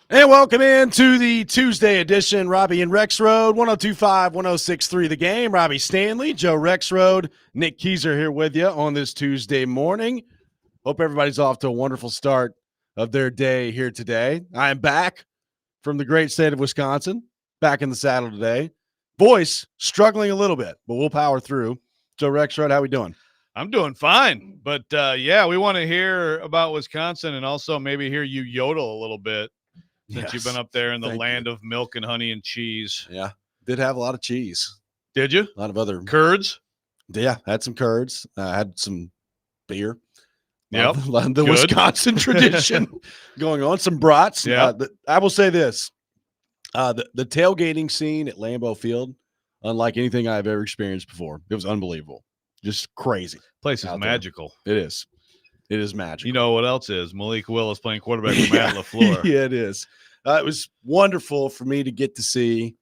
And welcome into the Tuesday edition, Robby and Rexrode, 102.5, 106.3 The Game. Robbie Stanley, Joe Rexrode, Nick Keyser here with you on this Tuesday morning. Hope everybody's off to a wonderful start of their day here today. I am back from the great state of Wisconsin, back in the saddle today. Voice struggling a little bit, but we'll power through. Joe Rexrode, how we doing? I'm doing fine, but we want to hear about Wisconsin and also maybe hear you yodel a little bit. Since you've been up there in the land of milk and honey and cheese. Yeah, did have a lot of cheese. Did you? A lot of other curds. Yeah, had some curds. had some beer. Yep. The Wisconsin tradition going on. Some brats. Yeah. I will say this. The tailgating scene at Lambeau Field, unlike anything I've ever experienced before. It was unbelievable. Just crazy. Place is magical. It is. It is magical. You know what else is? Malik Willis playing quarterback with Matt LaFleur. Yeah, it is. It was wonderful for me to get to see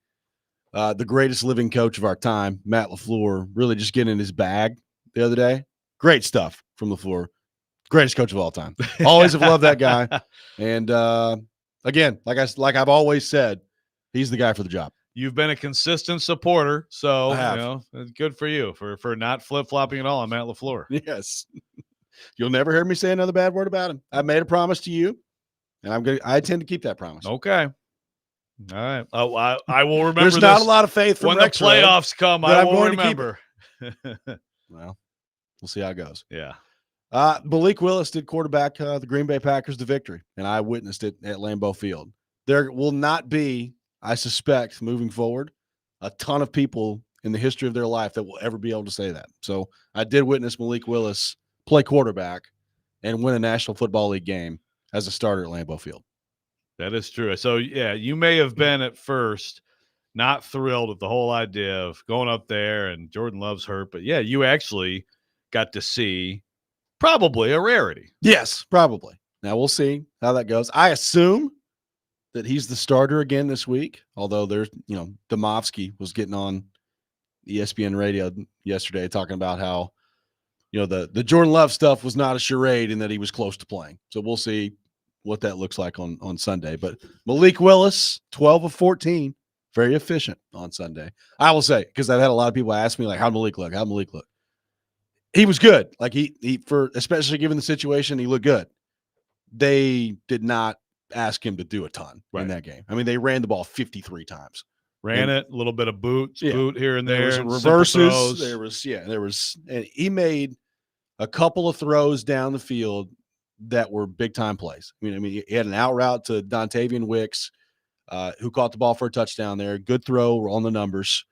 the greatest living coach of our time, Matt LaFleur, really just getting in his bag the other day. Great stuff from LaFleur. Greatest coach of all time. Always have loved that guy. And again, like I've always said, he's the guy for the job. You've been a consistent supporter, so good for you for not flip-flopping at all on Matt LaFleur. Yes. You'll never hear me say another bad word about him. I made a promise to you, and I intend to keep that promise. Okay. All right. Oh, I will remember. There's not a lot of faith from when the playoffs come. I will remember. Well, we'll see how it goes. Yeah. Malik Willis did quarterback the Green Bay Packers to victory, and I witnessed it at Lambeau Field. There will not be, I suspect, moving forward, a ton of people in the history of their life that will ever be able to say that. So I did witness Malik Willis play quarterback and win a National Football League game as a starter at Lambeau Field. That is true. So, yeah, you may have been at first not thrilled with the whole idea of going up there and Jordan Love's hurt, but, yeah, you actually got to see probably a rarity. Yes, probably. Now we'll see how that goes. I assume that he's the starter again this week, although there's, Domovsky was getting on ESPN radio yesterday talking about how, the Jordan Love stuff was not a charade and that he was close to playing. So we'll see what that looks like on Sunday. But Malik Willis, 12 of 14, very efficient on Sunday. I will say, because I've had a lot of people ask me, like, how'd Malik look? He was good. Like, he for especially given the situation, he looked good. They did not ask him to do a ton in that game. I mean, they ran the ball 53 times. Ran it, a little bit of boot here and there. There was reverses. There was, and he made a couple of throws down the field that were big time plays. I mean, he had an out route to Dontavian Wicks, who caught the ball for a touchdown there. Good throw on the numbers.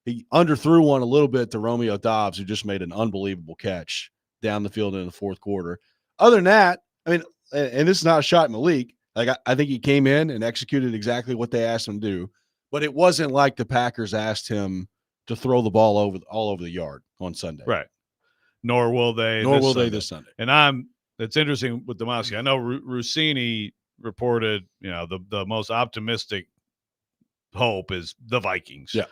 He underthrew one a little bit to Romeo Doubs, who just made an unbelievable catch down the field in the fourth quarter. Other than that, I mean, and this is not a shot at Malik. Like, I think he came in and executed exactly what they asked him to do, but it wasn't like the Packers asked him to throw the ball all over the yard on Sunday. Right. Nor will they this Sunday. And it's interesting with Domovsky. I know Rossini reported, the most optimistic hope is the Vikings. Yeah.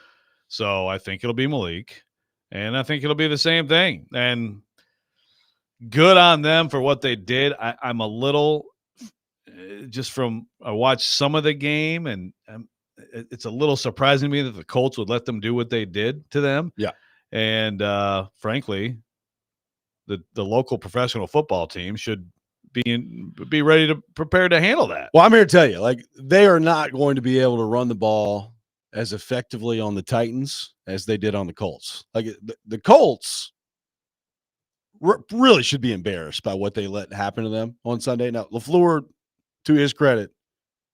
So I think it'll be Malik, and I think it'll be the same thing. And good on them for what they did. I'm a little I watched some of the game, and it's a little surprising to me that the Colts would let them do what they did to them. Yeah. And frankly, the local professional football team should be ready to prepare to handle that. Well, I'm here to tell you, like, they are not going to be able to run the ball as effectively on the Titans as they did on the Colts. Like, the Colts really should be embarrassed by what they let happen to them on Sunday. Now, LaFleur, to his credit,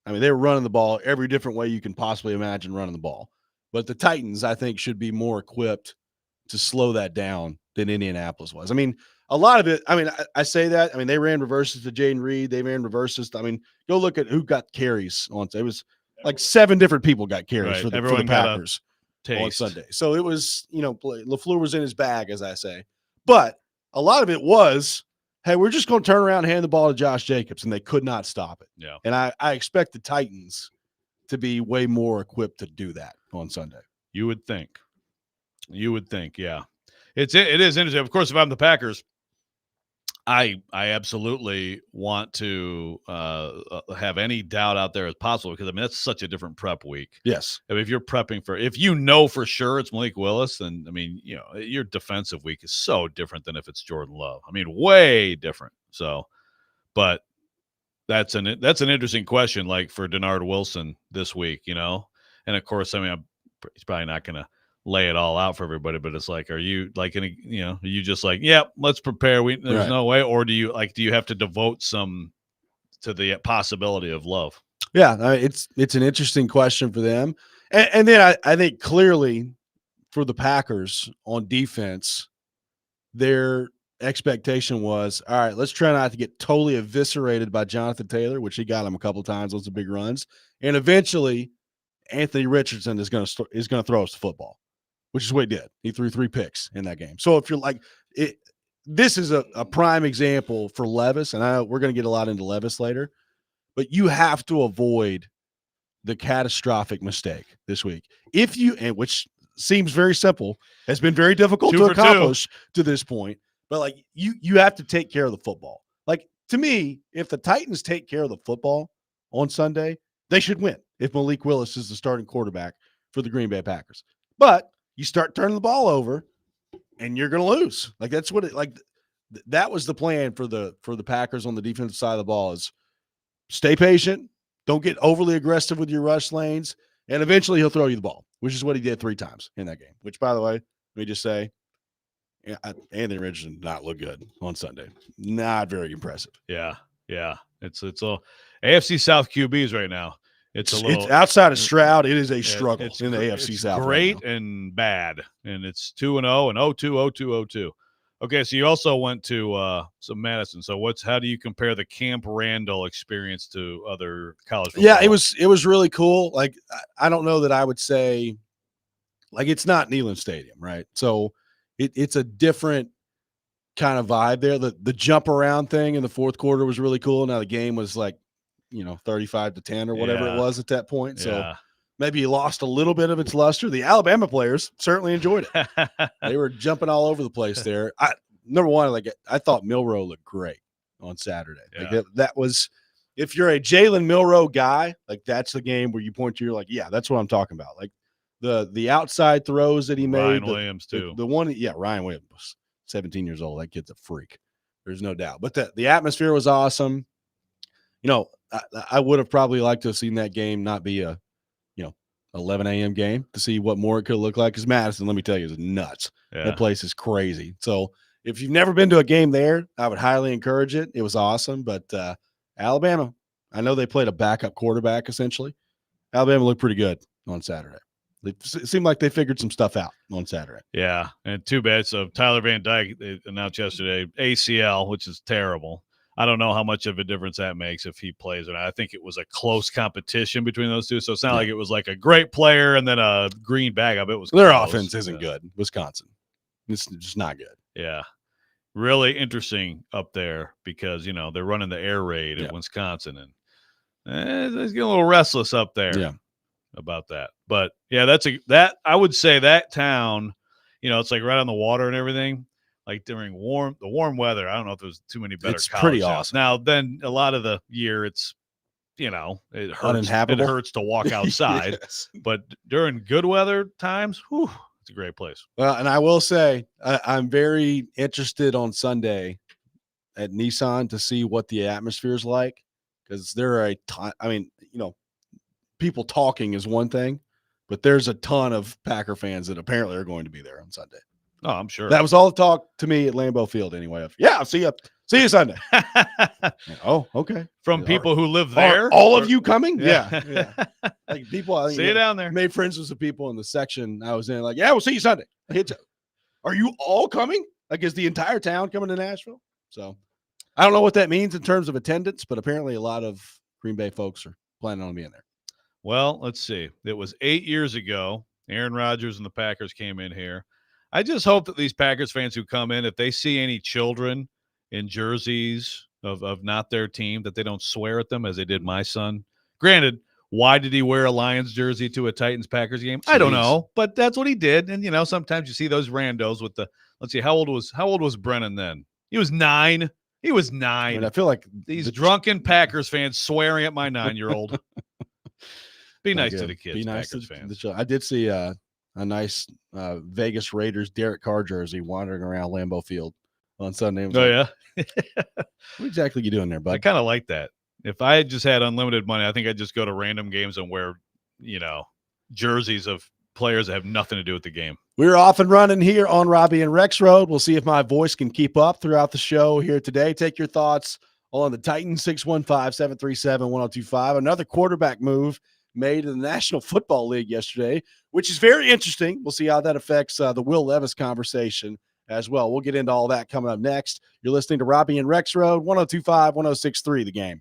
I mean, they were running the ball every different way you can possibly imagine running the ball. But the Titans, I think, should be more equipped to slow that down than Indianapolis was. I mean, a lot of it, I mean, I say that. I mean, they ran reverses to Jaden Reed. They ran reverses. I mean, go look at who got carries on. It was like 7 different people got carries for the Packers on Sunday. So it was, LaFleur was in his bag, as I say. But a lot of it was, hey, we're just going to turn around and hand the ball to Josh Jacobs, and they could not stop it. Yeah. And I expect the Titans to be way more equipped to do that on Sunday. You would think, yeah. It is interesting. Of course, if I'm the Packers, I absolutely want to have any doubt out there as possible because, I mean, that's such a different prep week. Yes. I mean, if you're prepping if you know for sure it's Malik Willis, then, I mean, your defensive week is so different than if it's Jordan Love. I mean, way different. So, but that's an interesting question, like for Denard Wilson this week, and of course, I mean, he's probably not going to lay it all out for everybody, but it's like, are you like are you just like, yeah, let's prepare? There's no way, or do you have to devote some to the possibility of Love? Yeah, it's an interesting question for them, and then I think clearly for the Packers on defense, their expectation was, all right, let's try not to get totally eviscerated by Jonathan Taylor, which he got him a couple times, those are big runs, and eventually Anthony Richardson is going to throw us the football, which is what he did. He threw 3 picks in that game. So if you're like it, this is a prime example for Levis, and I know we're going to get a lot into Levis later, but you have to avoid the catastrophic mistake this week. If you, and which seems very simple, has been very difficult to accomplish to this point, but like you have to take care of the football. Like, to me, if the Titans take care of the football on Sunday, they should win if Malik Willis is the starting quarterback for the Green Bay Packers. But you start turning the ball over and you're going to lose. Like, that's what that was the plan for the Packers on the defensive side of the ball, is stay patient, don't get overly aggressive with your rush lanes, and eventually he'll throw you the ball, which is what he did 3 times in that game, which, by the way, let me just say, Anthony Richardson did not look good on Sunday. Not very impressive. Yeah. It's all AFC South QBs right now. It's outside of Stroud. It is a struggle in the AFC South. Great right and bad, and it's 2-0 and 0-2, 0-2, 0-2. Okay, so you also went to some Madison. So how do you compare the Camp Randall experience to other college football? Yeah, it was really cool. Like, I don't know that I would say, like, it's not Neyland Stadium, right? So it's a different kind of vibe there. The jump around thing in the fourth quarter was really cool. Now the game was like, 35-10 or whatever it was at that point. So maybe you lost a little bit of its luster. The Alabama players certainly enjoyed it. They were jumping all over the place there. Number one, like, I thought Milroe looked great on Saturday. Yeah. Like, that was, if you're a Jalen Milroe guy, like, that's the game where you point to, you're like, yeah, that's what I'm talking about. Like, the outside throws that he made. Ryan Williams too. The one, Ryan Williams, 17 years old. That kid's a freak. There's no doubt. But the atmosphere was awesome. I would have probably liked to have seen that game not be a 11 a.m. game to see what more it could look like. Because Madison, let me tell you, is nuts. Yeah. That place is crazy. So if you've never been to a game there, I would highly encourage it. It was awesome. But Alabama, I know they played a backup quarterback essentially. Alabama looked pretty good on Saturday. It seemed like they figured some stuff out on Saturday. Yeah, and too bad. So Tyler Van Dyke, they announced yesterday, ACL, which is terrible. I don't know how much of a difference that makes if he plays or not. I think it was a close competition between those two. So it's not like it was like a great player and then a green bag up. It was their close. Offense isn't good. Wisconsin. It's just not good. Yeah. Really interesting up there because, they're running the air raid at Wisconsin, and it's getting a little restless up there about that. But, yeah, I would say that town, it's like right on the water and everything. Like during the warm weather, I don't know if there's too many better. It's pretty awesome. Now, then a lot of the year, it's it hurts. Uninhabitable. It hurts to walk outside. Yes. But during good weather times, it's a great place. Well, and I will say, I'm very interested on Sunday at Nissan to see what the atmosphere is like, because there are a ton. I mean, people talking is one thing, but there's a ton of Packer fans that apparently are going to be there on Sunday. Oh, I'm sure. That was all the talk to me at Lambeau Field anyway. I'll see you Sunday. Oh, okay. From people who live there? All of you coming? Yeah. Like, people. See you down there. Made friends with some people in the section I was in. Like, yeah, we'll see you Sunday. Are you all coming? Like, is the entire town coming to Nashville? So I don't know what that means in terms of attendance, but apparently a lot of Green Bay folks are planning on being there. Well, let's see. It was 8 years ago. Aaron Rodgers and the Packers came in here. I just hope that these Packers fans who come in, if they see any children in jerseys of not their team, that they don't swear at them as they did my son. Granted, why did he wear a Lions jersey to a Titans-Packers game? I don't know, but that's what he did. And, sometimes you see those randos with let's see, how old was Brennan then? He was 9. He was I 9. mean, I feel like These drunken Packers fans swearing at my 9-year-old. Be nice to the kids, be nice Packers to fans. the I did see a nice Vegas Raiders Derek Carr jersey wandering around Lambeau Field on Sunday. Oh, yeah? What exactly are you doing there, bud? I kind of like that. If I had just had unlimited money, I think I'd just go to random games and wear, jerseys of players that have nothing to do with the game. We're off and running here on Robby and Rexrode. We'll see if my voice can keep up throughout the show here today. Take your thoughts on the Titans, 615-737-1025. Another quarterback move made in the National Football League yesterday, which is very interesting. We'll see how that affects the Will Levis conversation as well. We'll get into all that coming up next. You're listening to Robby and Rexrode, 1025, 1063, The Game.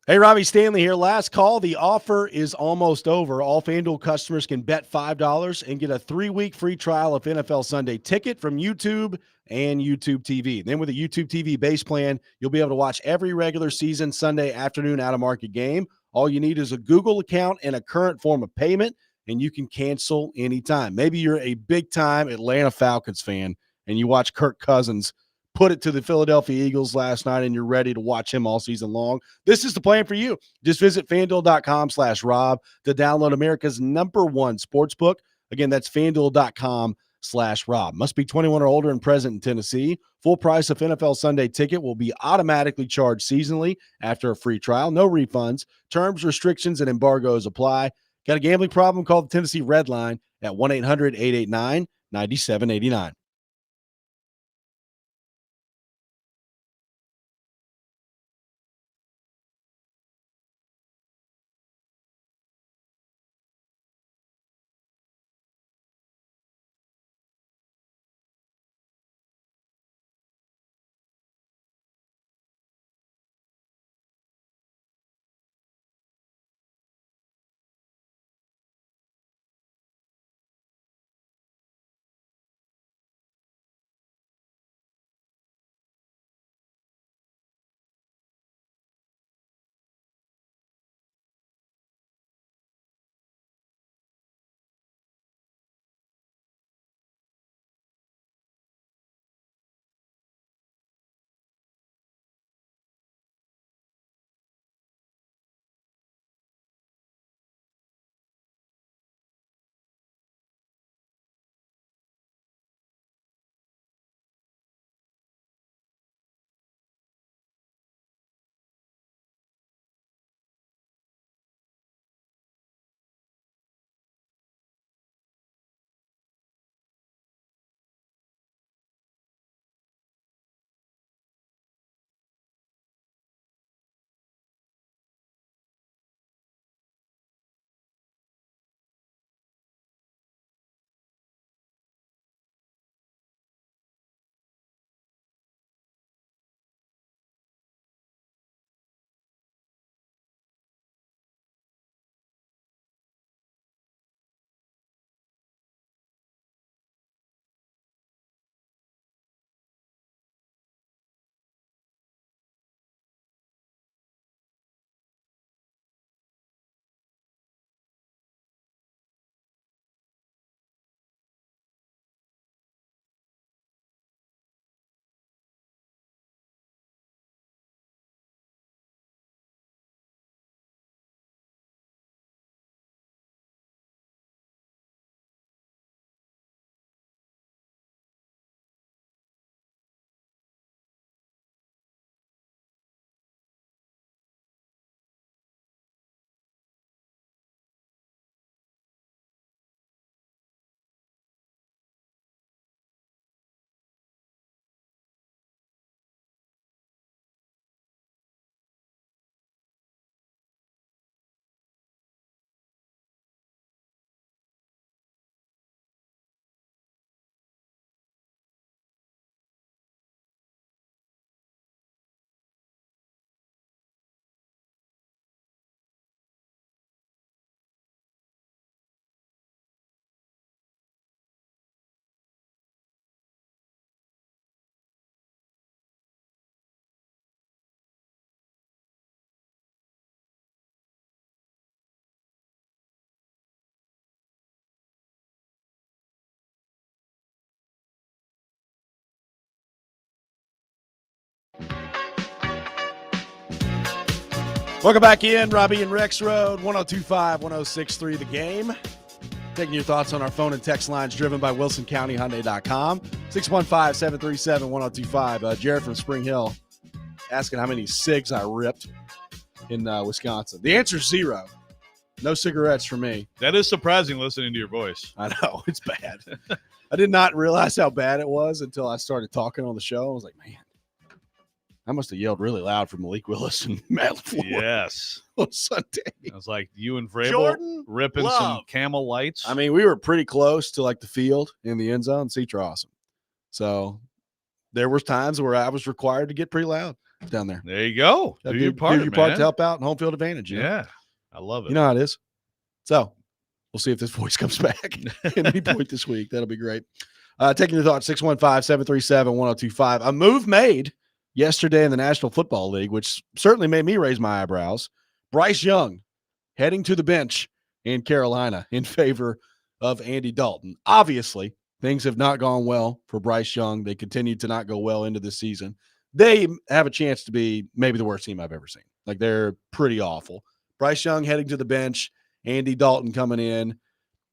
Hey, Robbie Stanley here. Last call. The offer is almost over. All FanDuel customers can bet $5 and get a 3-week free trial of NFL Sunday Ticket from YouTube and YouTube TV. Then with a YouTube TV base plan, you'll be able to watch every regular season Sunday afternoon out-of-market game. All you need is a Google account and a current form of payment, and you can cancel anytime. Maybe you're a big-time Atlanta Falcons fan, and you watch Kirk Cousins put it to the Philadelphia Eagles last night, and you're ready to watch him all season long. This is the plan for you. Just visit FanDuel.com/Rob to download America's #1 sportsbook. Again, that's FanDuel.com/Rob. Must be 21 or older and present in Tennessee. Full price of NFL Sunday Ticket will be automatically charged seasonally after a free trial. No refunds. Terms, restrictions, and embargoes apply. Got a gambling problem? Call the Tennessee Red Line at 1-800-889-9789. Welcome back in, Robby and Rexrode, 102.5, 106.3 The Game. Taking your thoughts on our phone and text lines driven by WilsonCountyHyundai.com. 615-737-1025. Jared from Spring Hill asking how many cigs I ripped in Wisconsin. The answer is 0. No cigarettes for me. That is surprising listening to your voice. I know. It's bad. I did not realize how bad it was until I started talking on the show. I was like, man, I must have yelled really loud for Malik Willis and Matt LaFleur. Yes. On Sunday. I was like, you and Vrabel Jordan ripping Love. some Camel Lights. I mean, we were pretty close to like the field in the end zone. Seats are awesome. So there was times where I was required to get pretty loud down there. There you go. Do your part to help out in home field advantage. Yeah. I love it. You know how it is. So we'll see if this voice comes back at any point this week. That'll be great. Taking your thoughts, 615-737-1025. A move made yesterday in the National Football League, which certainly made me raise my eyebrows. Bryce Young heading to the bench in Carolina in favor of Andy Dalton. Obviously, things have not gone well for Bryce Young. They continue to not go well into the season. They have a chance to be maybe the worst team I've ever seen. Like, they're pretty awful. Bryce Young heading to the bench, Andy Dalton coming in,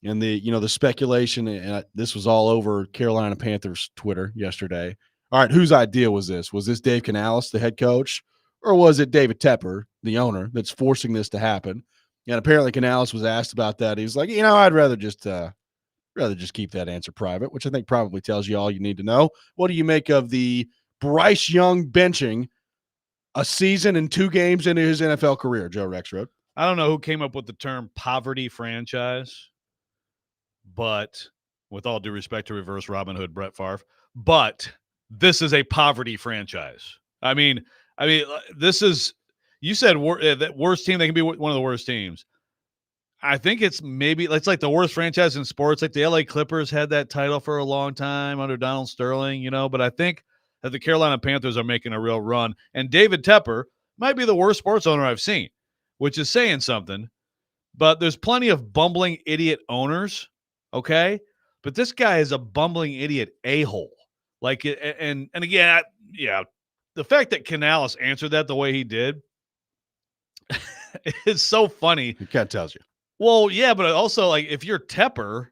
and the speculation, and this was all over Carolina Panthers Twitter yesterday. All right, whose idea was this? Was this Dave Canales, the head coach, or was it David Tepper, the owner, that's forcing this to happen? And apparently Canales was asked about that. He was like, I'd rather just keep that answer private, which I think probably tells you all you need to know. What do you make of the Bryce Young benching a season and 2 games into his NFL career, Joe Rexrode? I don't know who came up with the term poverty franchise, but with all due respect to reverse Robin Hood, Brett Favre, but this is a poverty franchise. I mean, this is, you said that worst team, they can be one of the worst teams. I think it's like the worst franchise in sports. Like the LA Clippers had that title for a long time under Donald Sterling, but I think that the Carolina Panthers are making a real run. And David Tepper might be the worst sports owner I've seen, which is saying something. But there's plenty of bumbling idiot owners, okay? But this guy is a bumbling idiot a-hole. Like, and again, the fact that Canales answered that the way he did is so funny. It kind of tells you. Well, yeah, but also, like, if you're Tepper,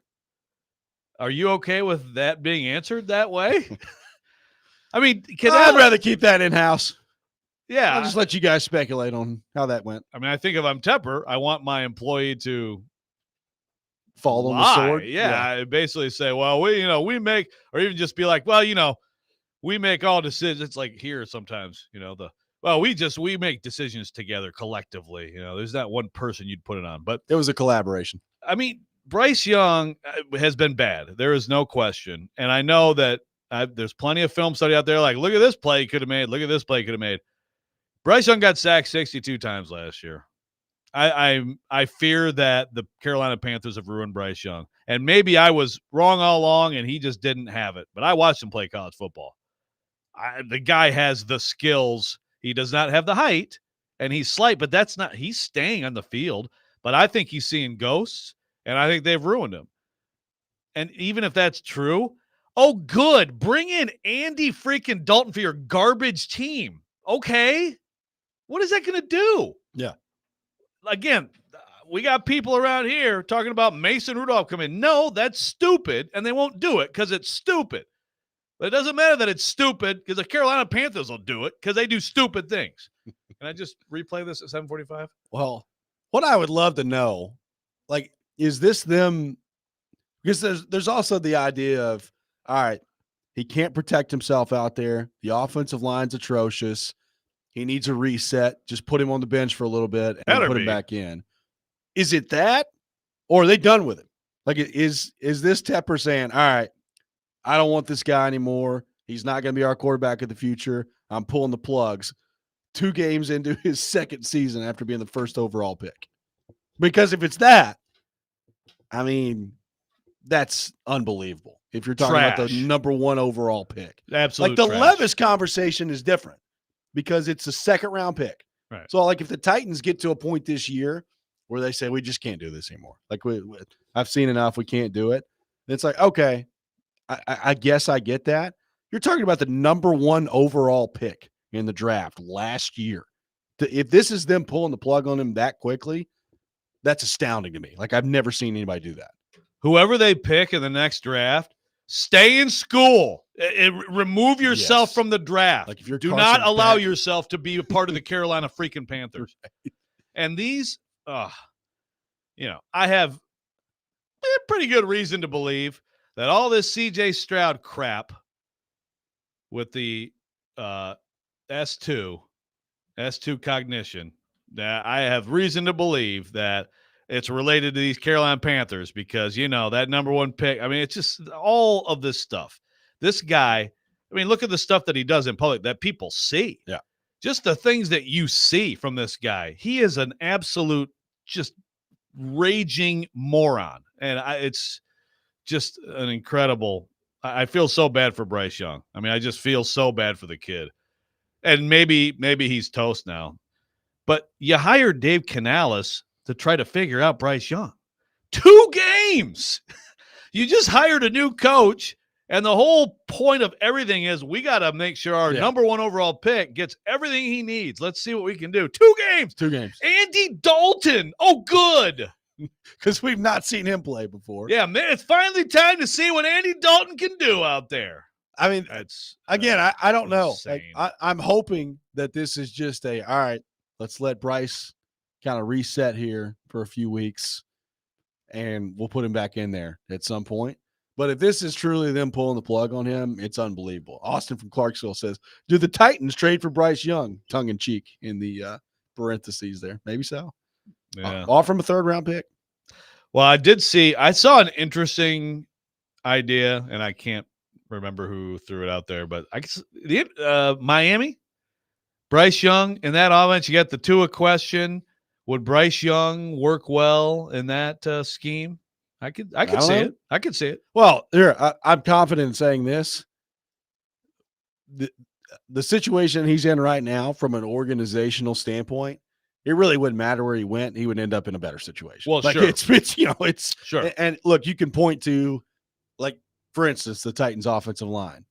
are you okay with that being answered that way? I mean, I'd rather keep that in-house. Yeah. I'll just let you guys speculate on how that went. I mean, I think if I'm Tepper, I want my employee to fall on the sword. Yeah. Basically say, well, we make, or even just be like, well, we make all decisions. It's like here sometimes, we make decisions together collectively. There's not one person you'd put it on, but it was a collaboration. I mean, Bryce Young has been bad. There is no question. And I know that there's plenty of film study out there. Like, look at this play he could have made. Look at this play he could have made. Bryce Young got sacked 62 times last year. I fear that the Carolina Panthers have ruined Bryce Young. And maybe I was wrong all along and he just didn't have it. But I watched him play college football. The guy has the skills. He does not have the height, and he's slight, but he's staying on the field. But I think he's seeing ghosts, and I think they've ruined him. And even if that's true, oh, good. Bring in Andy freaking Dalton for your garbage team. Okay. What is that going to do? Yeah. Again, we got people around here talking about Mason Rudolph coming. No, that's stupid, and they won't do it because it's stupid. But it doesn't matter that it's stupid because the Carolina Panthers will do it because they do stupid things. Can I just replay this at 7:45? Well, what I would love to know, like, is this them? Because there's also the idea of, all right, he can't protect himself out there. The offensive line's atrocious. He needs a reset. Just put him on the bench for a little bit and put him back in. Is it that, or are they done with it? Like, is this Tepper saying, all right, I don't want this guy anymore. He's not going to be our quarterback of the future. I'm pulling the plugs 2 games into his second season after being the first overall pick. Because if it's that, I mean, that's unbelievable. If you're talking about the number 1 overall pick. Absolutely. Like the Levis conversation is different because it's a second round pick. Right. So like if the Titans get to a point this year where they say, we just can't do this anymore. Like I've seen enough. We can't do it. It's like, okay, I guess I get that. You're talking about the number 1 overall pick in the draft last year. If this is them pulling the plug on him that quickly, that's astounding to me. Like, I've never seen anybody do that. Whoever they pick in the next draft, stay in school. Remove yourself from the draft. Like, if you're Do Carson not allow Beck- yourself to be a part of the Carolina freaking Panthers. And these, I have pretty good reason to believe that all this CJ Stroud crap with the S2 cognition, that I have reason to believe that it's related to these Carolina Panthers because, that number one pick. I mean, it's just all of this stuff. This guy, look at the stuff that he does in public that people see. Yeah. Just the things that you see from this guy. He is an absolute just raging moron. And it's just an incredible. I feel so bad for Bryce Young. I just feel so bad for the kid. And maybe he's toast now. But you hired Dave Canales to try to figure out Bryce Young. 2 games. You just hired a new coach, and the whole point of everything is we got to make sure our number 1 overall pick gets everything he needs. Let's see what we can do. 2 games. 2 games. Andy Dalton. Oh, good. Because we've not seen him play before. Yeah, man, it's finally time to see what Andy Dalton can do out there. I don't know. Like, I'm hoping that this is just all right, let's let Bryce kind of reset here for a few weeks, and we'll put him back in there at some point. But if this is truly them pulling the plug on him, it's unbelievable. Austin from Clarksville says, do the Titans trade for Bryce Young? Tongue in cheek in the parentheses there. Maybe so. Yeah. Offer him a 3rd-round pick. Well, I saw an interesting idea, and I can't remember who threw it out there, but I guess Miami, Bryce Young in that offense. You got the Tua question. Would Bryce Young work well in that scheme? I could see it. I could see it. Well, here, I'm confident in saying this. The situation he's in right now, from an organizational standpoint, it really wouldn't matter where he went. He would end up in a better situation. Well, like, sure. It's sure. And look, you can point to, like, for instance, the Titans offensive line.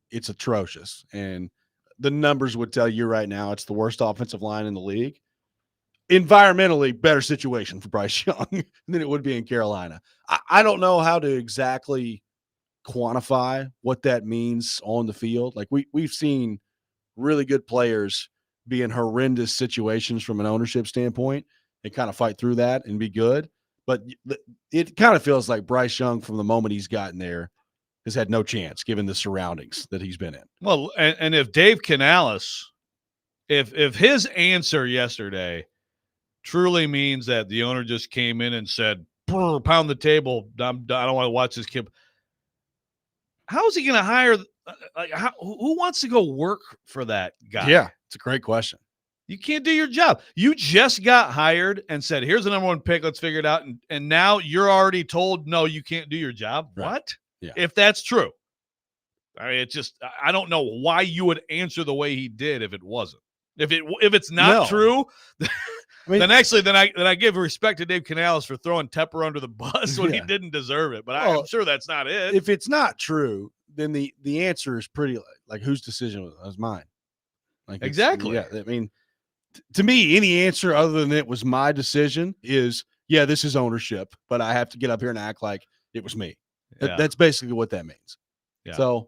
It's atrocious. And the numbers would tell you right now it's the worst offensive line in the league. Environmentally, better situation for Bryce Young than it would be in Carolina. I don't know how to exactly quantify what that means on the field. Like, we've seen really good players be in horrendous situations from an ownership standpoint and kind of fight through that and be good. But it kind of feels like Bryce Young, from the moment he's gotten there, has had no chance given the surroundings that he's been in. Well, and if Dave Canales, if his answer yesterday truly means that the owner just came in and said, pound the table, I don't want to watch this kid. How is he going to hire? Who wants to go work for that guy? Yeah, it's a great question. You can't do your job. You just got hired and said, here's the number 1 pick. Let's figure it out. And now you're already told, no, you can't do your job. Right. What? Yeah. If that's true. It's just, I don't know why you would answer the way he did if it wasn't. If it's not true, then I give respect to Dave Canales for throwing Tepper under the bus when he didn't deserve it. But I'm sure that's not it. If it's not true, then the answer is pretty like whose decision was mine? Like, exactly. Yeah. To me, any answer other than it was my decision is, this is ownership, but I have to get up here and act like it was me. Yeah. That's basically what that means. Yeah. So,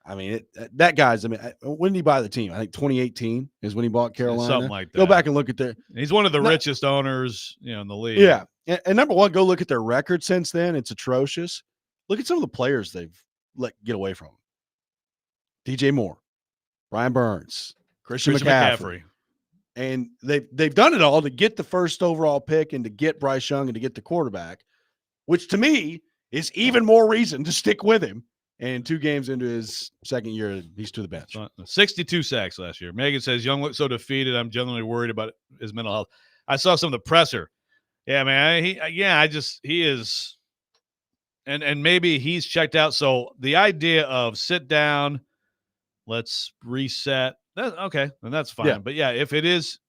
that guy's, when did he buy the team? I think 2018 is when he bought Carolina. Something like that. Go back and look at he's one of the richest owners, in the league. Yeah. And number one, go look at their record since then. It's atrocious. Look at some of the players they've let get away from. DJ Moore, Ryan Burns, Christian McCaffrey. And they've done it all to get the 1st overall pick and to get Bryce Young and to get the quarterback, which to me is even more reason to stick with him. And 2 games into his 2nd year, he's to the bench. 62 sacks last year. Megan says, Young looks so defeated. I'm genuinely worried about his mental health. I saw some of the presser. Yeah, man. He is. And maybe he's checked out. So the idea of sit down, let's reset. Okay, and that's fine. Yeah. But yeah, if it is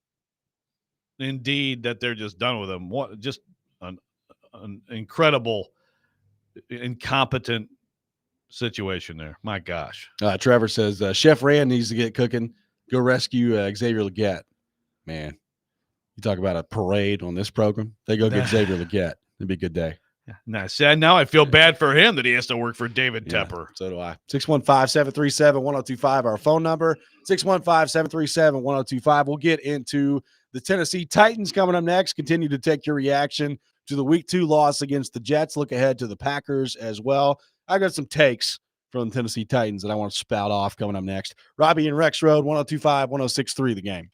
indeed that they're just done with him, just an incredible, incompetent situation there. My gosh. Trevor says Chef Rand needs to get cooking. Go rescue Xavier Legette. man, you talk about a parade on this program. They go get Xavier Legette. It'd be a good day. Nice. And now I feel bad for him that he has to work for David Tepper. So do I. 615-737-1025, our phone number. 615-737-1025. We'll get into the Tennessee Titans coming up next. Continue to take your reaction to the Week 2 loss against the Jets. Look ahead to the Packers as well. I got some takes from the Tennessee Titans that I want to spout off coming up next. Robby and Rexrode, 1025, 1063, The Game.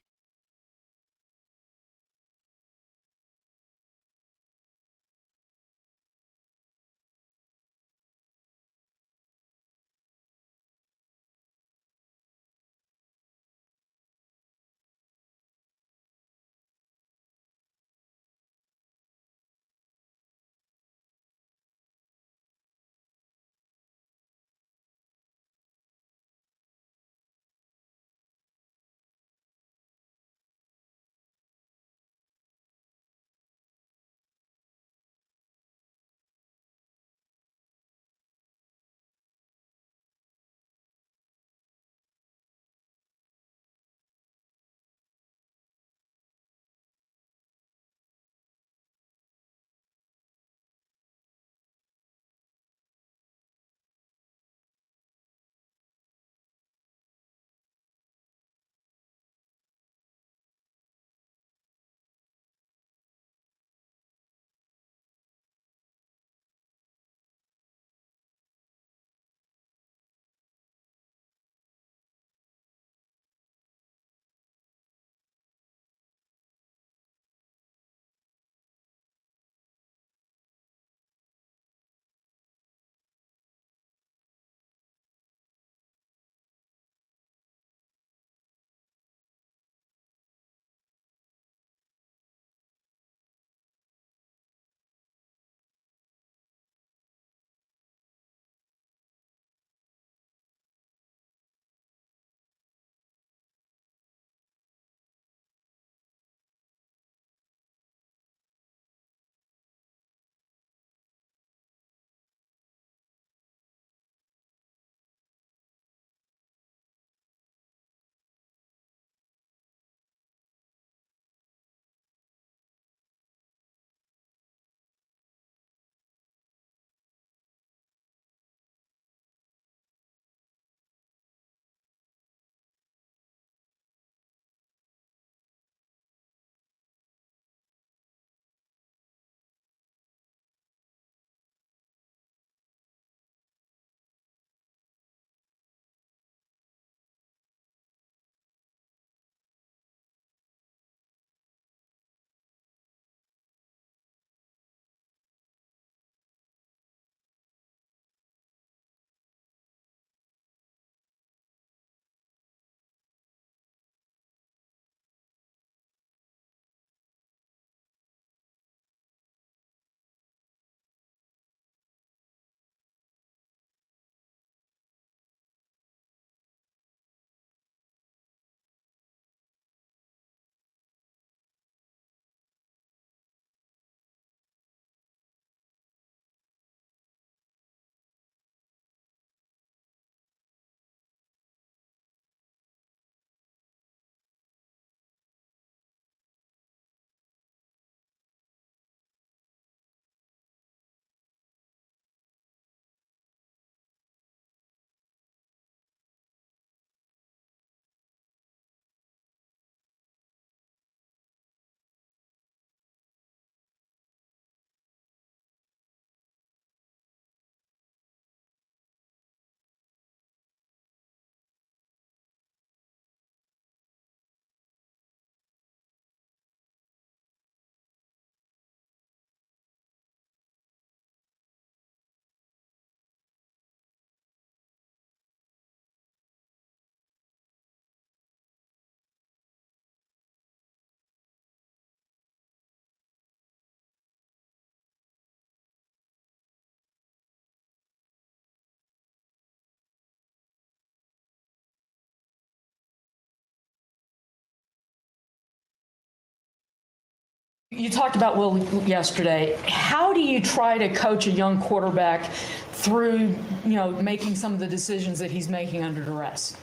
You talked about Will yesterday. How do you try to coach a young quarterback through, making some of the decisions that he's making under duress?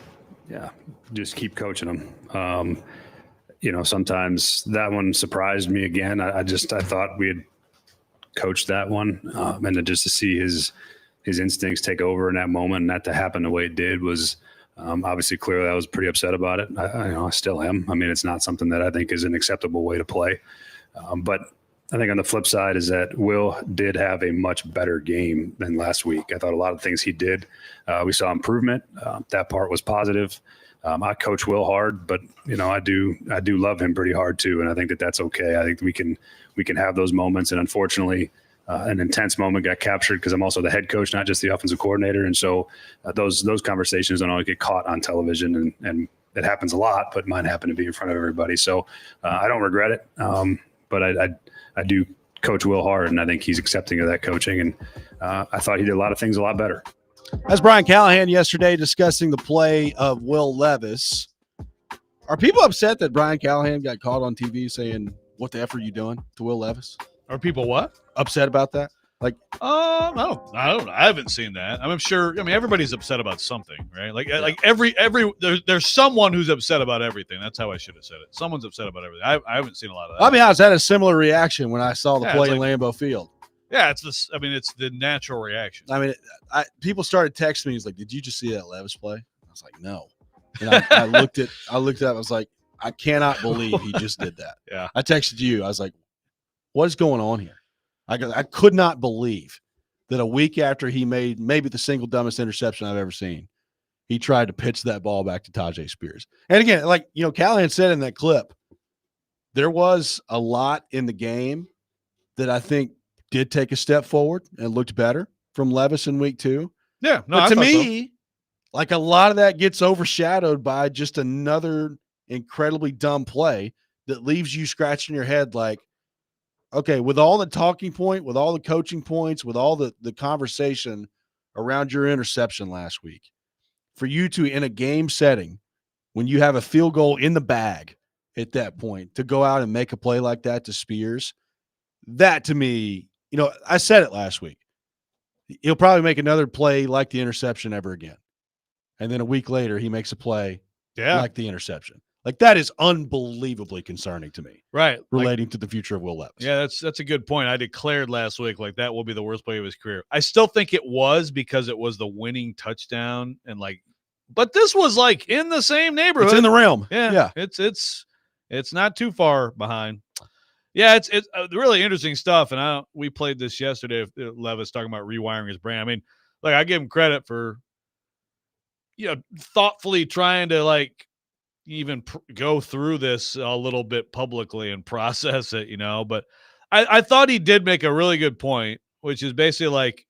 Yeah, just keep coaching him. sometimes that one surprised me again. I thought we had coached that one, and then just to see his instincts take over in that moment and that to happen the way it did was obviously clearly I was pretty upset about it. I still am. I mean, it's not something that I think is an acceptable way to play. But I think on the flip side is that Will did have a much better game than last week. I thought a lot of things he did, we saw improvement. That part was positive. I coach Will hard, but I do love him pretty hard too, and I think that that's okay. I think we can have those moments, and unfortunately, an intense moment got captured because I'm also the head coach, not just the offensive coordinator, and so those conversations don't always get caught on television, and it happens a lot, but mine happened to be in front of everybody, so I don't regret it. But I do coach Will hard, and I think he's accepting of that coaching, and I thought he did a lot of things a lot better. That's Brian Callahan yesterday discussing the play of Will Levis. Are people upset that Brian Callahan got caught on TV saying, "What the F are you doing?" to Will Levis? Are people what? Upset about that? Like, I don't. I haven't seen that. I'm sure. I mean, everybody's upset about something, right? Like there's someone who's upset about everything. That's how I should have said it. Someone's upset about everything. I haven't seen a lot of that. I'll be honest, I had a similar reaction when I saw the play in Lambeau Field. Yeah, it's this. I mean, it's the natural reaction. I mean, people started texting me. He's like, "Did you just see that Levis play?" I was like, "No." And I looked at. I was like, "I cannot believe he just did that." Yeah. I texted you. I was like, "What is going on here?" I could not believe that a week after he made maybe the single dumbest interception I've ever seen, he tried to pitch that ball back to Tajay Spears. And again, like Callahan said in that clip, there was a lot in the game that I think did take a step forward and looked better from Levis in week 2. Yeah, no, but to me, like a lot of that gets overshadowed by just another incredibly dumb play that leaves you scratching your head like, okay, with all the talking point, with all the coaching points, with all the conversation around your interception last week, for you to, in a game setting, when you have a field goal in the bag at that point, to go out and make a play like that to Spears, that to me, I said it last week. He'll probably make another play like the interception ever again. And then a week later, he makes a play like the interception. Like, that is unbelievably concerning to me. Right. Relating to the future of Will Levis. Yeah, that's a good point. I declared last week, like, that will be the worst play of his career. I still think it was because it was the winning touchdown. And, but this was, in the same neighborhood. It's in the realm. Yeah. It's not too far behind. Yeah, it's really interesting stuff. And we played this yesterday, Levis talking about rewiring his brain. I mean, I give him credit for, thoughtfully trying to, even go through this a little bit publicly and process it, but I thought he did make a really good point, which is basically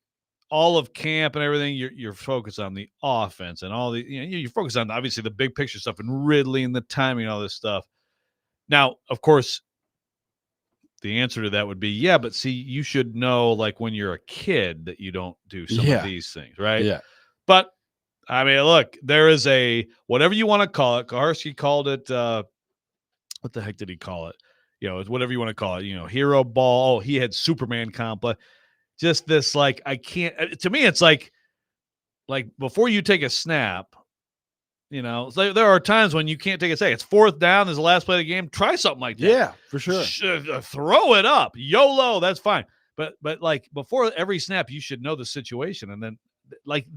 all of camp and everything. You're focused on the offense and all the, you're focused on obviously the big picture stuff and Ridley and the timing and all this stuff. Now, of course, the answer to that would be, yeah, but see, you should know when you're a kid that you don't do some of these things, right? Yeah. But I mean, look, there is a, whatever you want to call it. Kaharski called it, what the heck did he call it? Whatever you want to call it, hero ball. Oh, he had Superman complex. Just this, I can't, to me, it's like before you take a snap, there are times when you can't take a snap. It's 4th down. There's the last play of the game. Try something like that. Yeah, for sure. Throw it up. YOLO. That's fine. But before every snap, you should know the situation. And then,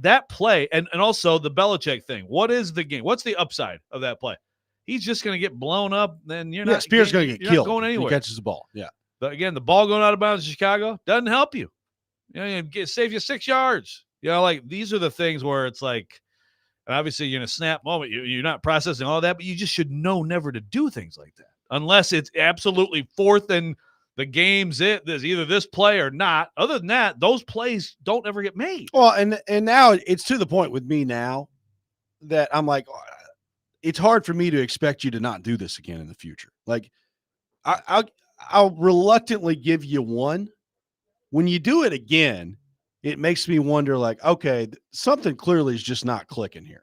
that play, and also the Belichick thing. What is the game? What's the upside of that play? He's just going to get blown up. Then you're not. Spears going to get killed. Not going anywhere. He catches the ball. Yeah. But again, the ball going out of bounds in Chicago doesn't help you. Save you 6 yards. These are the things where it's and obviously you're in a snap moment. You're not processing all that, but you just should know never to do things like that unless it's absolutely 4th and the game's there's either this play or not. Other than that, those plays don't ever get made. Well, and now it's to the point with me now that I'm like, it's hard for me to expect you to not do this again in the future. I'll reluctantly give you one. When you do it again, it makes me wonder, okay, something clearly is just not clicking here.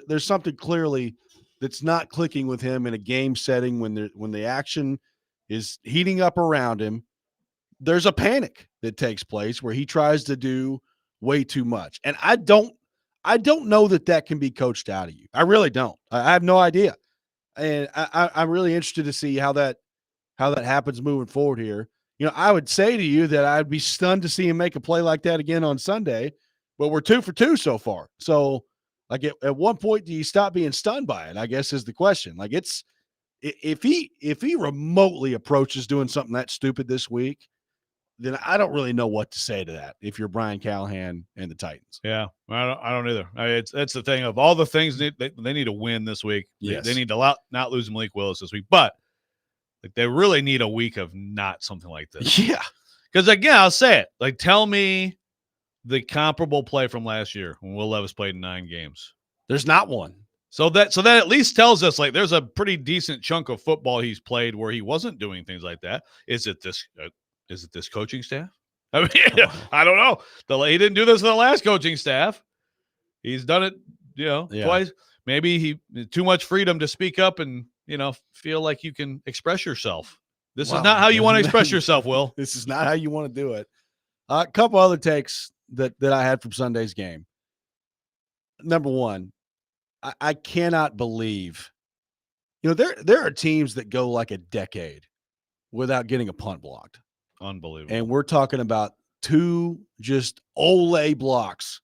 There's something clearly that's not clicking with him in a game setting when the action is heating up around him. There's a panic that takes place where he tries to do way too much. And I don't know that can be coached out of you. I really don't. I have no idea. And I'm really interested to see how that happens moving forward here. I would say to you that I'd be stunned to see him make a play like that again on Sunday, but we're 2 for 2 so far. So, like, at one point, do you stop being stunned by it? I guess is the question. Like, if he remotely approaches doing something that stupid this week, then I don't really know what to say to that if you're Brian Callahan and the Titans. Yeah, I don't either. That's the thing of all the things they need to win this week. Yes. They need to not lose Malik Willis this week, but like they really need a week of not something like this. Yeah. Because again, I'll say it. Like, tell me the comparable play from last year when Will Levis played in 9 games. There's not one. So that at least tells us like there's a pretty decent chunk of football he's played where he wasn't doing things like that. Is it this coaching staff? I mean, I don't know. He didn't do this in the last coaching staff. He's done it, twice. Maybe he too much freedom to speak up and feel like you can express yourself. This is not how you want to express yourself, Will. This is not how you want to do it. A couple other takes that I had from Sunday's game. Number one, I cannot believe, there are teams that go like a decade without getting a punt blocked. Unbelievable. And we're talking about 2 just Ole blocks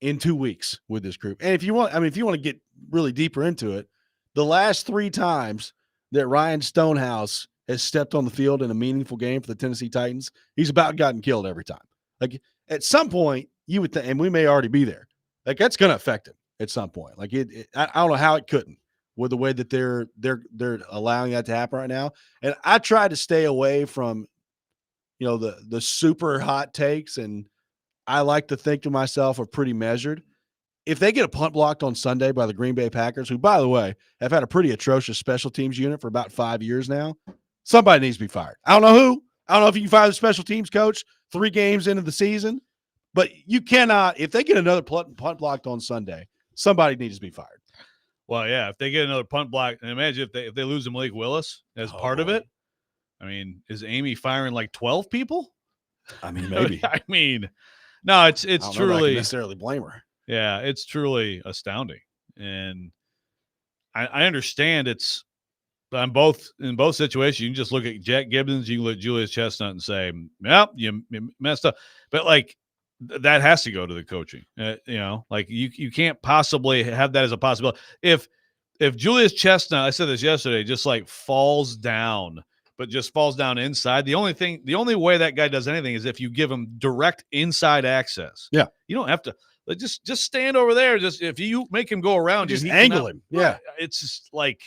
in 2 weeks with this group. And if you want to get really deeper into it, the last 3 times that Ryan Stonehouse has stepped on the field in a meaningful game for the Tennessee Titans, he's about gotten killed every time. Like, at some point, you would think, and we may already be there, like, that's going to affect him at some point. Like, I don't know how it couldn't with the way that they're allowing that to happen right now. And I try to stay away from, the super hot takes, and I like to think to myself are pretty measured. If they get a punt blocked on Sunday by the Green Bay Packers, who, by the way, have had a pretty atrocious special teams unit for about 5 years now, somebody needs to be fired. I don't know who. I don't know if you can fire the special teams coach 3 games into the season, but you cannot. If they get another punt blocked on Sunday, somebody needs to be fired. Well, yeah, if they get another punt block, and imagine if they lose to Malik Willis as part of it. I mean, is Amy firing like 12 people? I mean, maybe. No, it's I don't know that I truly can necessarily blame her. Yeah, it's truly astounding, and I understand it's in both situations. You can just look at Jack Gibbons, you can look at Julius Chestnut and say, "Yep, you messed up," but like that has to go to the coaching. Like you can't possibly have that as a possibility. If Julius Chestnut, I said this yesterday, just like falls down. But just falls down inside. The only way that guy does anything is if you give him direct inside access. Yeah. You don't have to just stand over there. Just if you make him go around, just angle him. Yeah. It's just like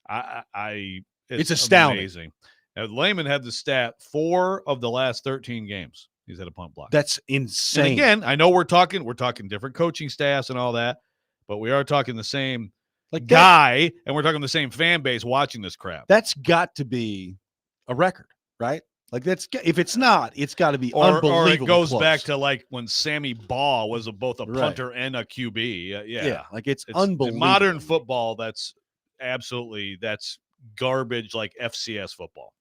it's astounding. Amazing. Now, Lehman had the stat 4 of the last 13 games he's had a punt block. That's insane. And again, I know we're talking different coaching staffs and all that, but we are talking the same guy, and we're talking the same fan base watching this crap. That's got to be a record, right? Like, that's, if it's not, it's got to be unbelievable. Or it goes close. back to like when Sammy Baugh was both a punter and a QB. Yeah, like it's unbelievable. In modern football, that's garbage, like FCS football.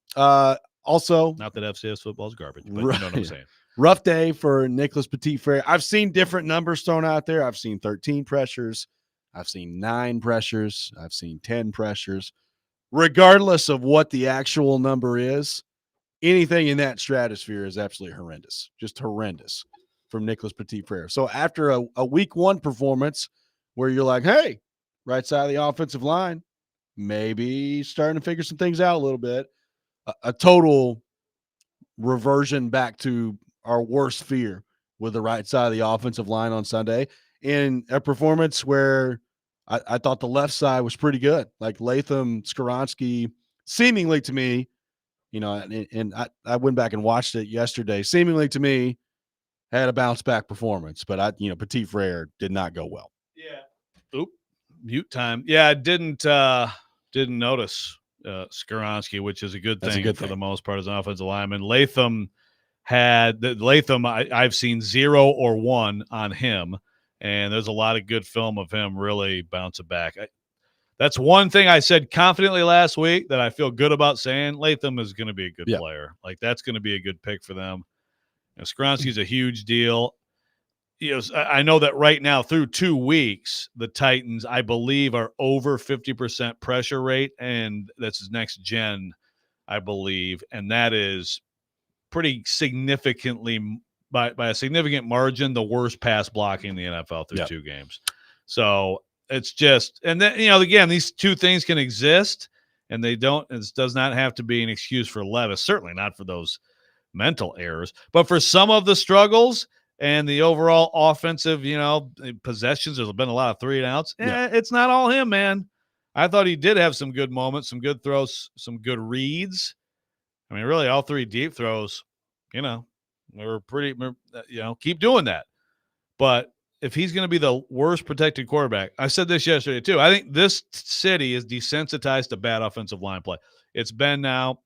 Also, not that FCS football is garbage, but right, you know what I'm saying. Rough day for Nicholas Petit-Frere. I've seen different numbers thrown out there. I've seen 13 pressures. I've seen 9 pressures. I've seen 10 pressures. Regardless of what the actual number is, anything in that stratosphere is absolutely horrendous. Just horrendous from Nicholas Petit-Frere. So after a week 1 performance where you're like, hey, right side of the offensive line, maybe starting to figure some things out a little bit, a total reversion back to our worst fear with the right side of the offensive line on Sunday in a performance where I thought the left side was pretty good. Like Latham, Skoronski, seemingly to me, and I went back and watched it yesterday, seemingly to me had a bounce back performance, but Petit-Frere did not go well. Yeah. Oop. Mute time. Yeah, I didn't notice Skoronski, which is a good thing for the most part as an offensive lineman. Latham I've seen 0 or 1 on him. And there's a lot of good film of him really bouncing back. That's one thing I said confidently last week that I feel good about saying. Latham is going to be a good player. Like, that's going to be a good pick for them. Skoronski's a huge deal. I know that right now through 2 weeks, the Titans, I believe, are over 50% pressure rate, and that's his next gen, I believe, and that is pretty significantly by a significant margin the worst pass blocking in the NFL through 2 games. So it's just, and then again, these two things can exist, and they don't. It does not have to be an excuse for Levis. Certainly not for those mental errors, but for some of the struggles and the overall offensive, possessions. There's been a lot of 3-and-outs. It's not all him, man. I thought he did have some good moments, some good throws, some good reads. I mean, really, all 3 deep throws, they were pretty, keep doing that. But if he's going to be the worst protected quarterback, I said this yesterday too, I think this city is desensitized to bad offensive line play. It's been now,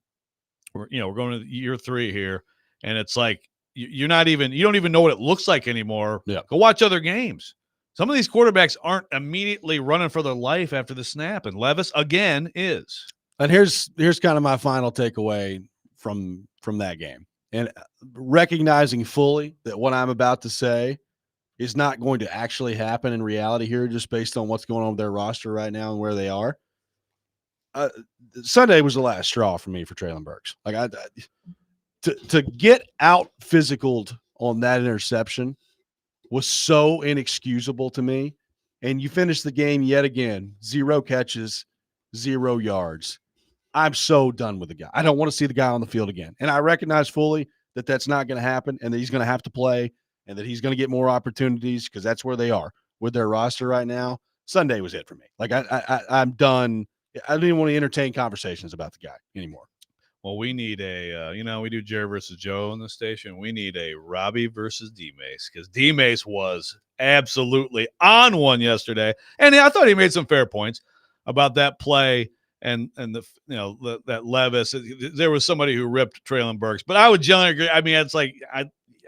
we're going to year 3 here, and it's like you don't even know what it looks like anymore. Yeah. Go watch other games. Some of these quarterbacks aren't immediately running for their life after the snap, and Levis again is. And here's kind of my final takeaway from that game, and recognizing fully that what I'm about to say is not going to actually happen in reality here, just based on what's going on with their roster right now and where they are. Sunday was the last straw for me for Traylon Burks. Like to get out physicaled on that interception was so inexcusable to me. And you finish the game yet again, 0 catches, 0 yards. I'm so done with the guy. I don't want to see the guy on the field again. And I recognize fully that that's not going to happen, and that he's going to have to play, and that he's going to get more opportunities, because that's where they are with their roster right now. Sunday was it for me. Like I'm done. I don't even want to entertain conversations about the guy anymore. Well, we need a, we do Jerry versus Joe in the station. We need a Robby versus D-Mace, because D-Mace was absolutely on one yesterday. And I thought he made some fair points about that play and the, that Levis. There was somebody who ripped Traylon Burks, but I would generally agree. I mean, it's like, I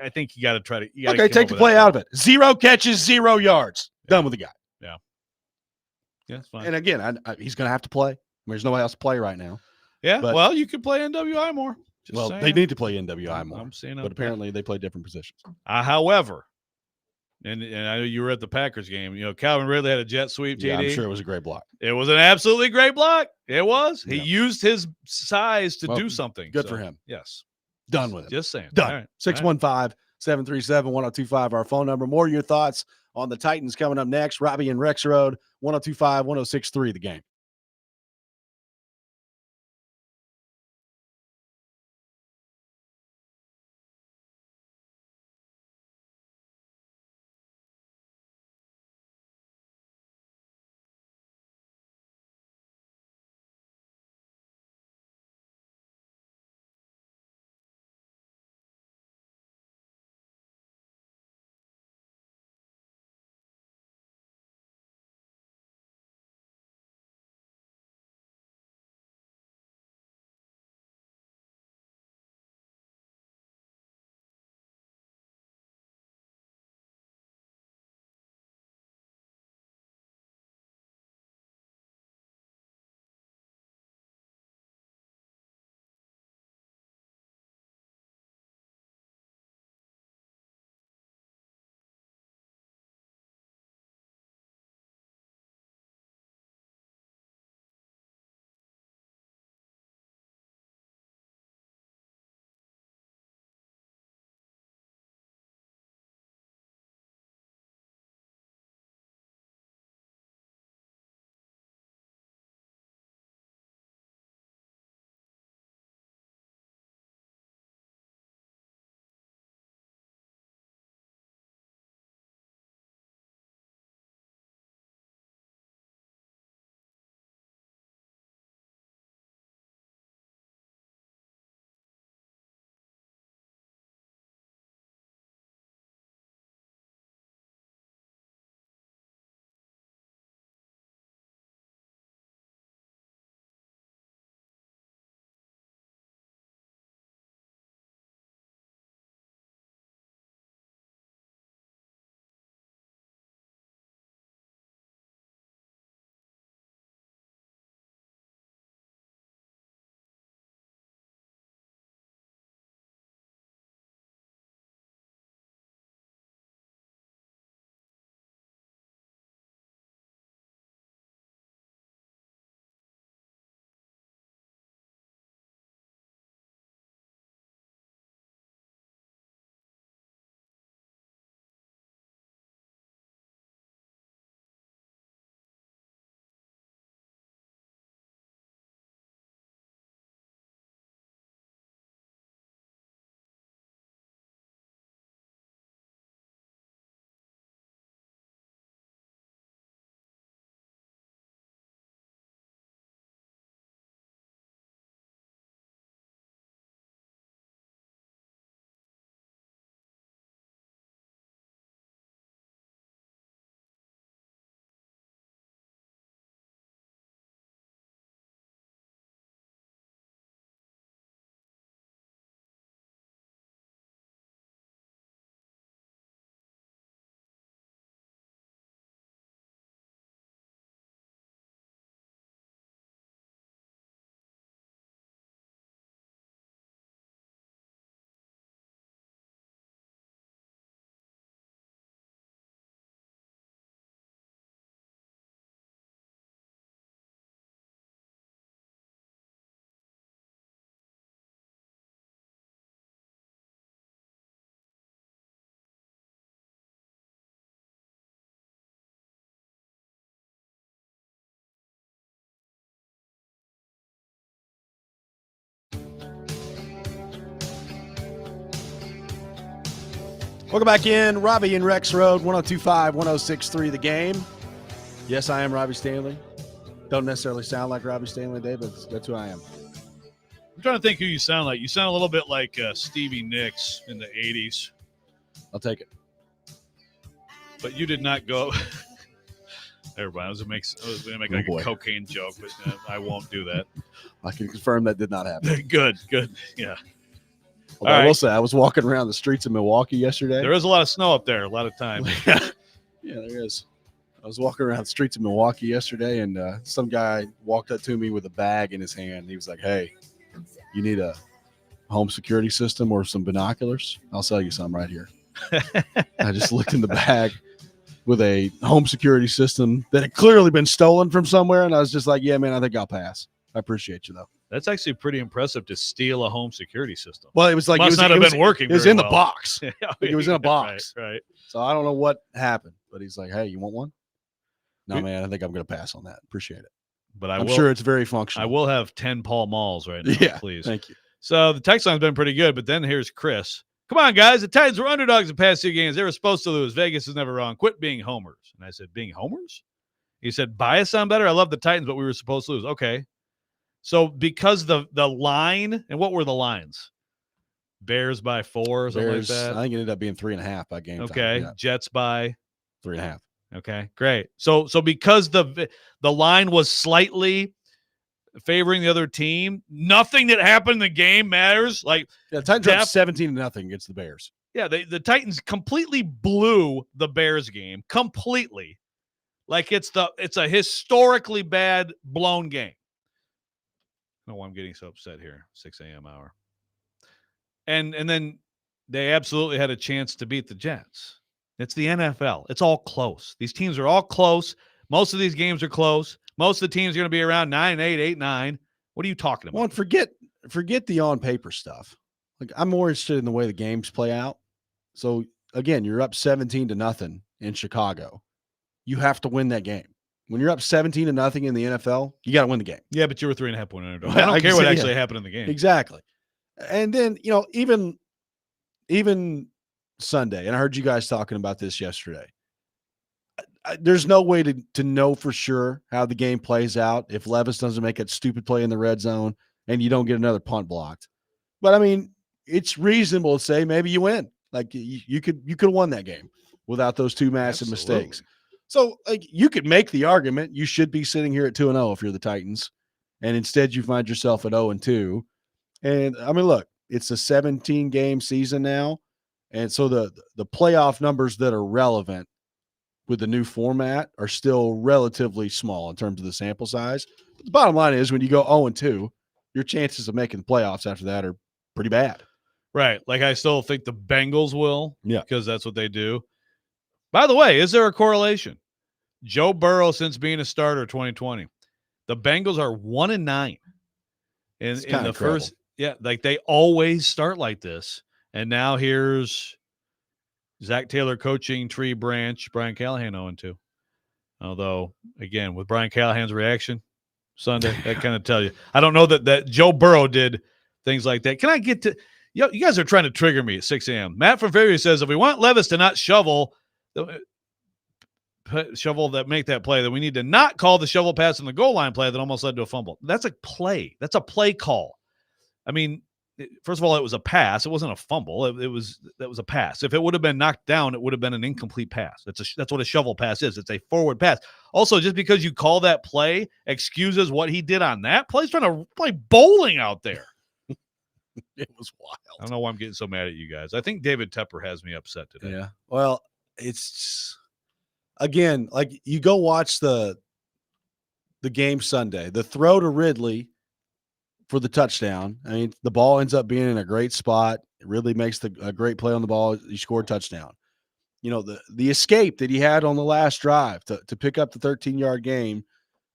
think you got to try to, okay, take the play out of it. 0 catches, 0 yards. Yeah. Done with the guy. Yeah. Yeah, it's fine. And again, he's going to have to play. There's nobody else to play right now. Yeah, but, well, you could play NWI more. Well, saying. they need to play NWI more. I'm saying, but apparently they play different positions. However, and I know you were at the Packers game. Calvin Ridley had a jet sweep. TD. Yeah, I'm sure it was a great block. It was an absolutely great block. It was. Yeah. He used his size to do something. Good for him. Yes. Done with it. Just saying. Done. 615-737-1025, our phone number. More of your thoughts on the Titans coming up next. Robby and Rexrode, 1025, 1063, The Game. Welcome back in. Robby and Rexrode, 102.5, 106.3 The Game. Yes, I am Robby Stanley. Don't necessarily sound like Robby Stanley today, but that's who I am. I'm trying to think who you sound like. You sound a little bit like Stevie Nicks in the 80s. I'll take it. But you did not go. Everybody, I was going to make like a cocaine joke, but I won't do that. I can confirm that did not happen. Good. Yeah. Although I will say, I was walking around the streets of Milwaukee yesterday. There is a lot of snow up there a lot of times. Yeah, there is. I was walking around the streets of Milwaukee yesterday, and some guy walked up to me with a bag in his hand. He was like, "Hey, you need a home security system or some binoculars? I'll sell you some right here." I just looked in the bag with a home security system that had clearly been stolen from somewhere, and I was just like, "Yeah, man, I think I'll pass. I appreciate you, though." That's actually pretty impressive to steal a home security system. Well, it was like Must not have been working. It was very in the well. box. Yeah, It was in a box. Right. So I don't know what happened, but he's like, "Hey, you want one?" No, man, I think I'm going to pass on that. Appreciate it. But I'm sure it's very functional. I will have 10 Pall Malls right now, Yeah, please. thank you. So the text line's been pretty good, but then here's Chris. Come on, guys. The Titans were underdogs the past 2 games. They were supposed to lose. Vegas is never wrong. Quit being homers. And I said, being homers? He said, bias sound better? I love the Titans, but we were supposed to lose. Okay. So because the line, and what were the lines? Bears by 4 or something Bears, like that? I think it ended up being 3.5 by game time. Okay. Yeah, Jets by 3.5. Okay, great. So because the line was slightly favoring the other team, nothing that happened in the game matters. Like, Yeah, the Titans dropped 17-0 against the Bears. Yeah, the Titans completely blew the Bears game. Completely. Like it's a historically bad blown game. I don't know why I'm getting so upset here. 6 a.m. hour. And then they absolutely had a chance to beat the Jets. It's the NFL. It's all close. These teams are all close. Most of these games are close. Most of the teams are going to be around 9-8, 8-9. What are you talking about? Well, and forget the on paper stuff. Like, I'm more interested in the way the games play out. So again, you're up 17-0 in Chicago. You have to win that game. When you're up 17-0 in the NFL, you got to win the game. Yeah, but you were 3.5 point underdog. I don't care what actually happened in the game. Exactly. And then, even Sunday, and I heard you guys talking about this yesterday. There's no way to know for sure how the game plays out if Levis doesn't make that stupid play in the red zone and you don't get another punt blocked. But I mean, it's reasonable to say maybe you win. Like you could have won that game without those two massive mistakes. So like you could make the argument you should be sitting here at 2-0 if you're the Titans, and instead you find yourself at 0-2. And I mean, look, it's a 17-game season now, and so the playoff numbers that are relevant with the new format are still relatively small in terms of the sample size. But the bottom line is when you go 0-2, your chances of making the playoffs after that are pretty bad. Right. Like I still think the Bengals will. Yeah. Because that's what they do. By the way, is there a correlation? Joe Burrow, since being a starter 2020, the Bengals are 1-9 in the first. Yeah, like they always start like this. And now here's Zach Taylor coaching tree branch, Brian Callahan 0-2. Although, again, with Brian Callahan's reaction Sunday, that kind of tell you. I don't know that Joe Burrow did things like that. Can I get to – you guys are trying to trigger me at 6 a.m. Matt from Fairview says if we want Levis to not shovel that make that play, then we need to not call the shovel pass in the goal line play that almost led to a fumble. That's a play. That's a play call. I mean, first of all, it was a pass. It wasn't a fumble. That was a pass. If it would have been knocked down, it would have been an incomplete pass. That's what a shovel pass is. It's a forward pass. Also, just because you call that play excuses what he did on that play. He's trying to play bowling out there. It was wild. I don't know why I'm getting so mad at you guys. I think David Tepper has me upset today. Yeah. Well, it's again, like you go watch the game Sunday, the throw to Ridley for the touchdown. I mean, the ball ends up being in a great spot. It really makes a great play on the ball. You score a touchdown. The escape that he had on the last drive to pick up the 13-yard game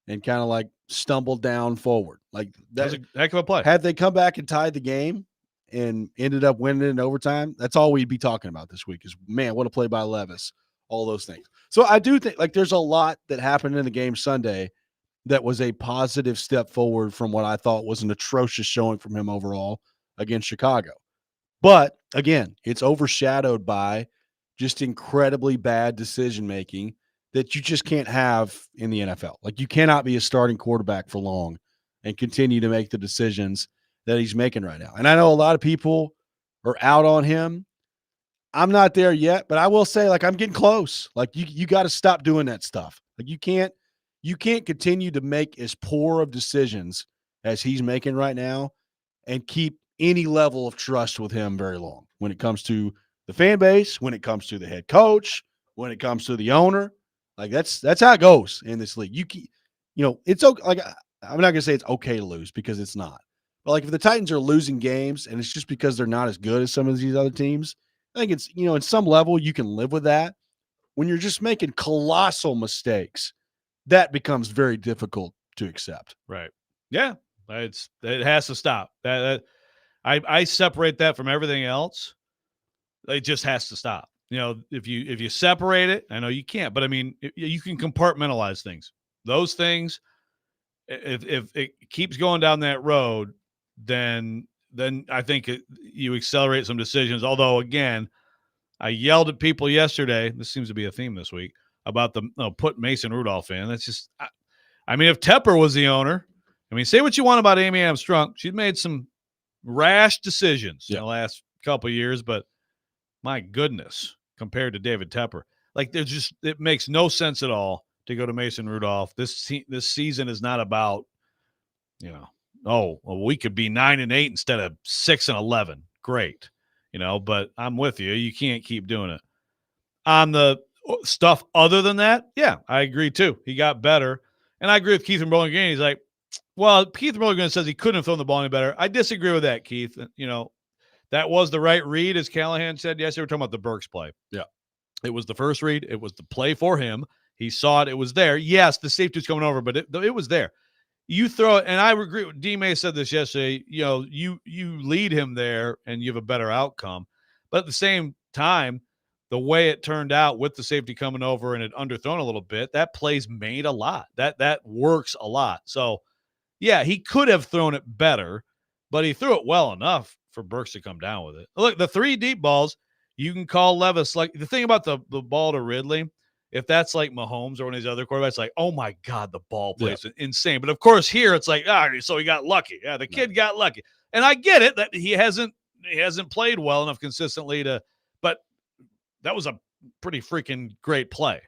and kind of like stumbled down forward. Like that was a heck of a play. Had they come back and tied the game and ended up winning in overtime, that's all we'd be talking about this week is, man, what a play by Levis, all those things. So I do think like there's a lot that happened in the game Sunday that was a positive step forward from what I thought was an atrocious showing from him overall against Chicago. But again, it's overshadowed by just incredibly bad decision making that you just can't have in the NFL. Like, you cannot be a starting quarterback for long and continue to make the decisions that he's making right now. And I know a lot of people are out on him. I'm not there yet, but I will say, like, I'm getting close. Like, you got to stop doing that stuff. Like, you can't continue to make as poor of decisions as he's making right now and keep any level of trust with him very long when it comes to the fan base, when it comes to the head coach, when it comes to the owner. Like, that's how it goes in this league. It's okay. Like, I'm not gonna say it's okay to lose, because it's not. But like, if the Titans are losing games and it's just because they're not as good as some of these other teams, I think it's, in some level you can live with that. When you're just making colossal mistakes, that becomes very difficult to accept. Right. Yeah. It has to stop. I separate that from everything else. It just has to stop. If you separate it, I know you can't, but I mean, you can compartmentalize things. Those things, if it keeps going down that road, then I think you accelerate some decisions. Although, again, I yelled at people yesterday. This seems to be a theme this week about put Mason Rudolph in. That's just, I mean, if Tepper was the owner, I mean, say what you want about Amy Adams Strunk. She's made some rash decisions in the last couple of years, but my goodness, compared to David Tepper, like, it makes no sense at all to go to Mason Rudolph. This season is not about, we could be 9-8 instead of 6-11. Great. But I'm with you. You can't keep doing it. On the stuff other than that, yeah, I agree too. He got better. And I agree with Keith and Bowling Green. He's like, well, Keith Mulligan says he couldn't have thrown the ball any better. I disagree with that, Keith. That was the right read, as Callahan said yesterday. We're talking about the Burks play. Yeah. It was the first read. It was the play for him. He saw it. It was there. Yes, the safety was coming over, but it was there. You throw it, and I agree. D-May said this yesterday. You lead him there, and you have a better outcome. But at the same time, the way it turned out with the safety coming over and it underthrown a little bit, that play's made a lot. That works a lot. So, yeah, he could have thrown it better, but he threw it well enough for Burks to come down with it. Look, the 3 deep balls, you can call Levis. Like, the thing about the ball to Ridley, if that's like Mahomes or one of these other quarterbacks, like, oh my God, the ball plays insane. But of course, here it's like, so he got lucky. Yeah, the kid got lucky. And I get it that he hasn't played well enough consistently but that was a pretty freaking great play.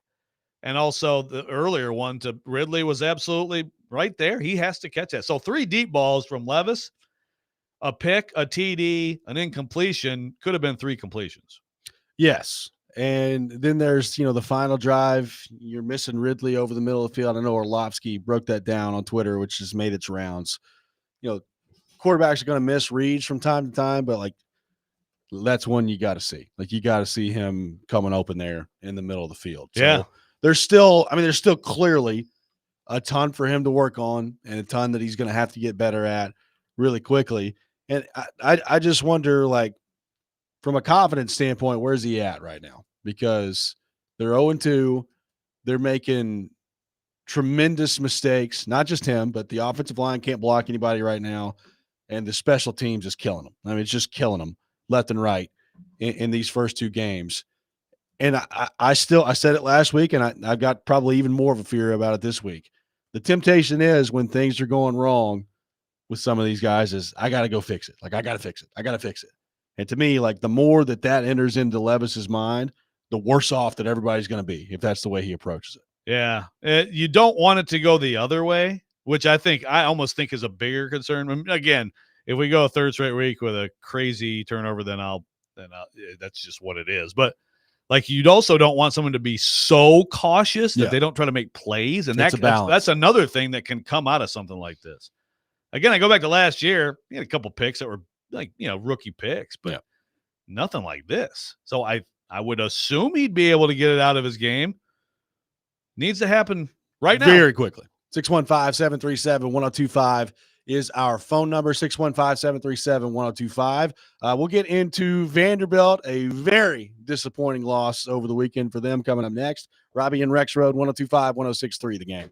And also the earlier one to Ridley was absolutely right there. He has to catch that. So 3 deep balls from Levis, a pick, a TD, an incompletion, could have been 3 completions. Yes. And then there's, the final drive. You're missing Ridley over the middle of the field. I know Orlovsky broke that down on Twitter, which has made its rounds. Quarterbacks are going to miss reads from time to time, but like, that's one you got to see. Like, you got to see him coming open there in the middle of the field. So yeah. There's still clearly a ton for him to work on and a ton that he's going to have to get better at really quickly. And I just wonder, like, from a confidence standpoint, where's he at right now? Because they're 0-2. They're making tremendous mistakes, not just him, but the offensive line can't block anybody right now. And the special teams is killing them. I mean, it's just killing them left and right in these first 2 games. And I said it last week, and I've got probably even more of a fear about it this week. The temptation is, when things are going wrong with some of these guys, is I got to go fix it. Like, I got to fix it. I got to fix it. And to me, like, the more that enters into Levis's mind, the worse off that everybody's going to be if that's the way he approaches it. Yeah. You don't want it to go the other way, which I almost think is a bigger concern. Again, if we go a third straight week with a crazy turnover, then that's just what it is. But like, you also don't want someone to be so cautious that they don't try to make plays. And that's another thing that can come out of something like this. Again, I go back to last year. He had a couple picks that were like, rookie picks, but nothing like this. So I would assume he'd be able to get it out of his game. Needs to happen right now. Very quickly. 615-737-1025 is our phone number, 615-737-1025. We'll get into Vanderbilt, a very disappointing loss over the weekend for them, coming up next. Robby and Rexrode, 1025, 1063, The Game.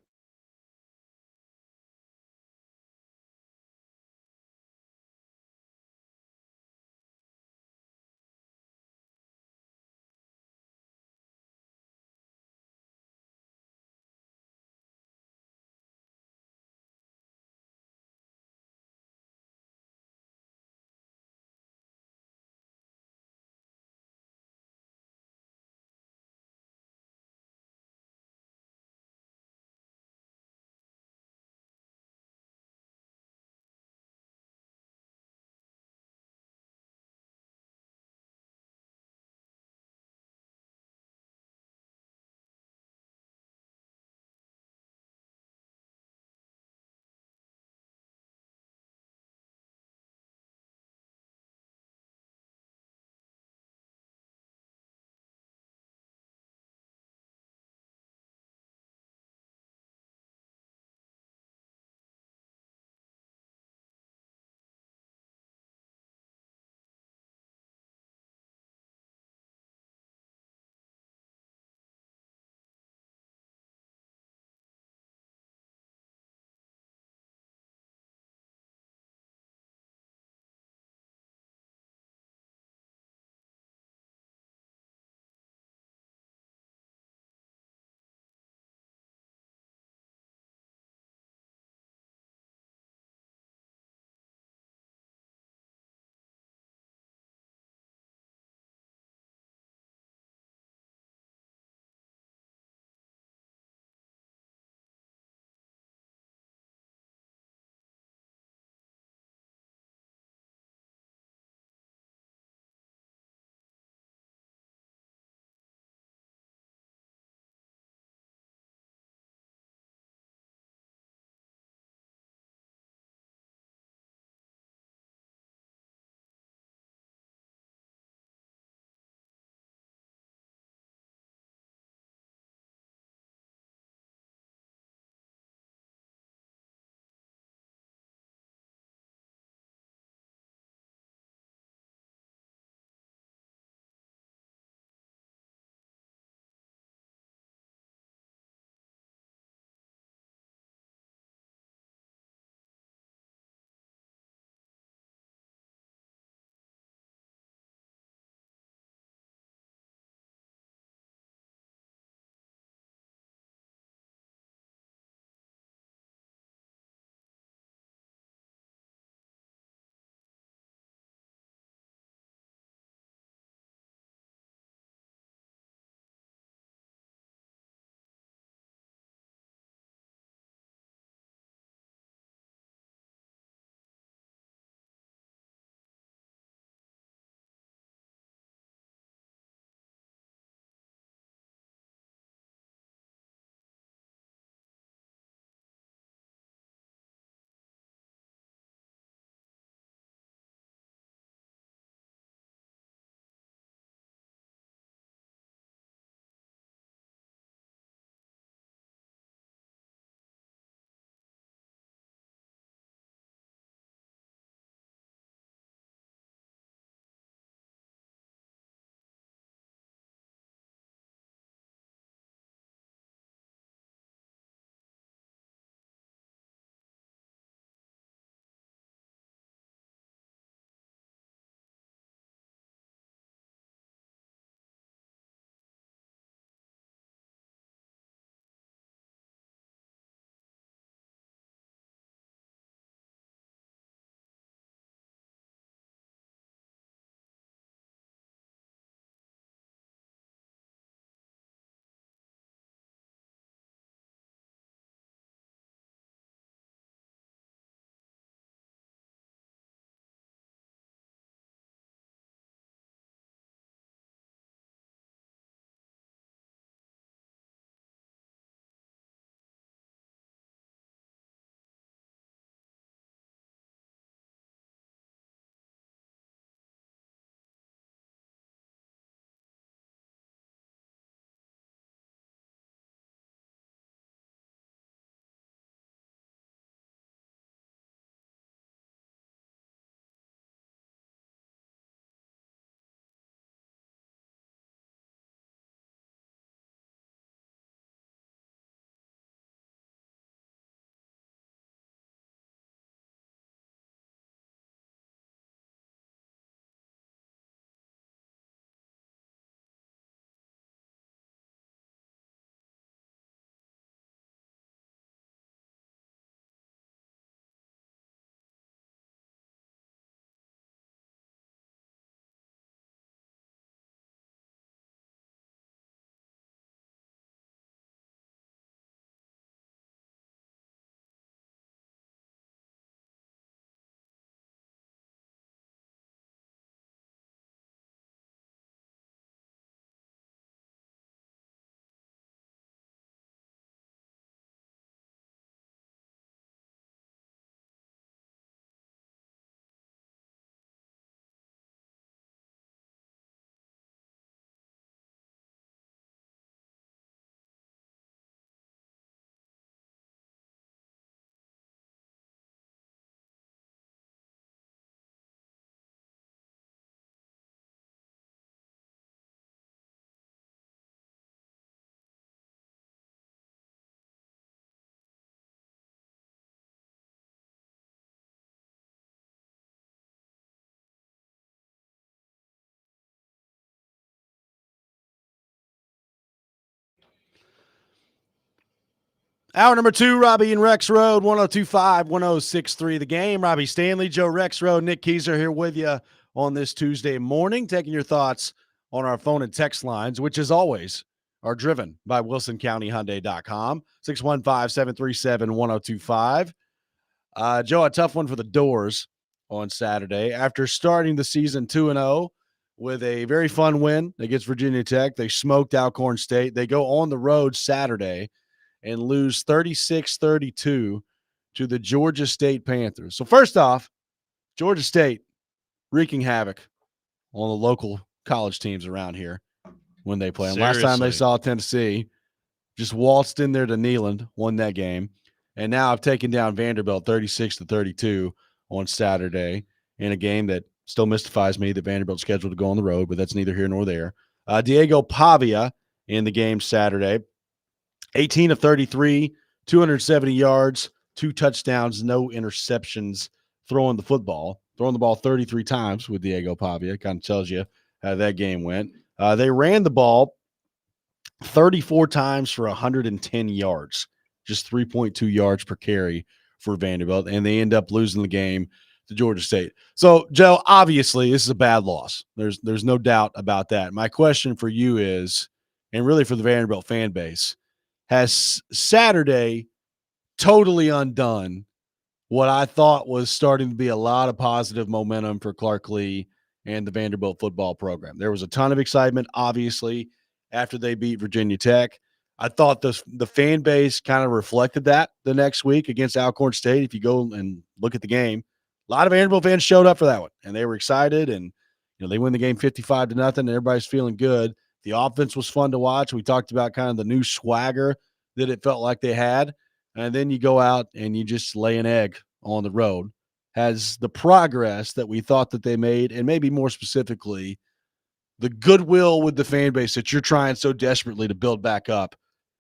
Hour number 2, Robby and Rexrode, 1025, 1063 The Game. Robby Stanley, Joe Rexrode, Nick Keyser here with you on this Tuesday morning, taking your thoughts on our phone and text lines, which as always are driven by WilsonCountyHyundai.com, 615-737-1025. Joe, a tough one for the Doors on Saturday. After starting the season 2-0 with a very fun win against Virginia Tech, they smoked Alcorn State. They go on the road Saturday and lose 36-32 to the Georgia State Panthers. So first off, Georgia State wreaking havoc on the local college teams around here when they play. And last time they saw Tennessee, just waltzed in there to Neyland, won that game. And now I've taken down Vanderbilt 36-32 on Saturday in a game that still mystifies me that Vanderbilt's scheduled to go on the road, but that's neither here nor there. Diego Pavia in the game Saturday, 18 of 33, 270 yards, 2 touchdowns, no interceptions, throwing the ball 33 times with Diego Pavia. Kind of tells you how that game went. They ran the ball 34 times for 110 yards, just 3.2 yards per carry for Vanderbilt, and they end up losing the game to Georgia State. So, Joe, obviously this is a bad loss. There's no doubt about that. My question for you is, and really for the Vanderbilt fan base, has Saturday totally undone what I thought was starting to be a lot of positive momentum for Clark Lee and the Vanderbilt football program? There was a ton of excitement, obviously, after they beat Virginia Tech. I thought the fan base kind of reflected that the next week against Alcorn State. If you go and look at the game, a lot of Vanderbilt fans showed up for that one, and they were excited, and they win the game 55-0, and everybody's feeling good. The offense was fun to watch. We talked about kind of the new swagger that it felt like they had. And then you go out and you just lay an egg on the road. Has the progress that we thought that they made, and maybe more specifically, the goodwill with the fan base that you're trying so desperately to build back up,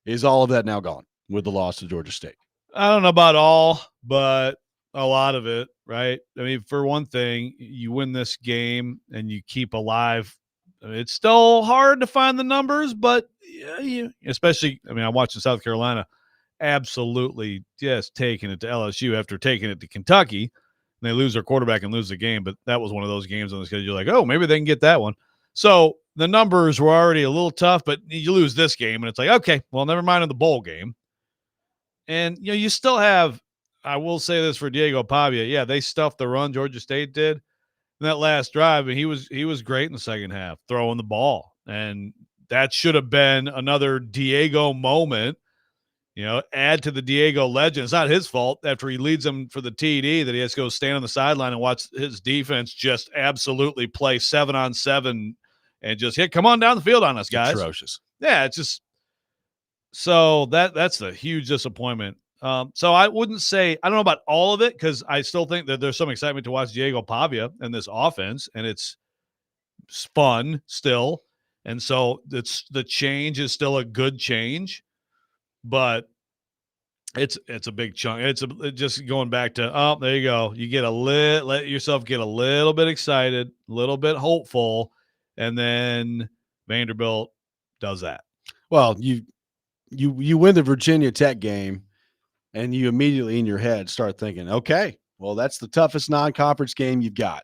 is all of that now gone with the loss to Georgia State? I don't know about all, but a lot of it, right? I mean, for one thing, you win this game and you keep alive. It's still hard to find the numbers, but especially, I'm watching South Carolina absolutely just taking it to LSU after taking it to Kentucky. And they lose their quarterback and lose the game, but that was one of those games on the schedule. You're like, oh, maybe they can get that one. So the numbers were already a little tough, but you lose this game, and it's like, okay, well, never mind in the bowl game. And, you still have, I will say this for Diego Pavia. Yeah, they stuffed the run, Georgia State did. In that last drive, and he was great in the second half, throwing the ball. And that should have been another Diego moment, add to the Diego legend. It's not his fault after he leads them for the TD that he has to go stand on the sideline and watch his defense just absolutely play 7-on-7 and just come on down the field on us, guys. Atrocious. Yeah, it's just so that's a huge disappointment. So I wouldn't say, I don't know about all of it, because I still think that there's some excitement to watch Diego Pavia and this offense, and it's fun still. And so the change is still a good change, but it's a big chunk. It's just going back to, there you go. You let yourself get a little bit excited, a little bit hopeful, and then Vanderbilt does that. Well, you win the Virginia Tech game, and you immediately in your head start thinking, okay, well, that's the toughest non-conference game you've got,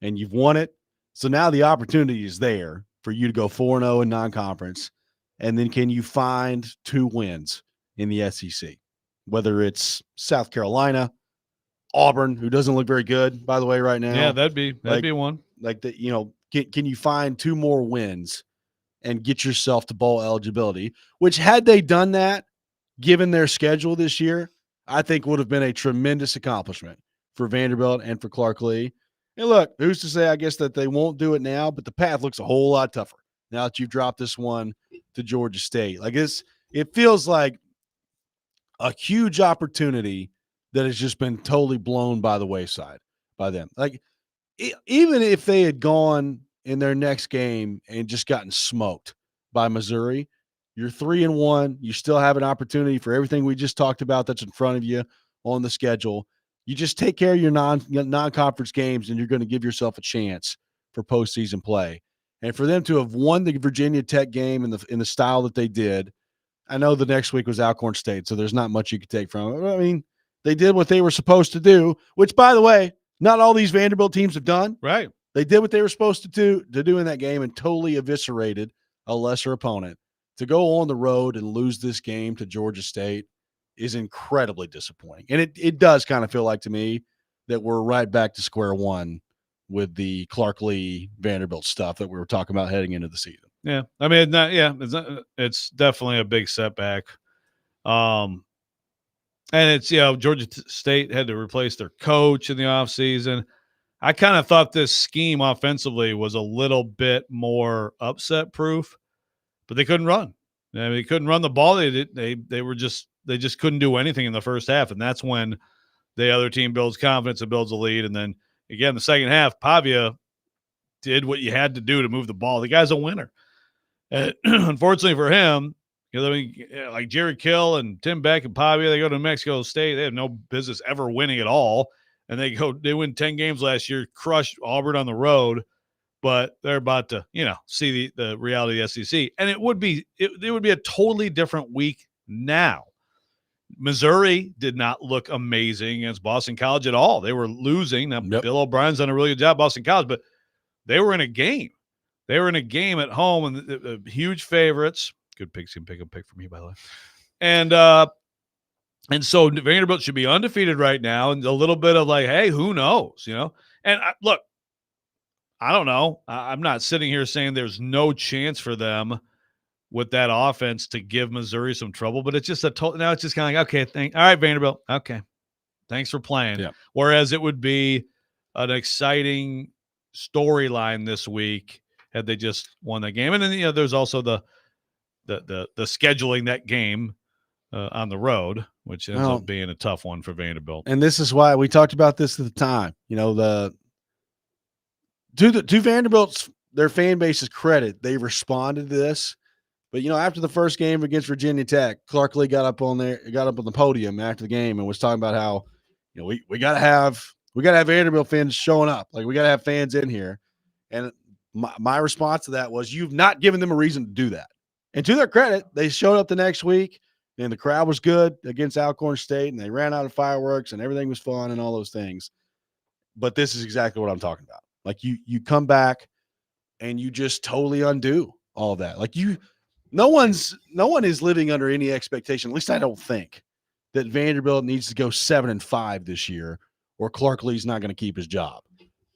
and you've won it. So now the opportunity is there for you to go 4-0 in non-conference, and then can you find 2 wins in the SEC, whether it's South Carolina, Auburn, who doesn't look very good, by the way, right now. Yeah, that'd be one. Like that, can you find 2 more wins and get yourself to bowl eligibility, which had they done that, given their schedule this year, I think would have been a tremendous accomplishment for Vanderbilt and for Clark Lee. And look, who's to say, I guess, that they won't do it now, but the path looks a whole lot tougher now that you've dropped this one to Georgia State. Like it feels like a huge opportunity that has just been totally blown by the wayside by them. Like, even if they had gone in their next game and just gotten smoked by Missouri, you're 3-1. You still have an opportunity for everything we just talked about that's in front of you on the schedule. You just take care of your non-conference games, and you're going to give yourself a chance for postseason play. And for them to have won the Virginia Tech game in the style that they did, I know the next week was Alcorn State, so there's not much you could take from it. I mean, they did what they were supposed to do, which, by the way, not all these Vanderbilt teams have done. Right. They did what they were supposed to do in that game and totally eviscerated a lesser opponent. To go on the road and lose this game to Georgia State is incredibly disappointing. And it does kind of feel like to me that we're right back to square one with the Clark Lee Vanderbilt stuff that we were talking about heading into the season. Yeah. I mean, it's definitely a big setback. And it's, Georgia State had to replace their coach in the offseason. I kind of thought this scheme offensively was a little bit more upset proof, but they couldn't run. I mean, they couldn't run the ball. They just couldn't do anything in the first half. And that's when the other team builds confidence and builds a lead. And then again, the second half, Pavia did what you had to do to move the ball. The guy's a winner. And unfortunately for him, like Jerry Kill and Tim Beck and Pavia, they go to New Mexico State. They have no business ever winning at all. And they win 10 games last year, crushed Auburn on the road, but they're about to, see the reality of the SEC. And it would be a totally different week now. Missouri did not look amazing against Boston College at all. They were losing. Now, Yep. Bill O'Brien's done a really good job, Boston College, but they were in a game. They were in a game at home, and the huge favorites. Good picks. You can pick a pick for me, by the way. And so Vanderbilt should be undefeated right now, and a little bit of like, hey, who knows, And look, I don't know. I'm not sitting here saying there's no chance for them with that offense to give Missouri some trouble, but it's just now it's just kind of like, okay, all right, Vanderbilt, okay, thanks for playing. Yeah. Whereas it would be an exciting storyline this week had they just won that game. And then there's also the scheduling that game on the road, which ends up being a tough one for Vanderbilt. And this is why we talked about this at the time. To Vanderbilt's their fan base's credit, they responded to this. But after the first game against Virginia Tech, Clark Lee got up on the podium after the game and was talking about how, we gotta have Vanderbilt fans showing up. Like, we gotta have fans in here. And my response to that was, you've not given them a reason to do that. And to their credit, they showed up the next week, and the crowd was good against Alcorn State, and they ran out of fireworks, and everything was fun and all those things. But this is exactly what I'm talking about. Like, you come back and you just totally undo all of that. Like, no one is living under any expectation, at least I don't think, that Vanderbilt needs to go 7-5 this year, or Clark Lee's not going to keep his job.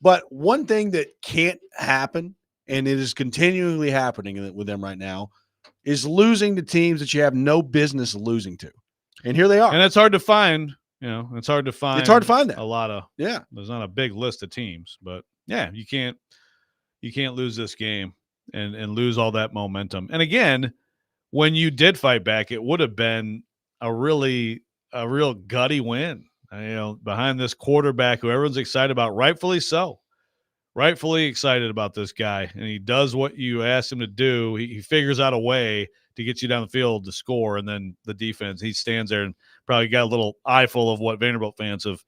But one thing that can't happen, and it is continually happening with them right now, is losing to teams that you have no business losing to. And here they are. And it's hard to find, it's hard to find that. A lot of, yeah. There's not a big list of teams, but yeah, you can't lose this game and lose all that momentum. And again, when you did fight back, it would have been a real gutty win. Behind this quarterback who everyone's excited about, rightfully so. Rightfully excited about this guy, and he does what you ask him to do. He figures out a way to get you down the field to score, and then the defense, he stands there and probably got a little eyeful of what Vanderbilt fans have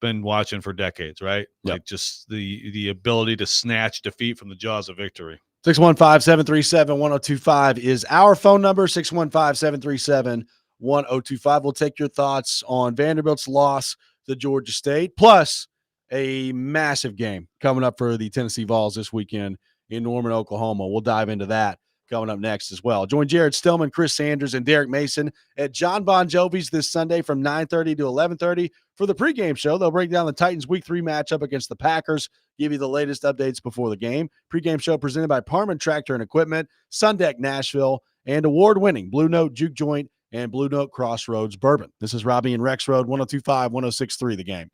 been watching for decades, right? Yep. Like just the ability to snatch defeat from the jaws of victory. 615-737-1025 is our phone number, 615-737-1025. We'll take your thoughts on Vanderbilt's loss to Georgia State, plus a massive game coming up for the Tennessee Vols this weekend in Norman, Oklahoma. We'll dive into that coming up next as well. Join Jared Stillman, Chris Sanders, and Derek Mason at John Bon Jovi's this Sunday from 9:30 to 11:30 for the pregame show. They'll break down the Titans' Week 3 matchup against the Packers, give you the latest updates before the game. Pregame show presented by Parman Tractor and Equipment, Sundeck Nashville, and award-winning Blue Note Juke Joint and Blue Note Crossroads Bourbon. This is Robby and Rexrode, 102.5, 106.3 The Game.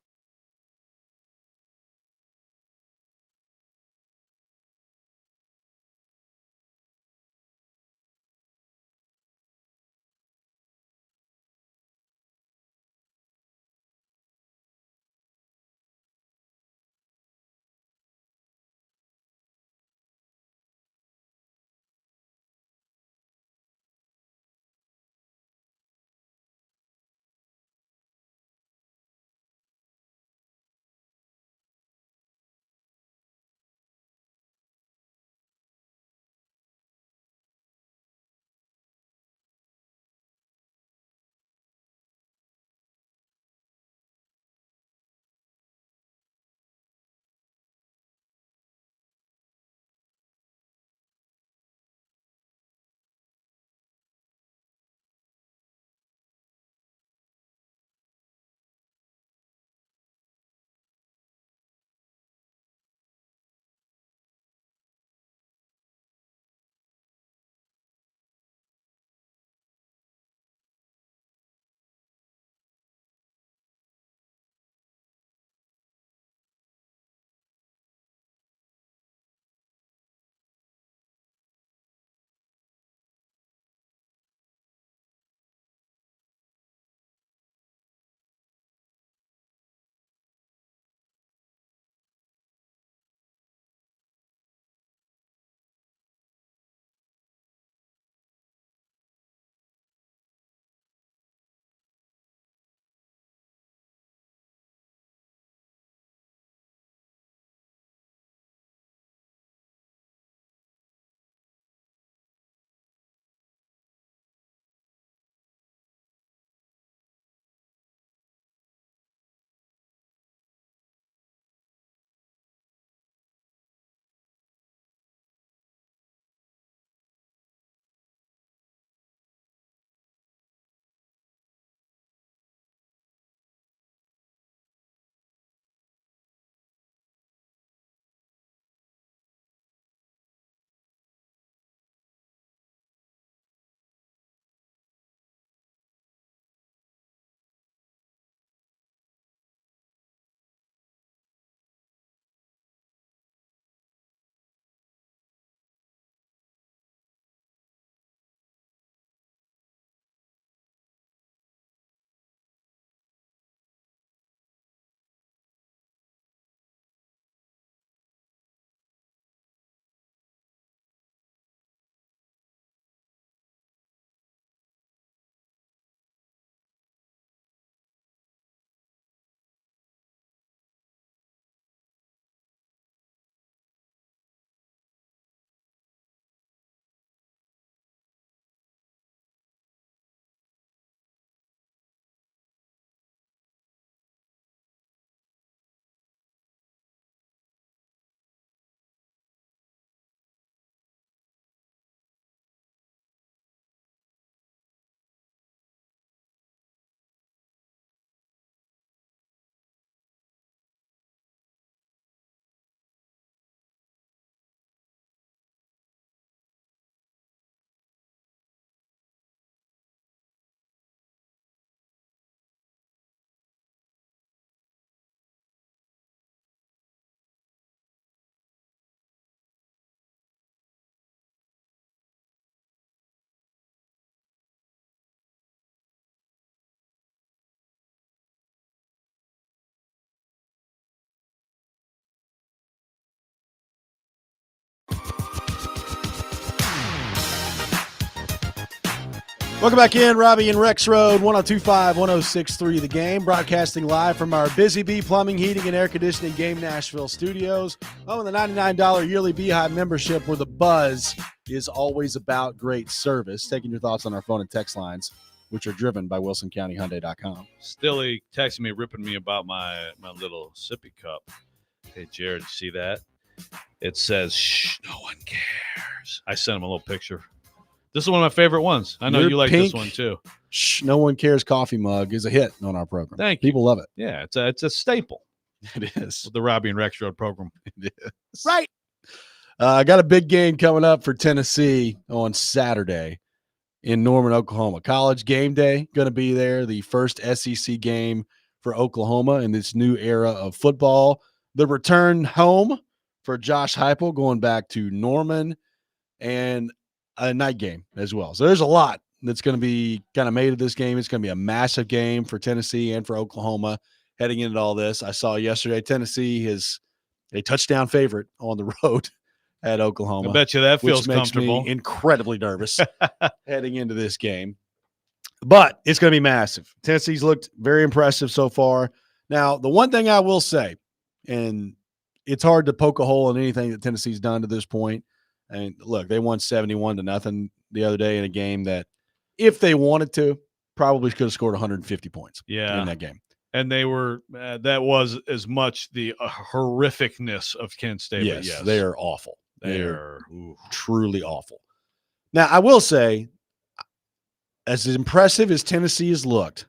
Welcome back in, Robby and Rexrode, 102.5, 106.3 The Game, broadcasting live from our Busy Bee Plumbing, Heating, and Air Conditioning Game Nashville studios. Oh, and the $99 yearly Beehive membership where the buzz is always about great service. Taking your thoughts on our phone and text lines, which are driven by WilsonCountyHyundai.com. Stilly texting me, ripping me about my little sippy cup. Hey, Jared, you see that? It says, shh, no one cares. I sent him a little picture. This is one of my favorite ones. I know Your you like pink, this one too. Shh, no one cares coffee mug is a hit on our program. Thank you. People love it. Yeah, it's a staple. It is. With the Robby and Rexrode program. It is. Right. I got a big game coming up for Tennessee on Saturday in Norman, Oklahoma. College game day going to be there. The first SEC game for Oklahoma in this new era of football. The return home for Josh Heupel going back to Norman, and a night game as well. So there's a lot that's going to be kind of made of this game. It's going to be a massive game for Tennessee and for Oklahoma heading into all this. I saw yesterday Tennessee is a touchdown favorite on the road at Oklahoma. I bet you that feels which makes comfortable. me incredibly nervous heading into this game. But it's going to be massive. Tennessee's looked very impressive so far. Now, the one thing I will say, and it's hard to poke a hole in anything that Tennessee's done to this point. And look, they won 71-0 the other day in a game that, if they wanted to, probably could have scored 150 points in that game. And they were that was as much the horrificness of Kent State. Yes, they are awful. They're truly awful. Now, I will say, as impressive as Tennessee has looked,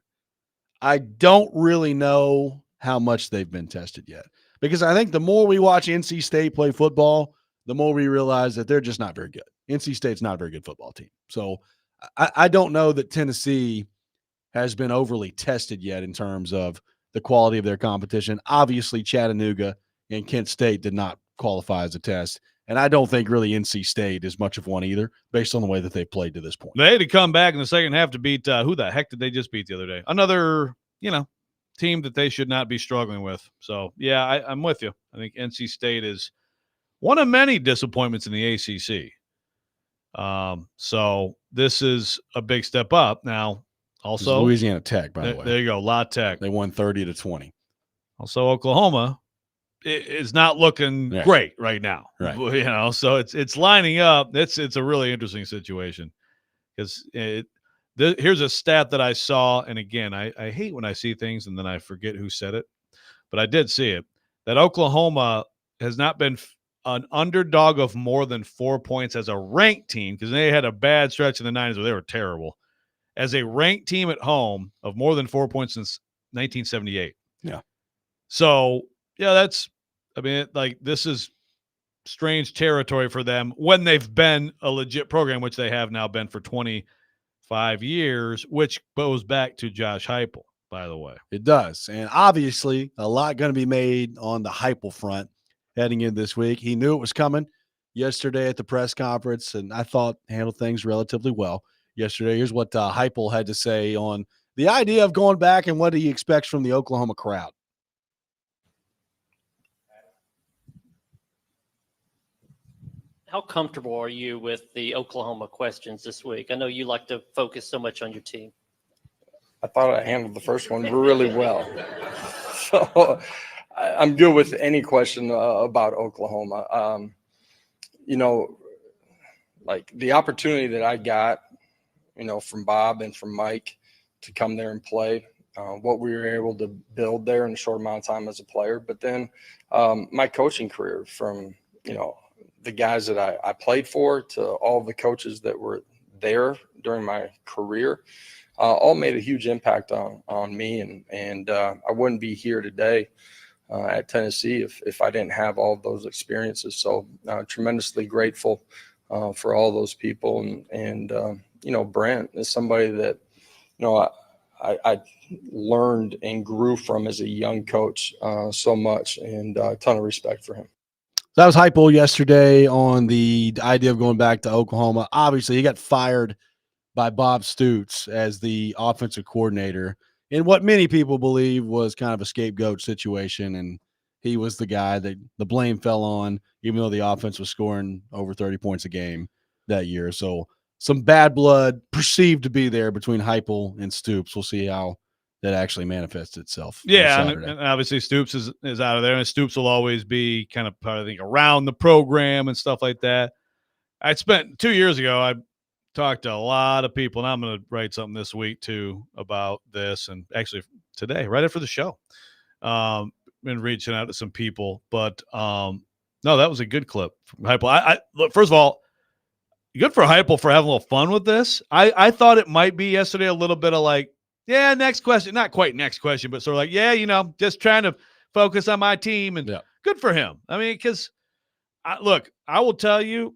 I don't really know how much they've been tested yet. Because I think the more we watch NC State play football, the more we realize that they're just not very good. NC State's not a very good football team. So I don't know that Tennessee has been overly tested yet in terms of the quality of their competition. Obviously, Chattanooga and Kent State did not qualify as a test. And I don't think really NC State is much of one either, based on the way that they've played to this point. They had to come back in the second half to beat who the heck did they just beat the other day? Another, team that they should not be struggling with. So, yeah, I'm with you. I think NC State is one of many disappointments in the ACC. So this is a big step up. Now, also Louisiana Tech, by the way. There you go, La Tech. They won 30-20. Also, Oklahoma is not looking great right now. Right. So it's lining up. It's a really interesting situation because here's a stat that I saw, and again, I hate when I see things and then I forget who said it, but I did see it, that Oklahoma has not been an underdog of more than 4 points as a ranked team, because they had a bad stretch in the 90s where they were terrible, as a ranked team at home of more than 4 points since 1978. Yeah. So, yeah, this is strange territory for them when they've been a legit program, which they have now been for 25 years, which goes back to Josh Heupel, by the way. It does. And obviously, a lot going to be made on the Heupel front heading in this week. He knew it was coming yesterday at the press conference, and I thought handled things relatively well yesterday. Here's what Heupel had to say on the idea of going back and what he expects from the Oklahoma crowd. How comfortable are you with the Oklahoma questions this week? I know you like to focus so much on your team. I thought I handled the first one really well. So I'm good with any question about Oklahoma. Like the opportunity that I got, from Bob and from Mike to come there and play, what we were able to build there in a short amount of time as a player. But then my coaching career, from, the guys that I played for to all the coaches that were there during my career, all made a huge impact on me. And I wouldn't be here today at Tennessee if I didn't have all of those experiences. So tremendously grateful for all those people. And Brent is somebody that, I learned and grew from as a young coach so much, and a ton of respect for him. That was Heupel yesterday on the idea of going back to Oklahoma. Obviously, he got fired by Bob Stoops as the offensive coordinator in what many people believe was kind of a scapegoat situation, and he was the guy that the blame fell on, even though the offense was scoring over 30 points a game that year. So some bad blood perceived to be there between Heupel and Stoops. We'll see how that actually manifests itself. Yeah, on and Saturday. obviously Stoops is out of there, and Stoops will always be kind of part of the thing around the program and stuff like that. I spent 2 years ago, I talked to a lot of people, and I'm going to write something this week too about this, and actually today, right after the show. Been reaching out to some people, but no, that was a good clip from Heupel. I look, first of all, good for Heupel for having a little fun with this. I thought it might be yesterday a little bit of like, yeah, next question, not quite next question, but sort of like, yeah, just trying to focus on my team, and good for him. I mean, because look, I will tell you,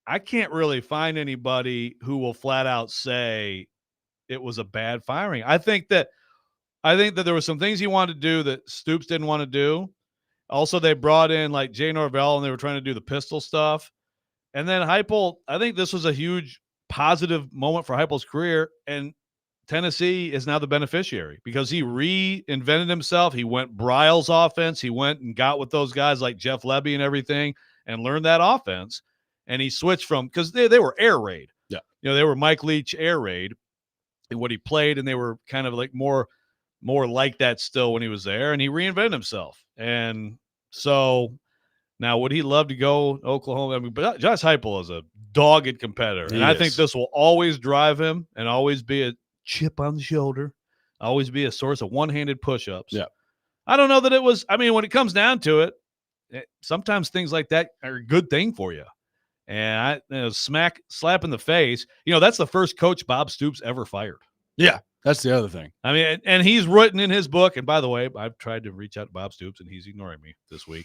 I can't really find anybody who will flat out say it was a bad firing. I think that there were some things he wanted to do that Stoops didn't want to do. Also, they brought in like Jay Norvell, and they were trying to do the pistol stuff. And then Heupel, I think this was a huge positive moment for Heupel's career, and Tennessee is now the beneficiary because he reinvented himself. He went Bryles offense. He went and got with those guys like Jeff Lebby and everything and learned that offense. And he switched from, because they were air raid. Yeah. They were Mike Leach air raid and what he played, and they were kind of like more like that still when he was there, and he reinvented himself. And so now would he love to go to Oklahoma? I mean, but Josh Heupel is a dogged competitor, and I think this will always drive him and always be a chip on the shoulder, always be a source of one-handed push-ups. Yeah. I don't know that it was, I mean, when it comes down to it, sometimes things like that are a good thing for you. And slap in the face. That's the first coach Bob Stoops ever fired. Yeah, that's the other thing. I mean, and he's written in his book. And by the way, I've tried to reach out to Bob Stoops, and he's ignoring me this week.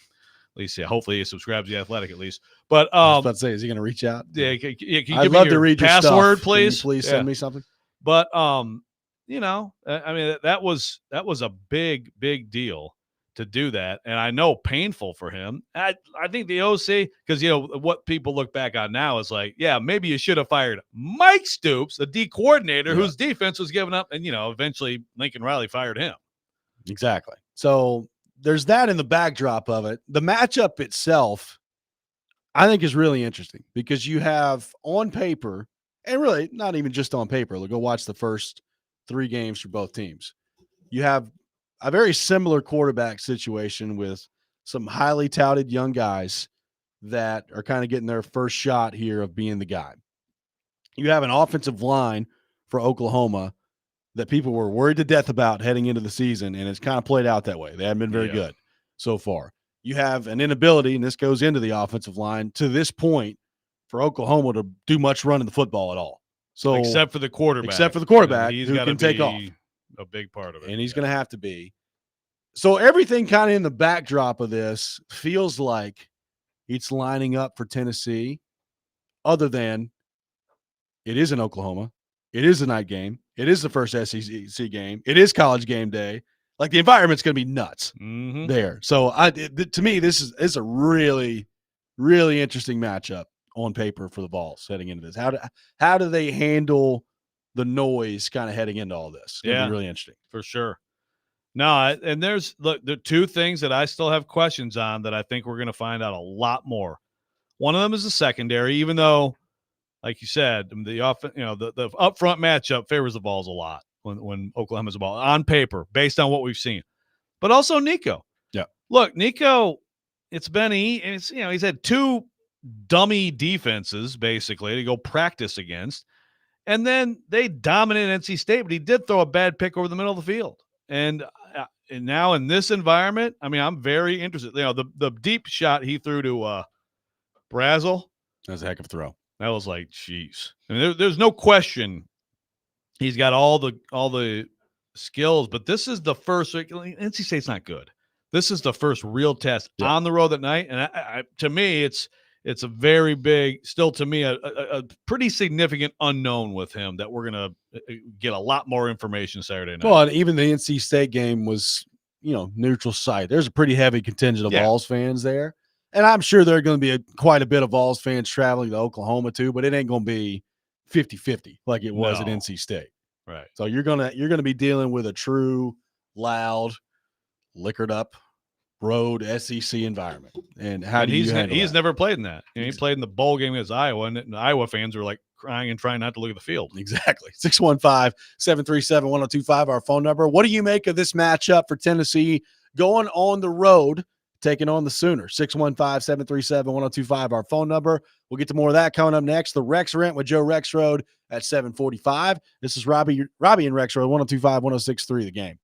At least, yeah. Hopefully, he subscribes to The Athletic at least. But I was about to say, is he going to reach out? Yeah, can you I'd give love me to your read your password, stuff. please? Can you please send me something. But I mean, that was a big deal to do that, and I know painful for him. I think the OC, because what people look back on now is like, yeah, maybe you should have fired Mike Stoops, the D coordinator, whose defense was giving up, and eventually Lincoln Riley fired him. Exactly. So there's that in the backdrop of it. The matchup itself, I think, is really interesting because you have on paper, and really not even just on paper. Go watch the first 3 games for both teams. You have a very similar quarterback situation with some highly touted young guys that are kind of getting their first shot here of being the guy. You have an offensive line for Oklahoma that people were worried to death about heading into the season, and it's kind of played out that way. They haven't been very good so far. You have an inability, and this goes into the offensive line, to this point for Oklahoma to do much running the football at all. So except for the quarterback, who can take off. A big part of it. And he's going to have to be. So everything kind of in the backdrop of this feels like it's lining up for Tennessee, other than it is in Oklahoma. It is a night game. It is the first SEC game. It is college game day. Like, the environment's going to be nuts there. So to me, this is a really, really interesting matchup on paper for the Vols heading into this. How do they handle the noise kind of heading into all this? It's going to be really interesting. For sure. No, and there are 2 things that I still have questions on that I think we're going to find out a lot more. One of them is the secondary, even though, like you said, the upfront matchup favors the Vols a lot when Oklahoma's a ball on paper, based on what we've seen. But also Nico. Yeah. Look, Nico, he's had 2 dummy defenses basically to go practice against. And then they dominated NC State, but he did throw a bad pick over the middle of the field. And now in this environment, I mean, I'm very interested. The deep shot he threw to Brazel. That was a heck of a throw. That was like, geez. I mean, there's no question he's got all the skills, but this is the first. NC State's not good. This is the first real test on the road that night, and to me, it's a very big, still to me, a pretty significant unknown with him that we're going to get a lot more information Saturday night. Well, and even the NC State game was, neutral site. There's a pretty heavy contingent of Vols fans there. And I'm sure there are going to be quite a bit of Vols fans traveling to Oklahoma too, but it ain't going to be 50-50 like it was at NC State. Right. So you're going to be dealing with a true, loud, liquored up road SEC environment. And how And do you handle he's that? never played in that. He played in the bowl game against Iowa, and the Iowa fans were like crying and trying not to look at the field. Exactly. 615-737-1025, our phone number. What do you make of this matchup for Tennessee going on the road, taking on the Sooners? 615-737-1025, our phone number. We'll get to more of that coming up next. The Rex Rent with Joe Rexrode at 7:45. This is Robby and Rexrode, 1025, 1063, The Game.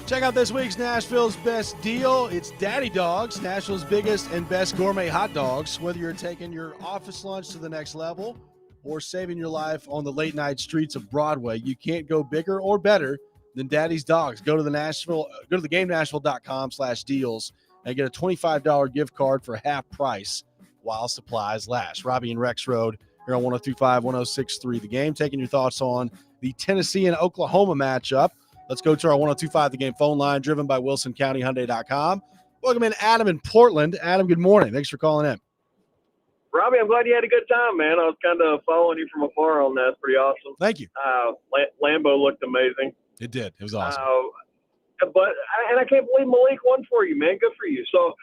Check out this week's Nashville's Best Deal. It's Daddy Dogs, Nashville's biggest and best gourmet hot dogs. Whether you're taking your office lunch to the next level or saving your life on the late night streets of Broadway, you can't go bigger or better than Daddy's Dogs. Go to GameNashville.com/deals and get a $25 gift card for half price while supplies last. Robby and Rexrode here on 102.5, 106.3 The Game, taking your thoughts on the Tennessee and Oklahoma matchup. Let's go to our 102.5 The Game phone line, driven by WilsonCountyHyundai.com. Welcome in Adam in Portland. Adam, good morning. Thanks for calling in. Robby, I'm glad you had a good time, man. I was kind of following you from afar on that. It's pretty awesome. Thank you. Lambeau looked amazing. It did. It was awesome. I can't believe Malik won for you, man. Good for you. So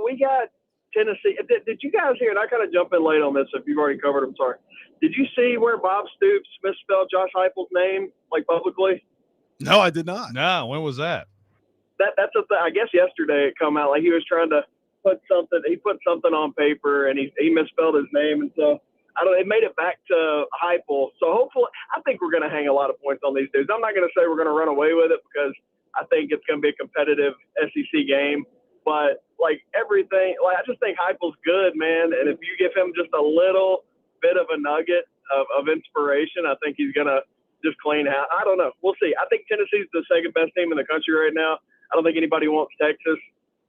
we got Tennessee. Did you guys hear, and I kind of jump in late on this if you've already covered, I'm sorry. Did you see where Bob Stoops misspelled Josh Heupel's name, like publicly? No, I did not. No, when was that? That's a I guess yesterday it come out, like he was trying to put something on paper and he misspelled his name, and so it made it back to Heupel. So hopefully, I think we're going to hang a lot of points on these dudes. I'm not going to say we're going to run away with it because I think it's going to be a competitive SEC game, but like everything, I just think Heupel's good, man. And if you give him just a little bit of a nugget of inspiration, I think he's going to just clean house. I don't know. We'll see. I think Tennessee's the second best team in the country right now. I don't think anybody wants Texas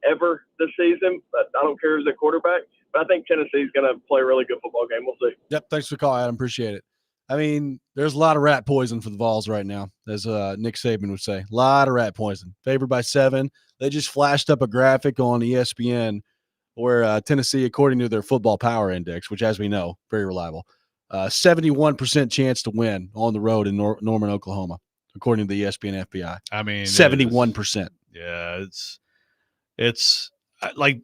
ever this season, but I don't care who's at quarterback. But I think Tennessee's going to play a really good football game. We'll see. Yep. Thanks for the call, Adam. Appreciate it. I mean, there's a lot of rat poison for the Vols right now, as Nick Saban would say. A lot of rat poison. Favored by 7. They just flashed up a graphic on ESPN where Tennessee, according to their football power index, which, as we know, very reliable, 71% chance to win on the road in Norman, Oklahoma, according to the ESPN FBI. I mean, 71%. Yeah, it's like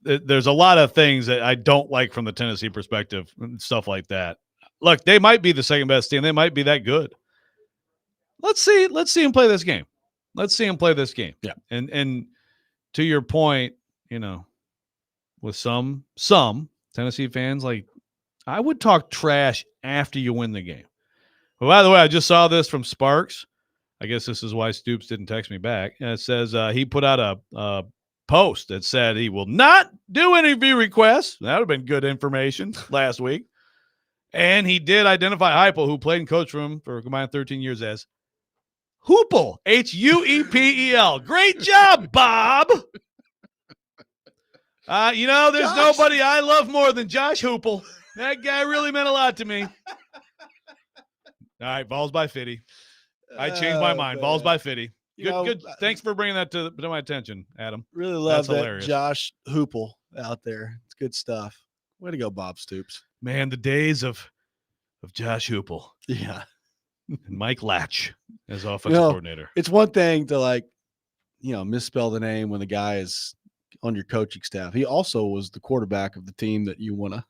there's a lot of things that I don't like from the Tennessee perspective and stuff like that. Look, they might be the second best team. They might be that good. Let's see them play this game. Yeah. And to your point, with some Tennessee fans, like, I would talk trash after you win the game. But by the way, I just saw this from Sparks. I guess this is why Stoops didn't text me back. And it says he put out a post that said he will not do interview requests. That would have been good information last week. And he did identify Heupel, who played and coached for him for a combined 13 years, as Hoople, Huepel. Great job, Bob. There's nobody I love more than Josh Hoople. That guy really meant a lot to me. All right, Vols by 50. I changed my mind. Vols by 50. Good. Thanks for bringing that to my attention, Adam. Really love that hilarious. Josh Hoople out there. It's good stuff. Way to go, Bob Stoops. Man, the days of Josh Hoople. Yeah. And Mike Latch as offensive coordinator. It's one thing to misspell the name when the guy is on your coaching staff. He also was the quarterback of the team that you won a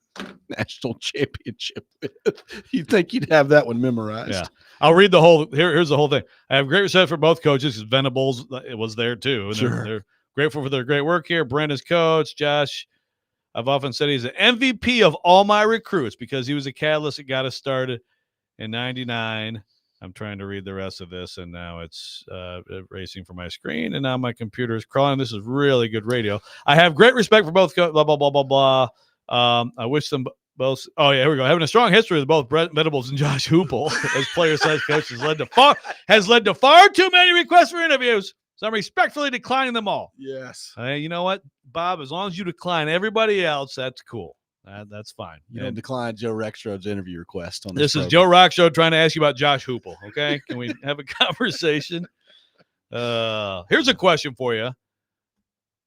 national championship with. You'd think you'd have that one memorized. Yeah. I'll read the whole here's the whole thing. I have great respect for both coaches because Venables was there too. And sure. They're grateful for their great work here. Brent is coach. Josh, I've often said he's an MVP of all my recruits because he was a catalyst that got us started in 99. I'm trying to read the rest of this, and now it's racing for my screen, and now my computer is crawling. This is really good radio. I have great respect for both blah, blah, blah, blah, blah. I wish them both. Oh, yeah, here we go. Having a strong history with both Brent Venables and Josh Hoople as player/coach has led to far too many requests for interviews. So I'm respectfully declining them all. Yes. You know what, Bob? As long as you decline everybody else, that's cool. That's fine. You don't decline Joe Rexrode's interview request on this is Joe Rexrode trying to ask you about Josh Hoople. Okay, can we have a conversation? Here's a question for you,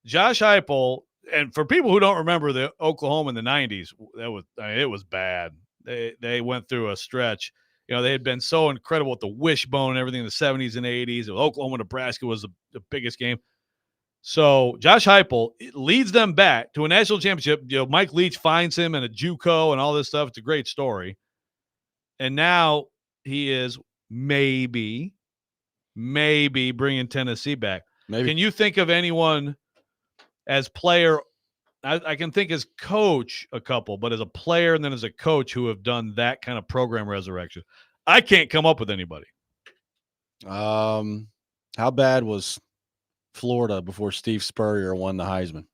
Josh Heupel, and for people who don't remember the Oklahoma in the '90s, it was bad. They went through a stretch. They had been so incredible with the wishbone and everything in the '70s and '80s. Oklahoma, Nebraska was the biggest game. So Josh Heupel leads them back to a national championship. Mike Leach finds him in a JUCO and all this stuff. It's a great story. And now he is maybe bringing Tennessee back. Maybe. Can you think of anyone as player? I can think as coach a couple, but as a player and then as a coach who have done that kind of program resurrection. I can't come up with anybody. How bad was Florida before Steve Spurrier won the Heisman?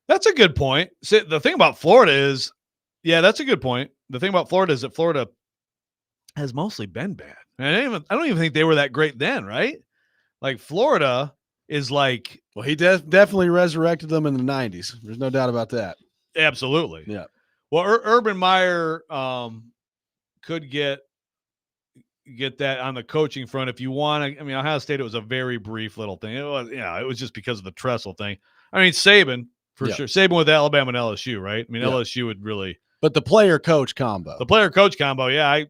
That's a good point. See, the thing about Florida is, yeah, that's a good point. The thing about Florida is that Florida has mostly been bad. And I don't even think they were that great then, right? Like Florida is like, Well, he definitely resurrected them in the 90s. There's no doubt about that. absolutely. Yeah. Well, Urban Meyer could get that on the coaching front if you want to. I mean, Ohio State, it was a very brief little thing. It was just because of the Tressel thing. I mean, Saban for sure. Saban with Alabama and LSU, right? I mean, LSU would really. But the player-coach combo. The player-coach combo, yeah.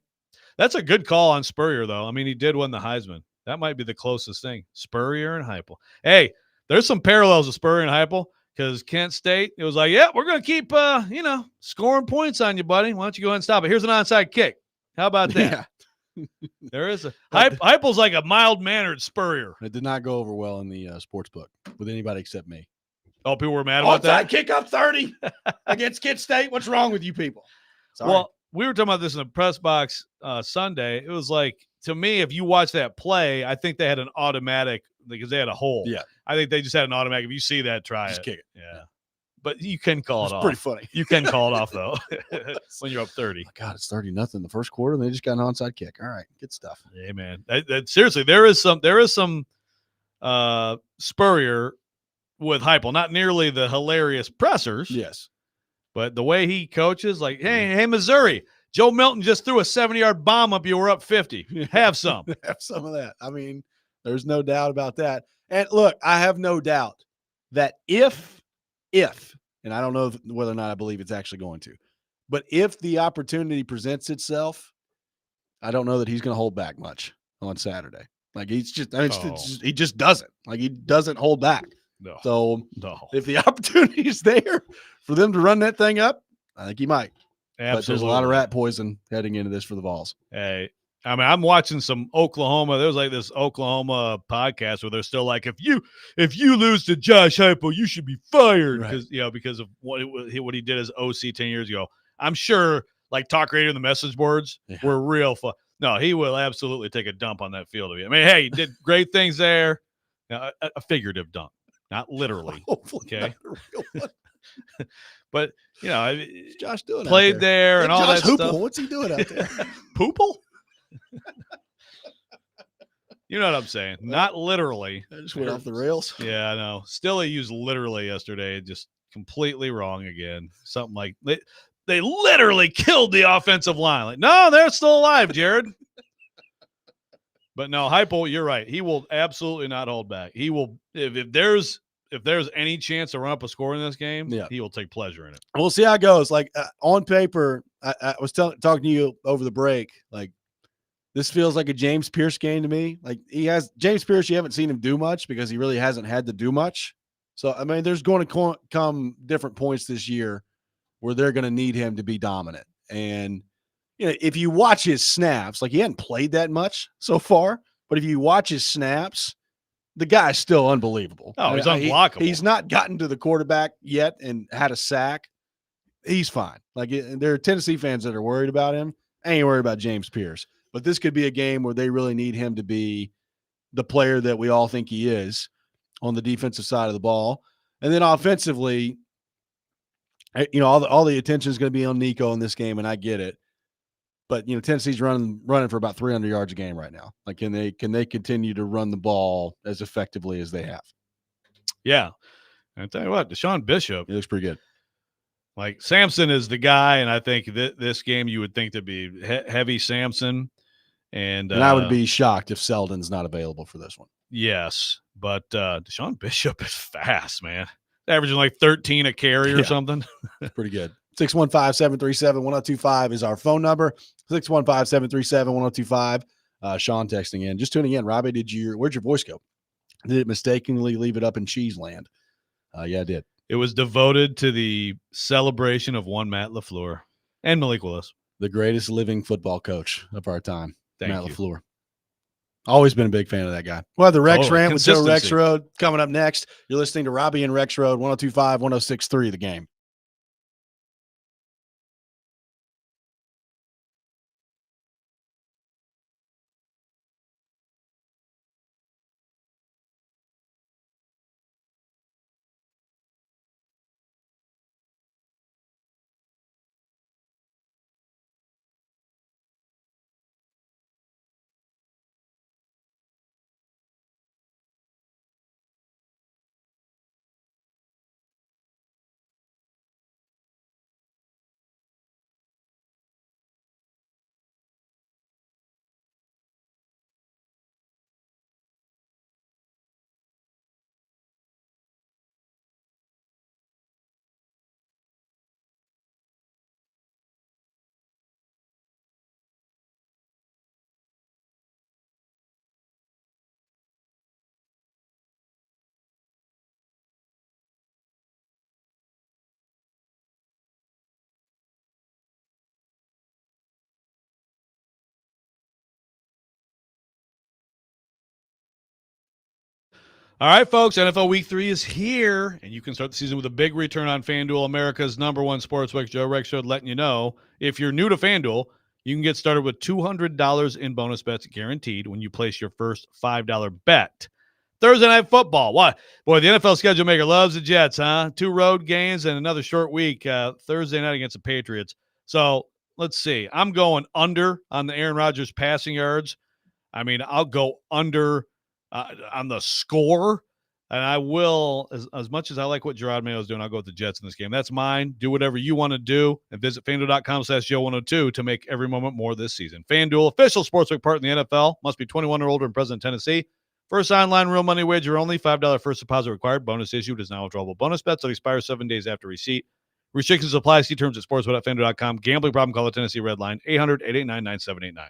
That's a good call on Spurrier, though. I mean, he did win the Heisman. That might be the closest thing. Spurrier and Heupel. Hey, there's some parallels with Spurrier and Heupel because Kent State, it was like, yeah, we're going to keep, scoring points on you, buddy. Why don't you go ahead and stop it? Here's an onside kick. How about that? Yeah. There is a Heupel's like a mild-mannered Spurrier. It did not go over well in the sports book with anybody except me. Oh, people were mad about that? Kick up 30 against Kent State. What's wrong with you people? Sorry. Well, we were talking about this in the press box Sunday. It was like, to me, if you watch that play, I think they had an automatic because they had a hole. Yeah. I think they just had an automatic. If you see that, try Just it. kick it. Yeah. But you can call it off. Pretty funny. You can call it off, though, when you're up 30. Oh, God, it's 30-0 the first quarter, and they just got an onside kick. All right, good stuff. Yeah, man. Seriously, there is some Spurrier with Heupel. Not nearly the hilarious pressers. Yes. But the way he coaches, like, hey, Missouri, Joe Milton just threw a 70-yard bomb up you. We're up 50. Have some. Have some of that. I mean, there's no doubt about that. And look, I have no doubt that if, and I don't know whether or not I believe it's actually going to, but if the opportunity presents itself, I don't know that he's going to hold back much on Saturday. Like he's just, he just doesn't. Like he doesn't hold back. No. So if the opportunity is there for them to run that thing up, I think he might. Absolutely. But there's a lot of rat poison heading into this for the Vols. Hey, I mean, I'm watching some Oklahoma. There's like this Oklahoma podcast where they're still like, if you lose to Josh Heupel, you should be fired because of what he did as OC 10 years ago. I'm sure like talk radio and the message boards were real fun. No, he will absolutely take a dump on that field. I mean, hey, he did great things there. A figurative dump, not literally. Hopefully okay. Not a real one. But what's Josh doing played there and all Josh that stuff. What's he doing out there? Poople? You know what I'm saying? Not literally. I just went off the rails. Yeah, I know. Still, he used literally yesterday. Just completely wrong again. Something like they literally killed the offensive line. Like, no, they're still alive, Jared. But no, Heupel, you're right. He will absolutely not hold back. He will if there's any chance to run up a score in this game, he will take pleasure in it. We'll see how it goes. Like on paper, I was talking to you over the break. Like this feels like a James Pierce game to me. Like James Pierce, you haven't seen him do much because he really hasn't had to do much. So I mean, there's going to come different points this year where they're going to need him to be dominant. And if you watch his snaps, like he hadn't played that much so far, but if you watch his snaps, the guy's still unbelievable. Oh, he's unblockable. He's not gotten to the quarterback yet and had a sack. He's fine. Like there are Tennessee fans that are worried about him. I ain't worried about James Pierce. But this could be a game where they really need him to be the player that we all think he is on the defensive side of the ball. And then offensively, all the attention is going to be on Nico in this game, and I get it. But Tennessee's running for about 300 yards a game right now. Like, can they continue to run the ball as effectively as they have? Yeah, I tell you what, Deshaun Bishop, he looks pretty good. Like Samson is the guy, and I think this game you would think to be heavy Samson, and I would be shocked if Seldon's not available for this one. Yes, but Deshaun Bishop is fast, man. Averaging like 13 a carry or something. Pretty good. 615-737-1025 is our phone number. 615-737-1025. Sean texting in. Just tuning in. Robby, where'd your voice go? Did it mistakenly leave it up in Cheese Land? Yeah, I did. It was devoted to the celebration of one Matt LaFleur and Malik Willis. The greatest living football coach of our time, Matt you. LaFleur. Always been a big fan of that guy. Well, the Rex Rant with Joe Rexrode coming up next. You're listening to Robby and Rexrode, 102.5, 106.3, The Game. All right, folks, NFL Week 3 is here, and you can start the season with a big return on FanDuel, America's #1 sportsbook. Joe Rexrode letting you know, if you're new to FanDuel, you can get started with $200 in bonus bets guaranteed when you place your first $5 bet. Thursday Night Football. What? Boy, the NFL schedule maker loves the Jets, huh? 2 road games and another short week Thursday night against the Patriots. So let's see. I'm going under on the Aaron Rodgers passing yards. I mean, I'll go under on the score, and I will, as much as I like what Gerard Mayo is doing, I'll go with the Jets in this game. That's mine. Do whatever you want to do, and visit FanDuel.com/Joe102 to make every moment more this season. FanDuel, official sportsbook partner in the NFL, must be 21 or older and present in Tennessee. First online real money wager only, $5 first deposit required. Bonus issued is now withdrawable bonus bets that expire 7 days after receipt. Restrictions apply. See terms at sportsbook.fanduel.com. Gambling problem, call the Tennessee Red Line, 800-889-9789.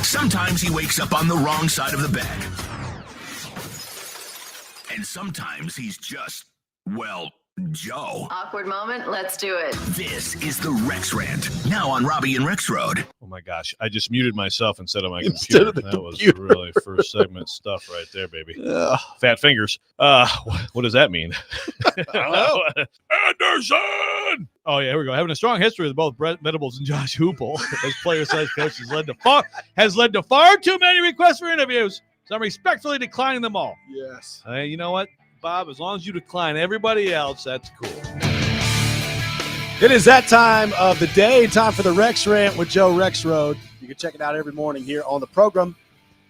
Sometimes he wakes up on the wrong side of the bed. And sometimes he's just, well, Joe. Awkward moment. Let's do it. This is the Rex Rant, now on Robby and Rexrode. Oh, my gosh. I just muted myself instead of my Instead computer. of the That computer. was really first segment stuff right there, baby. Fat fingers. What does that mean? I don't know. Anderson! Oh, yeah, here we go. Having a strong history with both Brett Venables and Josh Hoople as player-sized coach has led to far too many requests for interviews. So I'm respectfully declining them all. Yes. You know what, Bob? As long as you decline everybody else, that's cool. It is that time of the day. Time for the Rex Rant with Joe Rexrode. You can check it out every morning here on the program.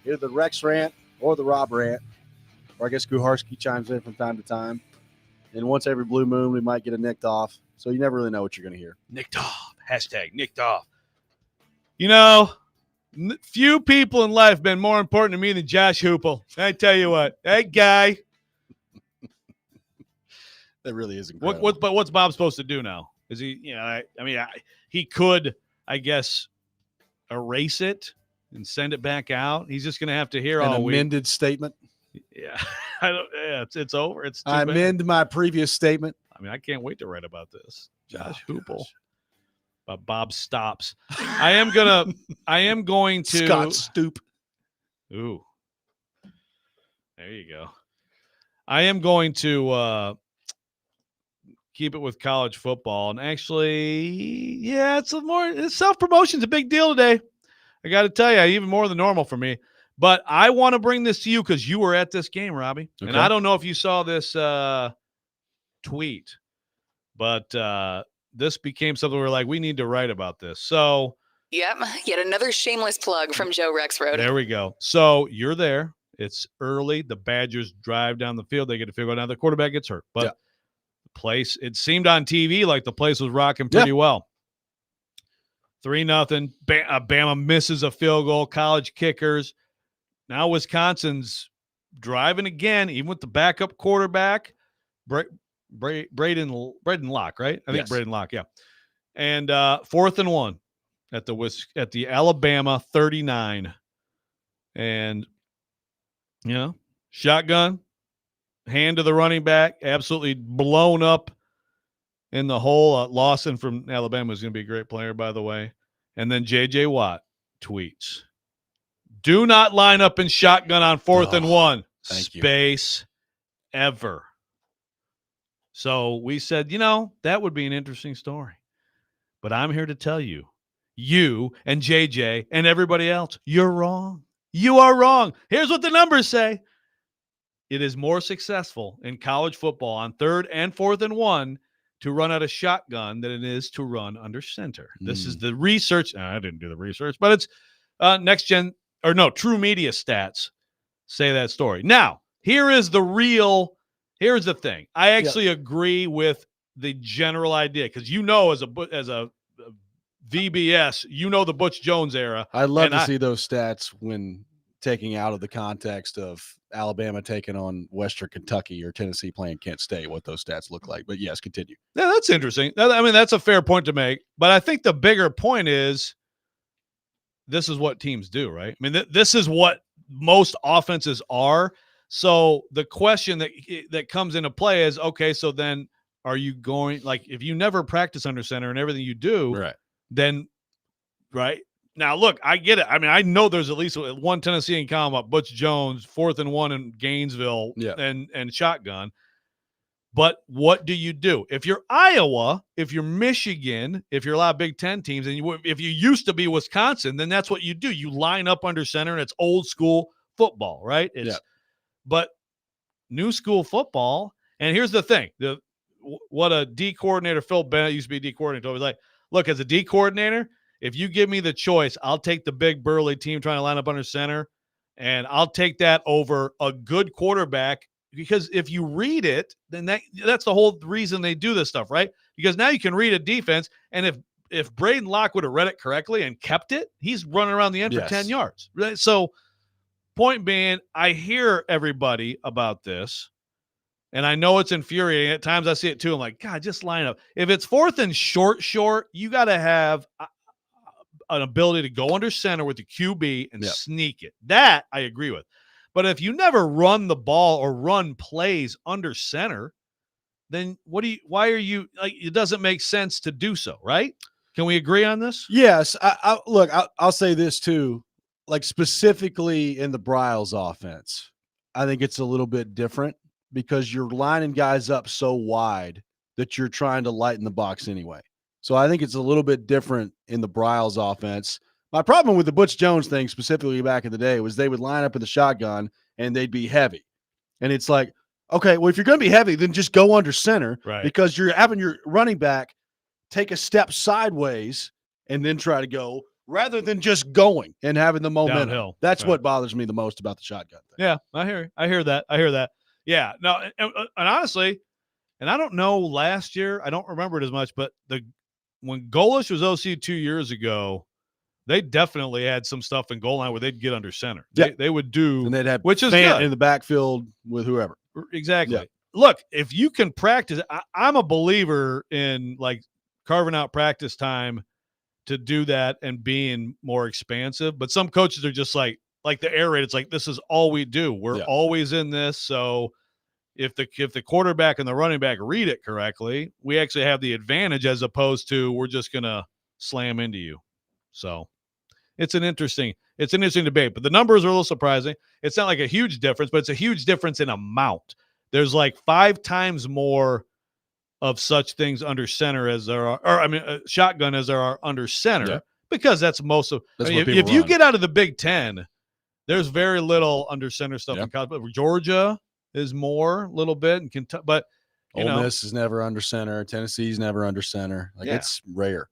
Either the Rex Rant or the Rob Rant. Or I guess Kuharski chimes in from time to time. And once every blue moon, we might get a nicked off. So you never really know what you're going to hear. Nicked off. Hashtag nicked off. You know, few people in life have been more important to me than Josh Hoople. I tell you what, that guy. That really is incredible. But what's Bob supposed to do now? Is he, he could, I guess, erase it and send it back out. He's just going to have to hear An all week. amended statement. Yeah, it's over. It's too I bad. amend my previous statement. I mean, I can't wait to write about this. Josh Oh, Hoople. gosh. But Bob stops. I am going to Scott Stoop. Ooh. There you go. I am going to keep it with college football. And actually, yeah, it's self-promotion's a big deal today. I got to tell you, even more than normal for me. But I want to bring this to you because you were at this game, Robbie. Okay. And I don't know if you saw this tweet, but this became something we're like, we need to write about this. So Yep. Yet another shameless plug from Joe Rexrode. there we go. So you're there It's early. The Badgers drive down the field. They get a field goal. Now the quarterback gets hurt. But the place, it seemed on TV like the place was rocking pretty well. 3-0. Bama misses a field goal. College kickers. Now Wisconsin's driving again, even with the backup quarterback. Braden Locke, right? I think Braden Locke, yeah. And 4th and 1 at the Alabama 39. And shotgun, hand to the running back, absolutely blown up in the hole. Lawson from Alabama is going to be a great player, by the way. And then J.J. Watt tweets, "Do not line up in shotgun on 4th and 1. Space ever." So we said, that would be an interesting story. But I'm here to tell you, you and JJ and everybody else, you're wrong. You are wrong. Here's what the numbers say. It is more successful in college football on 3rd and 4th and 1 to run out of shotgun than it is to run under center. This is the research. I didn't do the research, but it's True Media stats say that story. Now, here's the thing. I actually agree with the general idea because as a VBS, the Butch Jones era. I'd love to see those stats when taking out of the context of Alabama taking on Western Kentucky or Tennessee playing Kent State, what those stats look like. But yes, continue. Yeah, that's interesting. I mean, that's a fair point to make. But I think the bigger point is this is what teams do, right? I mean, this is what most offenses are. So the question that comes into play is, okay, so then are you going, like, if you never practice under center and everything you do, then, right? Now, look, I get it. I mean, I know there's at least one Tennessean column about Butch Jones, 4th and 1 in Gainesville and shotgun. But what do you do? If you're Iowa, if you're Michigan, if you're a lot of Big Ten teams, and if you used to be Wisconsin, then that's what you do. You line up under center, and it's old school football, right? But new school football, and here's the thing. What a D coordinator, Phil Bennett used to be a D coordinator, was like, look, as a D coordinator, if you give me the choice, I'll take the big burly team trying to line up under center, and I'll take that over a good quarterback, because if you read it, then that's the whole reason they do this stuff, right? Because now you can read a defense, and if Braden Locke would have read it correctly and kept it, he's running around the end for 10 yards. Right? So point being, I hear everybody about this, and I know it's infuriating. At times I see it too. I'm like, God, just line up. If it's 4th and short, you got to have an ability to go under center with the QB and sneak it. That I agree with. But if you never run the ball or run plays under center, then why are you, like, it doesn't make sense to do so, right? Can we agree on this? Yes. I'll say this too, like specifically in the Bryles offense, I think it's a little bit different because you're lining guys up so wide that you're trying to lighten the box anyway. So I think it's a little bit different in the Bryles offense. My problem with the Butch Jones thing specifically back in the day was they would line up in the shotgun and they'd be heavy. And it's like, okay, well, if you're going to be heavy, then just go under center, because you're having your running back take a step sideways and then try to go rather than just going and having the momentum. Downhill. That's what bothers me the most about the shotgun thing. Yeah, I hear that. Yeah, no, and honestly, and I don't know last year, I don't remember it as much, but when Golish was OC 2 years ago, they definitely had some stuff in goal line where they'd get under center. They would do, and they'd have which is Fant good in the backfield with whoever. Exactly. Yeah. Look, if you can practice, I'm a believer in like carving out practice time to do that and being more expansive. But some coaches are just like the air raid. It's like, this is all we do. We're always in this. So if the quarterback and the running back read it correctly, we actually have the advantage as opposed to we're just going to slam into you. So it's an interesting debate, but the numbers are a little surprising. It's not like a huge difference, but it's a huge difference in amount. There's like 5 times more of such things under center as there are, or shotgun as there are under center, because that's most of. If you get out of the Big Ten, there's very little under center stuff in college. But Georgia is more a little bit, and Kentucky, but Ole Miss is never under center. Tennessee's never under center. It's rare.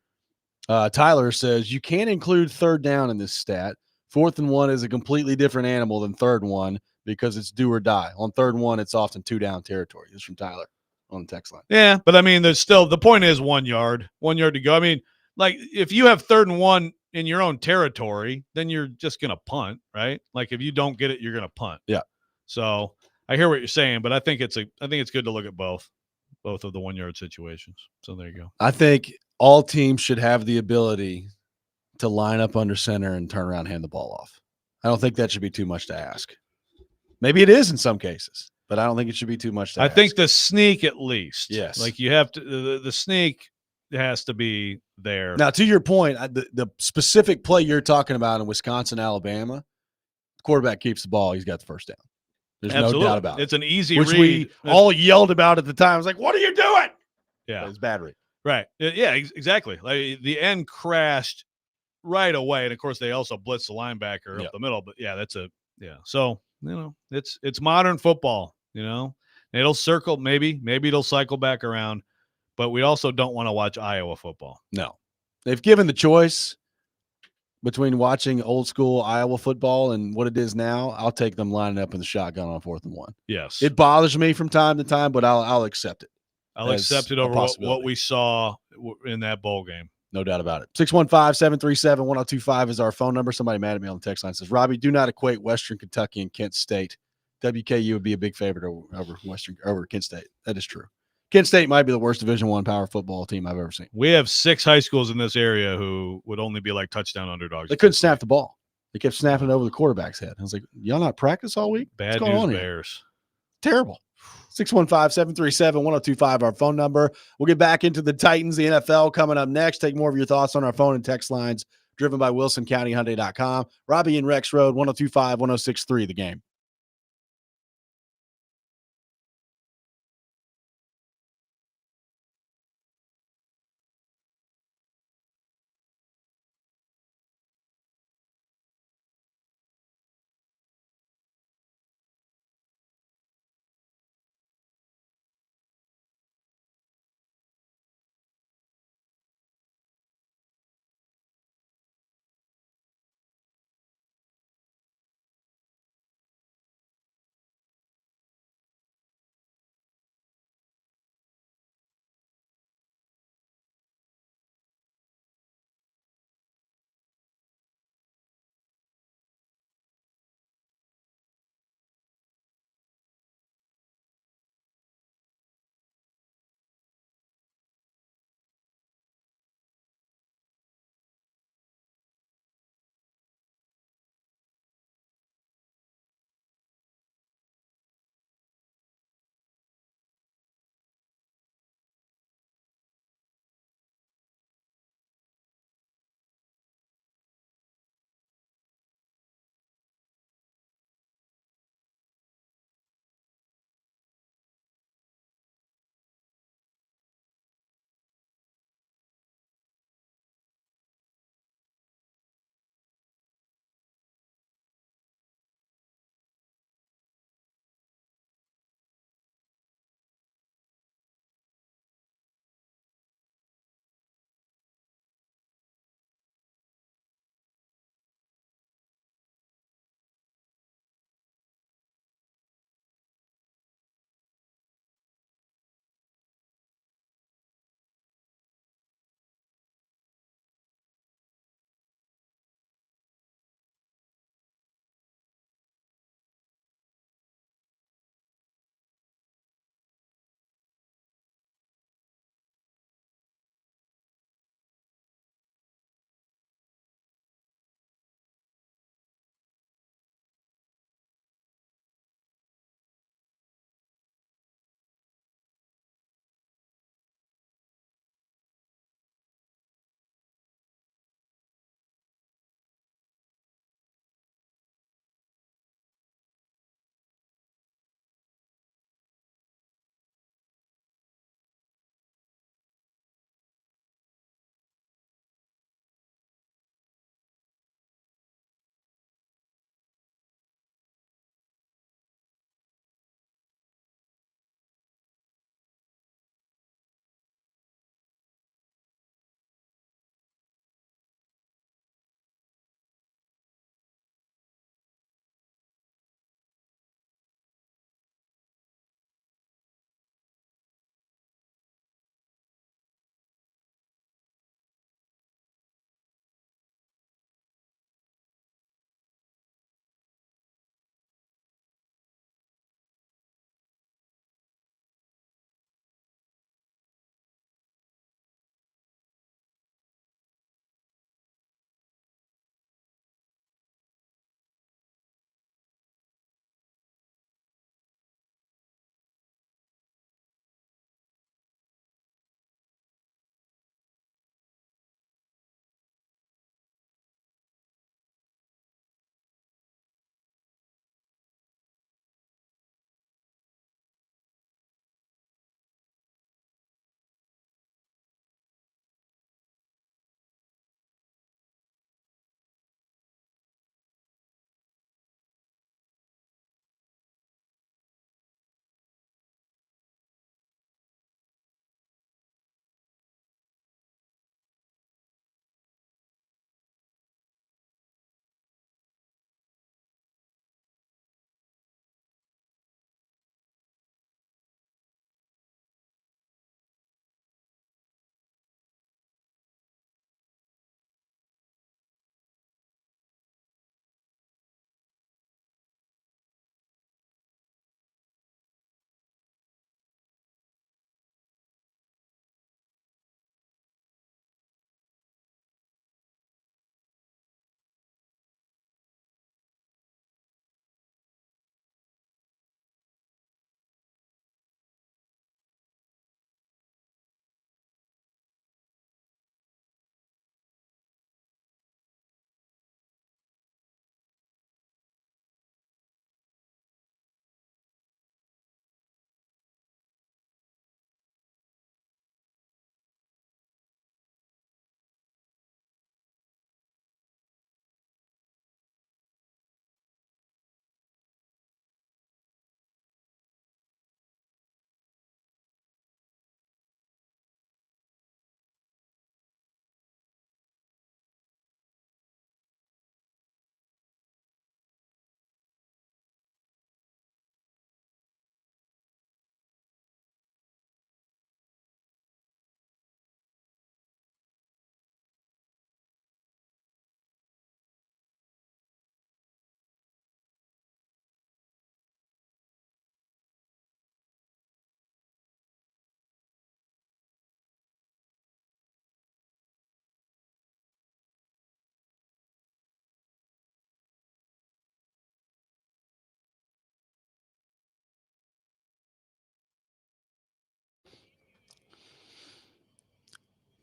Tyler says you can't include 3rd down in this stat. 4th and 1 is a completely different animal than 3rd and 1. because it's do or die. On 3rd and 1, it's often 2 down territory. This is from Tyler on the text line. Yeah, but I mean, there's still the point is 1 yard to go. I mean, like if you have 3rd and 1 in your own territory, then you're just gonna punt, right? Like if you don't get it, you're gonna punt. Yeah. So I hear what you're saying, but I think it's good to look at both of the 1 yard situations. So there you go. I think all teams should have the ability to line up under center and turn around and hand the ball off. I don't think that should be too much to ask. Maybe it is in some cases, but I don't think it should be too much to ask. I think the sneak at least. Yes. Like you have to the sneak has to be there. Now, to your point, the specific play you're talking about in Wisconsin, Alabama, the quarterback keeps the ball. He's got the first down. There's Absolutely. no doubt about It's it. an easy Which read. we all yelled about at the time. I was like, what are you doing? Yeah. It's bad read. Right. Yeah, exactly. Like the end crashed right away. And of course they also blitzed the linebacker up the middle. But yeah, So, it's modern football, It'll circle, maybe it'll cycle back around, but we also don't want to watch Iowa football. No. They've given the choice between watching old school Iowa football and what it is now. I'll take them lining up in the shotgun on 4th and 1. Yes. It bothers me from time to time, but I'll accept it. I'll accept it over what we saw in that bowl game. No doubt about it. 615-737-1025 is our phone number. Somebody mad at me on the text line says, Robbie, do not equate Western Kentucky and Kent State. WKU would be a big favorite over Kent State. That is true. Kent State might be the worst Division I power football team I've ever seen. We have 6 high schools in this area who would only be like touchdown underdogs. They couldn't snap the ball. They kept snapping it over the quarterback's head. I was like, y'all not practice all week? Bad What's going news on here? Bears. Terrible. 615-737-1025, our phone number. We'll get back into the Titans, the NFL coming up next. Take more of your thoughts on our phone and text lines driven by WilsonCountyHyundai.com. Robby and Rexrode, 1025, 1063, The Game.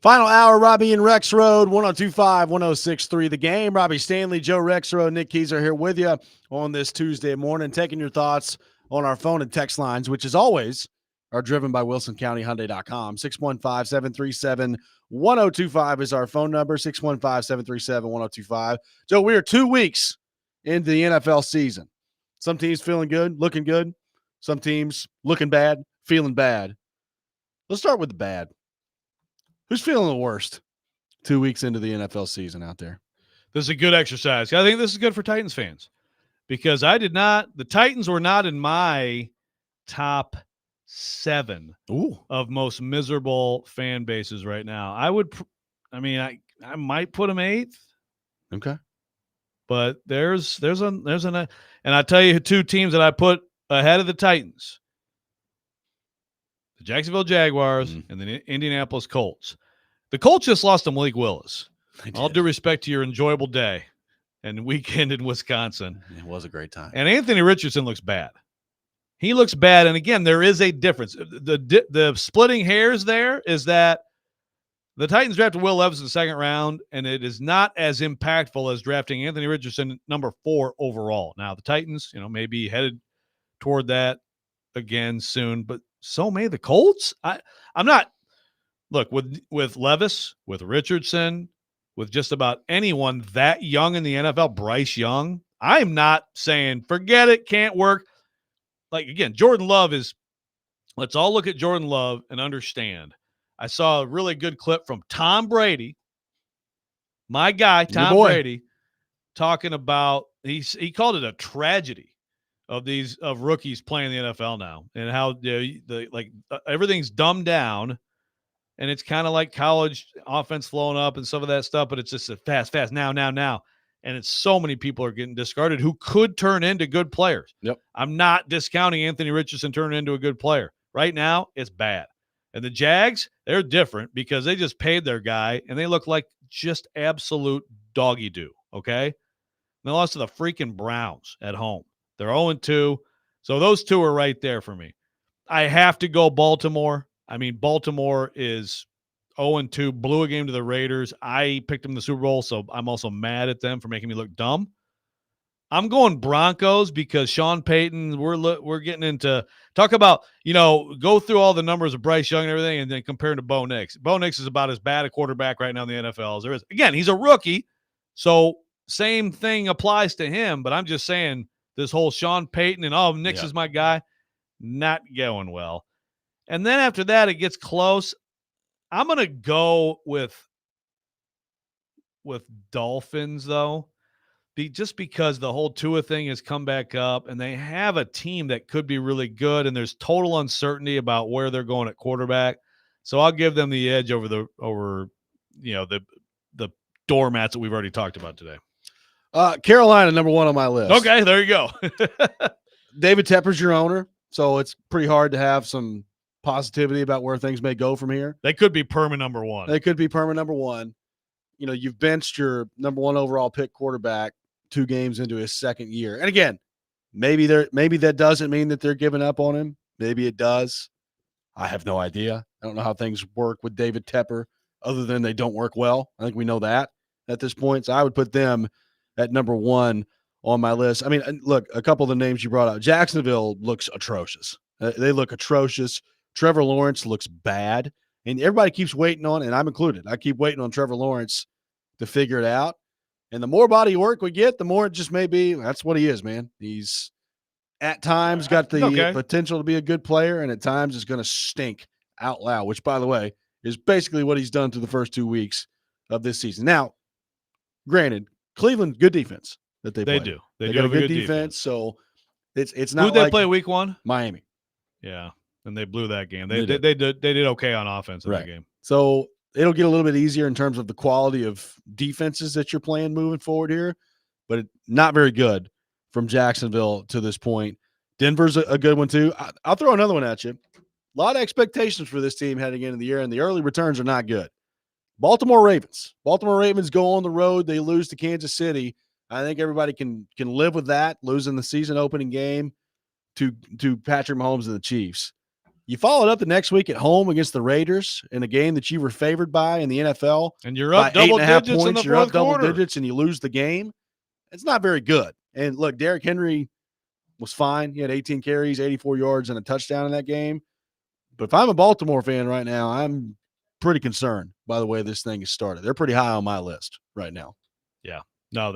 Final hour, Robby and Rexrode, 102.5, 106.3 The Game. Robby Stanley, Joe Rexrode, Nick Keys are here with you on this Tuesday morning, taking your thoughts on our phone and text lines, which as always are driven by WilsonCountyHyundai.com. 615-737-1025 is our phone number, 615-737-1025. Joe, we are 2 weeks into the NFL season. Some teams feeling good, looking good. Some teams looking bad, feeling bad. Let's start with the bad. Who's feeling the worst 2 weeks into the NFL season out there? This is a good exercise. I think this is good for Titans fans because the Titans were not in my top 7 of most miserable fan bases right now. I might put them 8th. Okay. But there's and I tell you 2 teams that I put ahead of the Titans. The Jacksonville Jaguars and the Indianapolis Colts. The Colts just lost to Malik Willis. All due respect to your enjoyable day and weekend in Wisconsin. It was a great time. And Anthony Richardson looks bad. He looks bad. And again, there is a difference. The splitting hairs there is that the Titans drafted Will Levis in the 2nd round, and it is not as impactful as drafting Anthony Richardson number 4 overall. Now, the Titans, may be headed toward that again soon, but so may the Colts. I'm not. Look, with Levis, with Richardson, with just about anyone that young in the NFL, Bryce Young, I'm not saying forget it, can't work. Like, again, Jordan Love let's all look at Jordan Love and understand. I saw a really good clip from Tom Brady, my guy, Tom Brady, talking about he called it a tragedy of rookies playing in the NFL now and how everything's dumbed down. And it's kind of like college offense flowing up and some of that stuff, but it's just a fast, now. And it's so many people are getting discarded who could turn into good players. Yep. I'm not discounting Anthony Richardson turning into a good player. Right now, it's bad. And the Jags, they're different because they just paid their guy, and they look like just absolute doggy-doo, okay? And they lost to the freaking Browns at home. They're 0-2. So those 2 are right there for me. I have to go Baltimore. Baltimore is 0-2, blew a game to the Raiders. I picked them in the Super Bowl, so I'm also mad at them for making me look dumb. I'm going Broncos because Sean Payton, we're getting into talk about, go through all the numbers of Bryce Young and everything and then compare him to Bo Nix. Bo Nix is about as bad a quarterback right now in the NFL as there is. Again, he's a rookie, so same thing applies to him, but I'm just saying this whole Sean Payton and, Nix is my guy, not going well. And then after that, it gets close. I'm going to go with Dolphins, though, just because the whole Tua thing has come back up, and they have a team that could be really good, and there's total uncertainty about where they're going at quarterback. So I'll give them the edge over the doormats that we've already talked about today. Carolina, number 1 on my list. Okay, there you go. David Tepper's your owner, so it's pretty hard to have some positivity about where things may go from here. They could be permanent number 1. They could be permanent number 1. You've benched your number 1 overall pick quarterback 2 games into his 2nd year. And again, maybe that doesn't mean that they're giving up on him. Maybe it does. I have no idea. I don't know how things work with David Tepper other than they don't work well. I think we know that at this point. So I would put them at number 1 on my list. Look, a couple of the names you brought out. Jacksonville looks atrocious. They look atrocious. Trevor Lawrence looks bad. And everybody keeps waiting on, and I'm included, I keep waiting on Trevor Lawrence to figure it out. And the more body work we get, the more it just may be, that's what he is, man. He's at times got the potential to be a good player, and at times is going to stink out loud, which, by the way, is basically what he's done through the first 2 weeks of this season. Now, granted, Cleveland, good defense that they play. They do. They do got have a good defense, so it's not Who'd they like play week 1? Miami. Yeah. And they blew that game. They did okay on offense in that game. So it'll get a little bit easier in terms of the quality of defenses that you're playing moving forward here, but not very good from Jacksonville to this point. Denver's a good one too. I'll throw another one at you. A lot of expectations for this team heading into the year, and the early returns are not good. Baltimore Ravens. Baltimore Ravens go on the road. They lose to Kansas City. I think everybody can live with that, losing the season opening game to Patrick Mahomes and the Chiefs. You followed up the next week at home against the Raiders in a game that you were favored by in the NFL. And you're up by double 8.5 digits in points. the You're up fourth double quarter. digits and you lose the game. It's not very good. And look, Derrick Henry was fine. He had 18 carries, 84 yards, and a touchdown in that game. But if I'm a Baltimore fan right now, I'm pretty concerned by the way this thing is started. They're pretty high on my list right now. Yeah. No,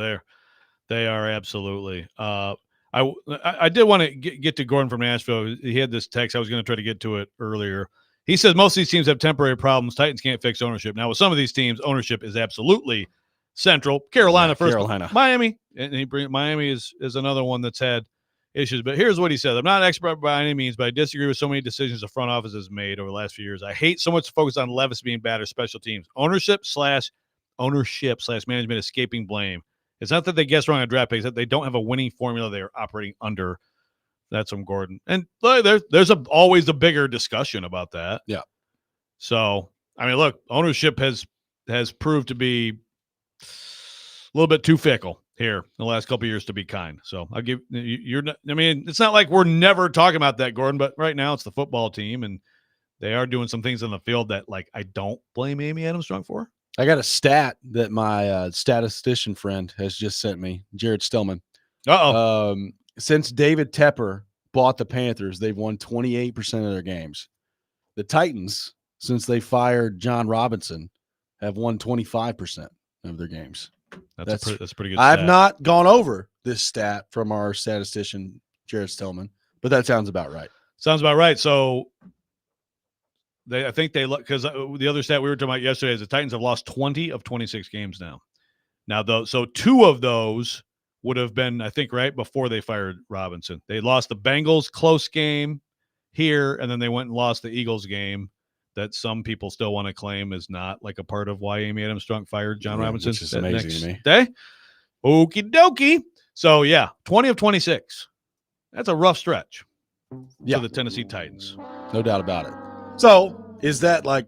they are absolutely. I did want to get to Gordon from Nashville. He had this text. I was going to try to get to it earlier. He says most of these teams have temporary problems. Titans can't fix ownership. Now, with some of these teams, ownership is absolutely central. Carolina first. Carolina. Miami. And Miami is another one that's had issues. But here's what he said. I'm not an expert by any means, but I disagree with so many decisions the front office has made over the last few years. I hate so much to focus on Levis being bad or special teams. Ownership slash management escaping blame. It's not that they guess wrong on draft picks, that they don't have a winning formula they're operating under. That's from Gordon. And there's always a bigger discussion about that. Yeah. So, I mean, look, ownership has proved to be a little bit too fickle here in the last couple of years, to be kind. So I'll give you're not, I mean, it's not like we're never talking about that, Gordon, but right now it's the football team and they are doing some things on the field that, like, I don't blame Amy Adams-Strong for. I got a stat that my statistician friend has just sent me, Jared Stillman. Since David Tepper bought the Panthers, they've won 28% of their games. The Titans, since they fired John Robinson, have won 25% of their games. That's a pretty good I've stat. not gone over this stat from our statistician, Jared Stillman, but that sounds about right. Sounds about right. So I think they look, because the other stat we were talking about yesterday is the Titans have lost 20 of 26 games now. So 2 of those would have been, I think, right before they fired Robinson. They lost the Bengals close game here, and then they went and lost the Eagles game that some people still want to claim is not like a part of why Amy Adams-Strong fired John Robinson. Which is amazing to me. Day. Okie dokie. So, yeah, 20 of 26. That's a rough stretch for the Tennessee Titans. No doubt about it. So is that like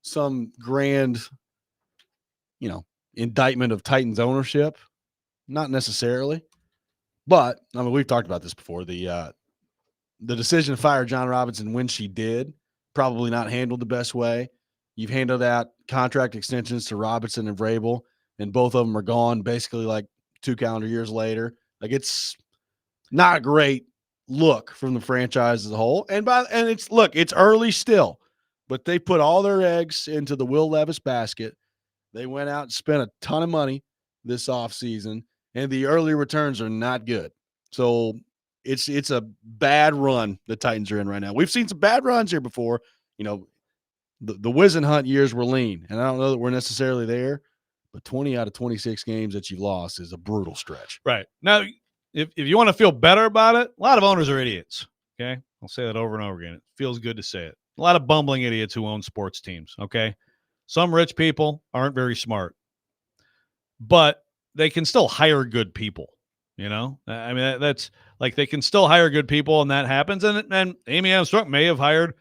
some grand, indictment of Titans ownership? Not necessarily, but I mean, we've talked about this before. The decision to fire John Robinson when she did, probably not handled the best way. You've handled out contract extensions to Robinson and Vrabel, and both of them are gone basically like 2 calendar years later. Like, it's not a great look from the franchise as a whole. And it's early still, but they put all their eggs into the Will Levis basket. They went out and spent a ton of money this offseason, and the early returns are not good. So it's a bad run the Titans are in right now. We've seen some bad runs here before. The Wisenhunt years were lean, and I don't know that we're necessarily there, but 20 out of 26 games that you've lost is a brutal stretch. Right. Now, if you want to feel better about it, a lot of owners are idiots, okay? I'll say that over and over again. It feels good to say it. A lot of bumbling idiots who own sports teams, okay? Some rich people aren't very smart, but they can still hire good people, I mean, that's like they can still hire good people, and that happens. And Amy Adams-Strong may have hired,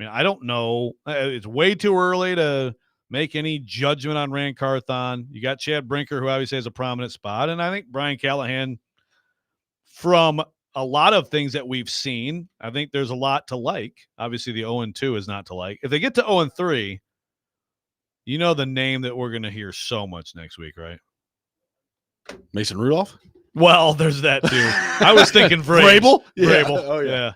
I don't know. It's way too early to make any judgment on Rand Carthon. You got Chad Brinker, who obviously has a prominent spot, and I think Brian Callahan, from a lot of things that we've seen, I think there's a lot to like. Obviously, the 0-2 is not to like. If they get to 0-3, the name that we're going to hear so much next week, right? Mason Rudolph? Well, there's that too. I was thinking Vrabel? Vrabel. Oh, yeah.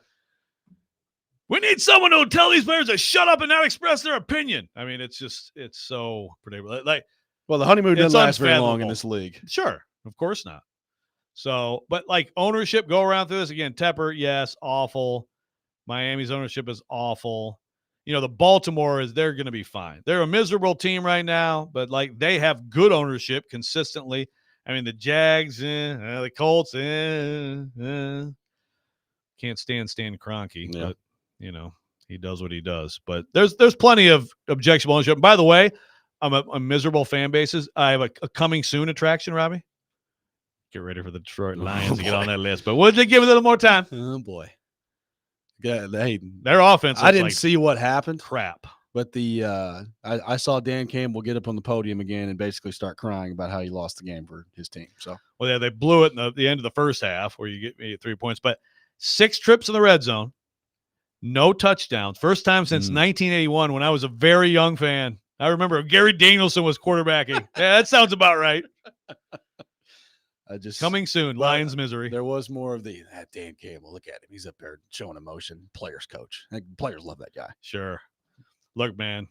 We need someone who will tell these players to shut up and not express their opinion. I mean, it's so predictable. Well, the honeymoon doesn't last very long in unfathomable. this league. Sure. Of course not. So, but like ownership, go around through this again. Tepper, yes, awful. Miami's ownership is awful. The Baltimore they're going to be fine. They're a miserable team right now, but like they have good ownership consistently. I mean, the Jags, the Colts, can't stand Stan Kroenke, but he does what he does. But there's plenty of objectionable ownership. And by the way, I'm a miserable fan bases. I have a coming soon attraction, Robbie. Get ready for the Detroit Lions to get on that list. But we'll just give it a little more time. Oh, boy. Yeah, their offense. I didn't see what happened. Crap. But I saw Dan Campbell get up on the podium again and basically start crying about how he lost the game for his team. So, well, yeah, they blew it in the end of the first half where you get 3 points. But 6 trips in the red zone, No touchdowns. First time since 1981 when I was a very young fan. I remember Gary Danielson was quarterbacking. Yeah, that sounds about right. Coming soon, Lions misery. There was more of that Dan Campbell. Look at him. He's up there showing emotion. Players coach. Players love that guy. Sure. Look, man,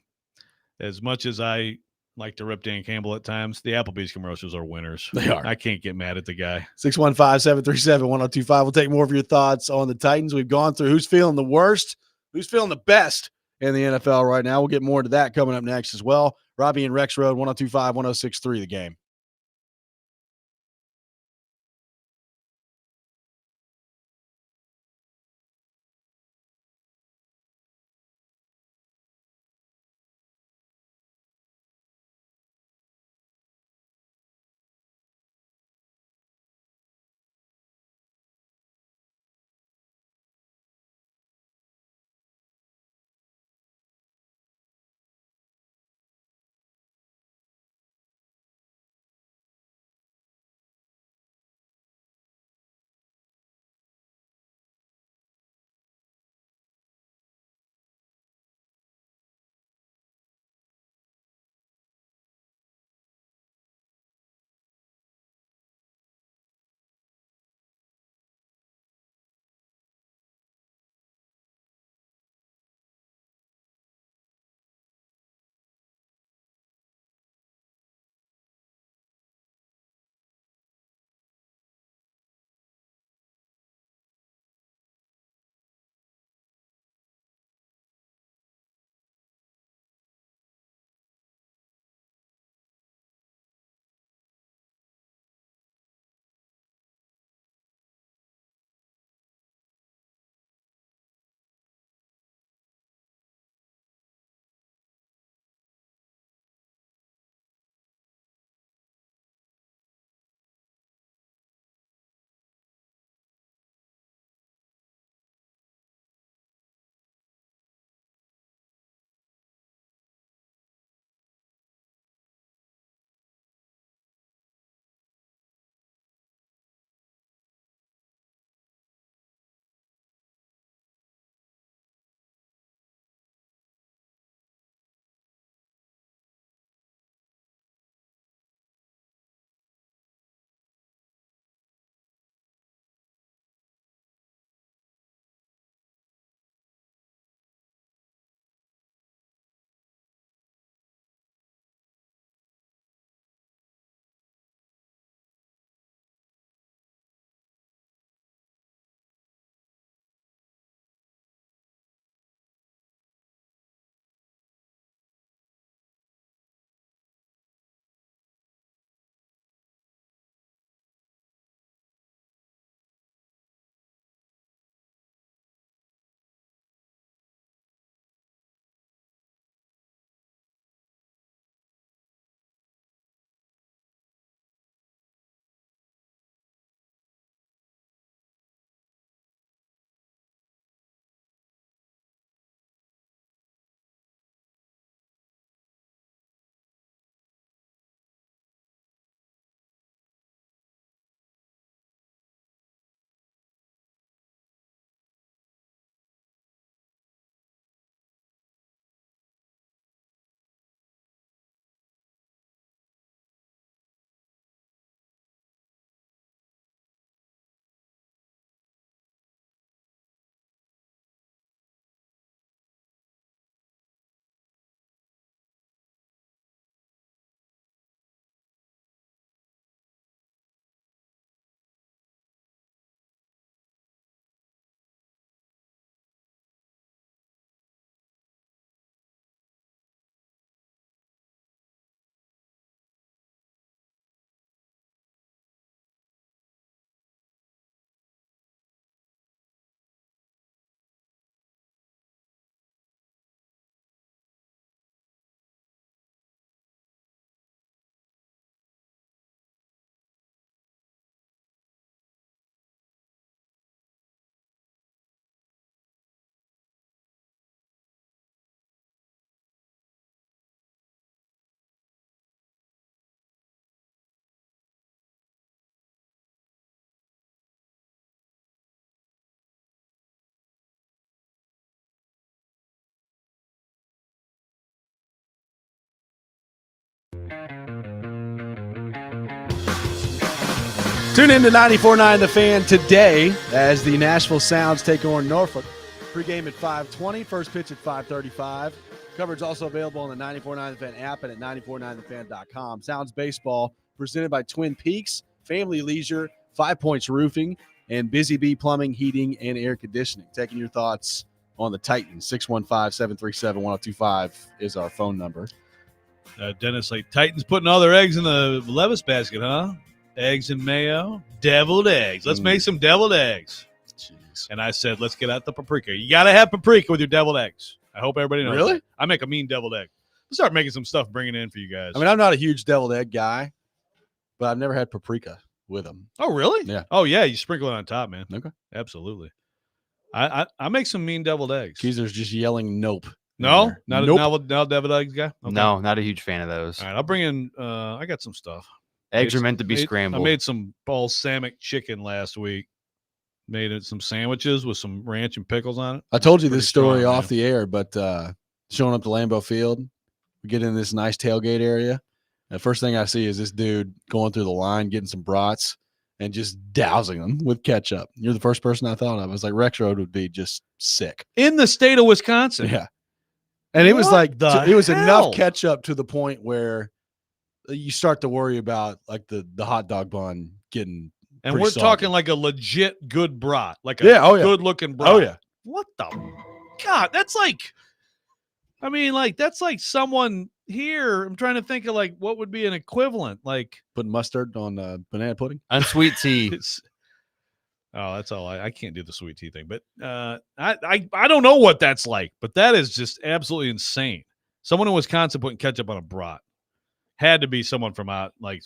as much as I like to rip Dan Campbell at times, the Applebee's commercials are winners. They are. I can't get mad at the guy. 615-737-1025. We'll take more of your thoughts on the Titans. We've gone through who's feeling the worst, who's feeling the best in the NFL right now. We'll get more into that coming up next as well. Robby and Rexrode, 1025, 1063, the game. Tune in to 94.9 The Fan today as the Nashville Sounds take on Norfolk. Pre-game at 5:20, first pitch at 5:35. Coverage also available on the 94.9 The Fan app and at 949thefan.com. Sounds baseball presented by Twin Peaks, Family Leisure, 5 Points Roofing, and Busy Bee Plumbing, Heating, and Air Conditioning. Taking your thoughts on the Titans. 615-737-1025 is our phone number. Dennis, like Titans putting all their eggs in the Levis basket, huh? Eggs and mayo, deviled eggs. Let's make some deviled eggs. Jeez. And I said, let's get out the paprika. You got to have paprika with your deviled eggs. I hope everybody knows. Really? That. I make a mean deviled egg. Let's start making some stuff, bringing it in for you guys. I mean, I'm not a huge deviled egg guy, but I've never had paprika with them. Oh, really? Yeah. Oh, yeah. You sprinkle it on top, man. Okay. Absolutely. I make some mean deviled eggs. Keezer's just yelling nope. No? Not Nope. a deviled eggs guy? Okay. No, not a huge fan of those. All right. I'll bring in, I got some stuff. Eggs are meant to be scrambled. I made some balsamic chicken last week. Made it some sandwiches with some ranch and pickles on it. I told you Pretty this story strong, off man. the air, but showing up to Lambeau Field, we get in this nice tailgate area. And the first thing I see is this dude going through the line, getting some brats and just dousing them with ketchup. You're the first person I thought of. I was like, Rexrode would be just sick. In the state of Wisconsin. Yeah. And it was What like, the it was hell? enough ketchup to the point where you start to worry about like the hot dog bun getting And pretty we're soggy. talking like a legit good brat. Like a Yeah, oh yeah. good looking brat. Oh yeah. What the God? That's like, I mean, like, that's like someone here. I'm trying to think of like what would be an equivalent. Like, Putting mustard on banana pudding. Unsweet tea. it's, oh, that's all. I can't do the sweet tea thing, but I don't know what that's like, but that is just absolutely insane. Someone in Wisconsin putting ketchup on a brat had to be someone from out, like,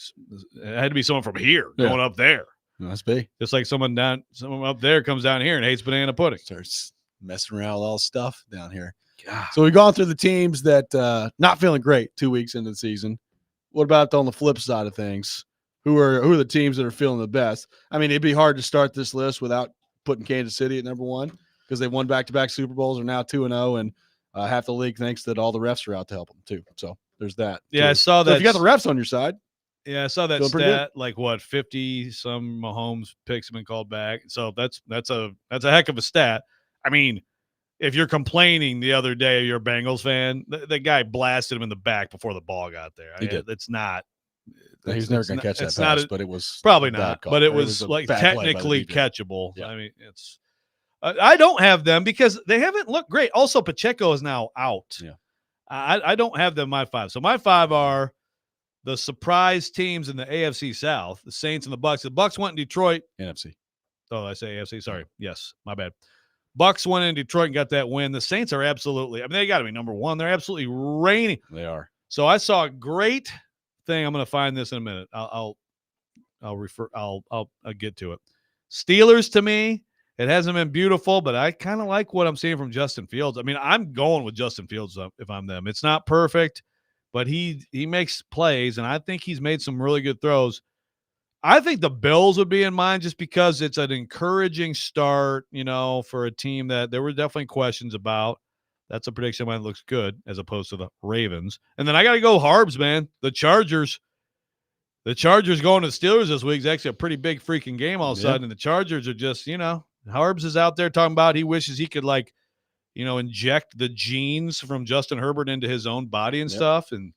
it had to be someone from here Yeah. going up there. Must be. Just like someone up there comes down here and hates banana pudding. Starts messing around with all the stuff down here. God. So we've gone through the teams that not feeling great 2 weeks into the season. What about on the flip side of things? Who are the teams that are feeling the best? I mean, it'd be hard to start this list without putting Kansas City at number one because they won back-to-back Super Bowls, are now 2-0, and half the league thinks that all the refs are out to help them too. So there's that. Yeah, I too. saw So that. if you got the refs on your side, Yeah, I saw that Feeling pretty good? stat. Like what, 50 some Mahomes picks have been called back. So that's a heck of a stat. I mean, if you're complaining the other day, you're a Bengals fan. The guy blasted him in the back before the ball got there. He did. It's not. he's never going to catch that it's not pass, a- but it was Probably a bad not, call. but it was a like bad play by the technically DJ. catchable. Yeah. I mean, it's. I don't have them because they haven't looked great. Also, Pacheco is now out. Yeah. I don't have them in my five. So my five are the surprise teams in the AFC South, the Saints and the Bucks. The Bucks went in Detroit. NFC. Oh, I say AFC. Sorry. Yes, my bad. Bucks went in Detroit and got that win. The Saints are absolutely. I mean, they got to be number one. They're absolutely reigning. They are. So I saw a great thing. I'm going to find this in a minute. I'll get to it. Steelers, to me, it hasn't been beautiful, but I kind of like what I'm seeing from Justin Fields. I mean, I'm going with Justin Fields if I'm them. It's not perfect, but he makes plays, and I think he's made some really good throws. I think the Bills would be in mind just because it's an encouraging start, for a team that there were definitely questions about. That's a prediction mine looks good as opposed to the Ravens. And then I got to go Harbs, man. The Chargers going to the Steelers this week is actually a pretty big freaking game all of a Yeah. sudden. And the Chargers are just, Harbs is out there talking about he wishes he could inject the genes from Justin Herbert into his own body and Yep. stuff. And,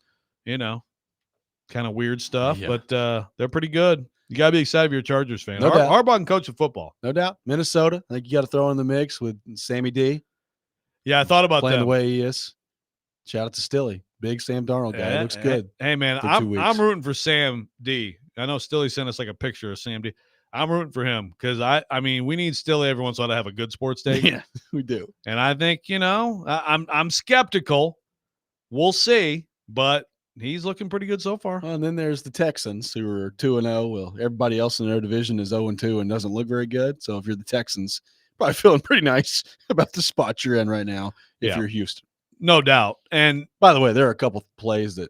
kind of weird stuff, Yeah. but they're pretty good. You got to be excited if you're a Chargers fan. No doubt. Harbaugh can coach the football. No doubt. Minnesota. I think you got to throw in the mix with Sammy D Yeah, I thought about playing that. the way he is. Shout out to Stilly. Big Sam Darnold guy. Looks good. Hey, man, for 2 I'm weeks. rooting for Sam D. I know Stilly sent us like a picture of Sam D. I'm rooting for him because I mean, we need Stilly every once in a while to have a good sports take. Yeah, we do. And I think, I'm skeptical. We'll see, but he's looking pretty good so far. Well, and then there's the Texans who are 2-0. Well, everybody else in their division is 0-2 and doesn't look very good. So if you're the Texans, probably feeling pretty nice about the spot you're in right now if Yeah. you're Houston. No doubt. And By the way, there are a couple plays that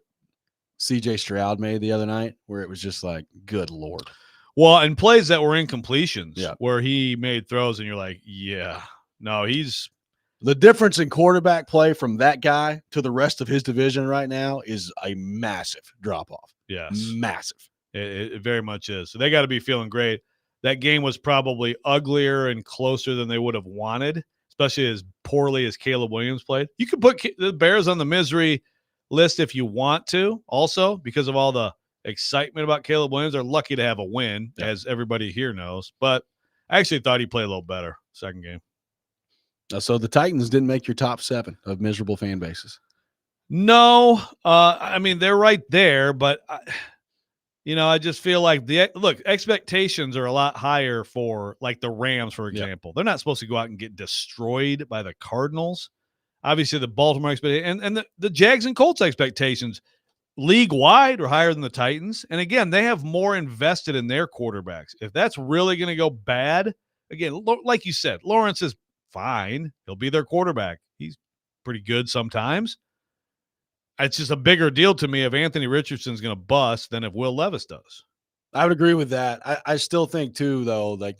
CJ Stroud made the other night where it was just like, good Lord. well, and plays that were incompletions Yeah. where he made throws and you're like, yeah, no, he's The difference in quarterback play from that guy to the rest of his division right now is a massive drop off. yes. Massive. It very much is. So they got to be feeling great. That game was probably uglier and closer than they would have wanted, especially as poorly as Caleb Williams played. You could put the Bears on the misery list if you want to, also, because of all the excitement about Caleb Williams. They're lucky to have a win, as everybody here knows. But I actually thought he played a little better second game. So the Titans didn't make your top 7 of miserable fan bases. No, I mean, they're right there, but I just feel like expectations are a lot higher for like the Rams, for example. They're not supposed to go out and get destroyed by the Cardinals. Obviously, the Baltimore expectation and the Jags and Colts expectations league wide are higher than the Titans. And again, they have more invested in their quarterbacks. If that's really going to go bad, again, like you said, Lawrence is fine. He'll be their quarterback. He's pretty good sometimes. It's just a bigger deal to me if Anthony Richardson's going to bust than if Will Levis does. I would agree with that. I still think too, though, like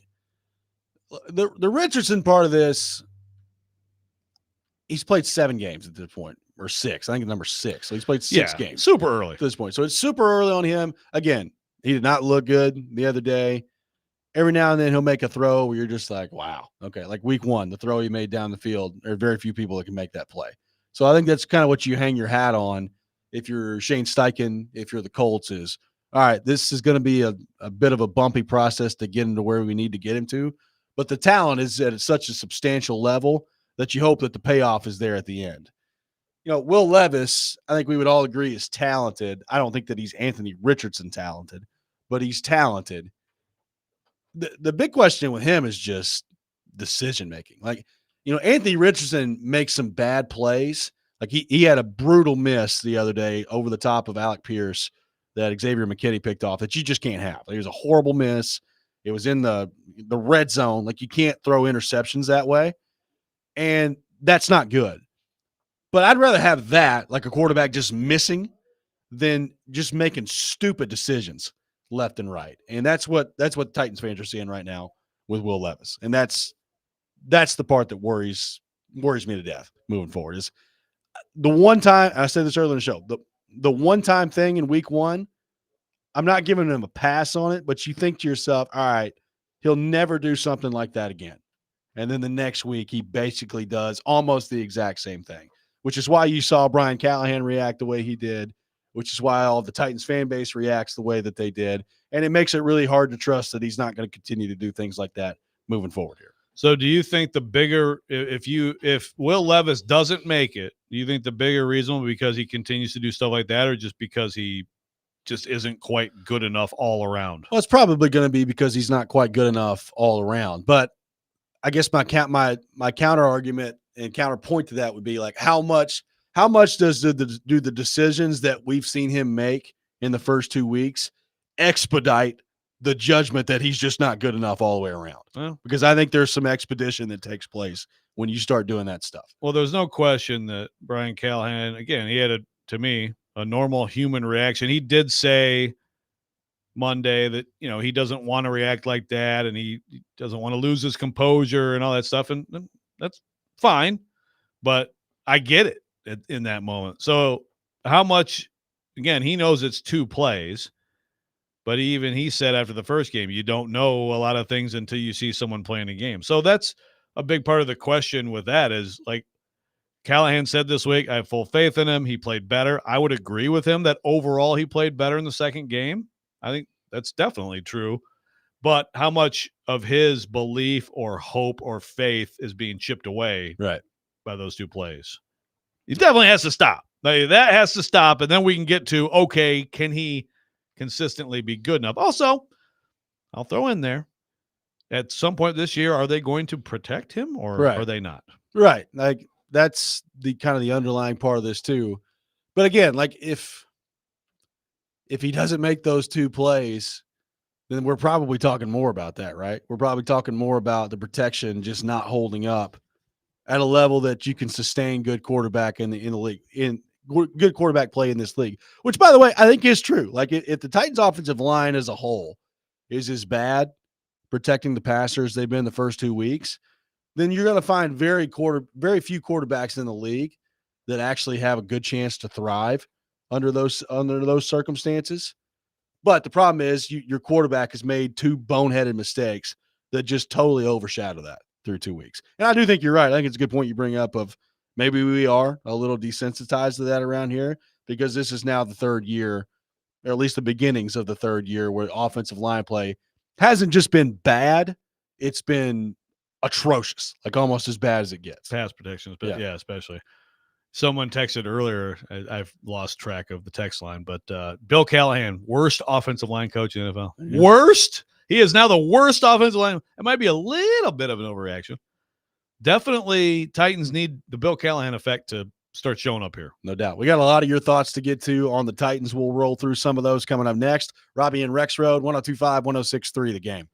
the Richardson part of this, he's played 7 games at this point, or 6. I think number 6. So he's played 6 games. Super early at this point. So it's super early on him. Again, he did not look good the other day. Every now and then he'll make a throw where you're just like, wow. Okay. Like week 1, the throw he made down the field, there are very few people that can make that play. So I think that's kind of what you hang your hat on if you're Shane Steichen, if you're the Colts, is, all right, this is going to be a bit of a bumpy process to get him to where we need to get him to. But the talent is at such a substantial level that you hope that the payoff is there at the end. Will Levis, I think we would all agree, is talented. I don't think that he's Anthony Richardson talented, but he's talented. The big question with him is just decision making. Like, Anthony Richardson makes some bad plays. Like he had a brutal miss the other day over the top of Alec Pierce that Xavier McKinney picked off that you just can't have. It was a horrible miss. It was in the red zone. Like you can't throw interceptions that way. And that's not good. But I'd rather have that, like a quarterback just missing, than just making stupid decisions left and right. And that's what Titans fans are seeing right now with Will Levis. And that's the part that worries me to death moving forward. Is the one time, I said this earlier in the show, the one-time thing in week 1, I'm not giving him a pass on it, but you think to yourself, all right, he'll never do something like that again. And then the next week, he basically does almost the exact same thing, which is why you saw Brian Callahan react the way he did, which is why all the Titans fan base reacts the way that they did. And it makes it really hard to trust that he's not going to continue to do things like that moving forward here. So do you think the bigger, if Will Levis doesn't make it, do you think the bigger reason will be because he continues to do stuff like that, or just because he just isn't quite good enough all around? Well, it's probably going to be because he's not quite good enough all around. But I guess my counter argument and counterpoint to that would be like, how much does do the decisions that we've seen him make in the first 2 weeks expedite the judgment that he's just not good enough all the way around? Well, because I think there's some expedition that takes place when you start doing that stuff. Well, there's no question that Brian Callahan, again, he had to me, a normal human reaction. He did say Monday that, he doesn't want to react like that, and he doesn't want to lose his composure and all that stuff. And that's fine, but I get it in that moment. So how much, again, he knows it's 2 plays, but he said after the first game, you don't know a lot of things until you see someone playing a game. So that's a big part of the question with that is, like Callahan said this week, I have full faith in him. He played better. I would agree with him that overall he played better in the second game. I think that's definitely true. But how much of his belief or hope or faith is being chipped away by those 2 plays? He definitely has to stop. That has to stop, and then we can get to, okay, can he consistently be good enough? Also, I'll throw in there, at some point this year, are they going to protect him, or are they not? Right. Like that's the kind of the underlying part of this too. But again, like if he doesn't make those 2 plays, then we're probably talking more about that, right? We're probably talking more about the protection just not holding up at a level that you can sustain good quarterback in the league, in good quarterback play in this league, which, by the way, I think is true. Like if the Titans offensive line as a whole is as bad protecting the passers they've been the first 2 weeks, then you're going to find very few quarterbacks in the league that actually have a good chance to thrive under those circumstances. But the problem is your quarterback has made 2 boneheaded mistakes that just totally overshadow that through 2 weeks. And I do think you're right. I think it's a good point you bring up of maybe we are a little desensitized to that around here because this is now the 3rd year, or at least the beginnings of the 3rd year, where offensive line play hasn't just been bad, it's been atrocious, like almost as bad as it gets. Pass protections, but Yeah. yeah, especially. Someone texted earlier. I've lost track of the text line, but Bill Callahan, worst offensive line coach in the NFL. Yeah. Worst. He is now the worst offensive line. It might be a little bit of an overreaction. Definitely, Titans need the Bill Callahan effect to start showing up here. No doubt. We got a lot of your thoughts to get to on the Titans. We'll roll through some of those coming up next. Robby and Rexrode, 102.5, 106.3 The Game.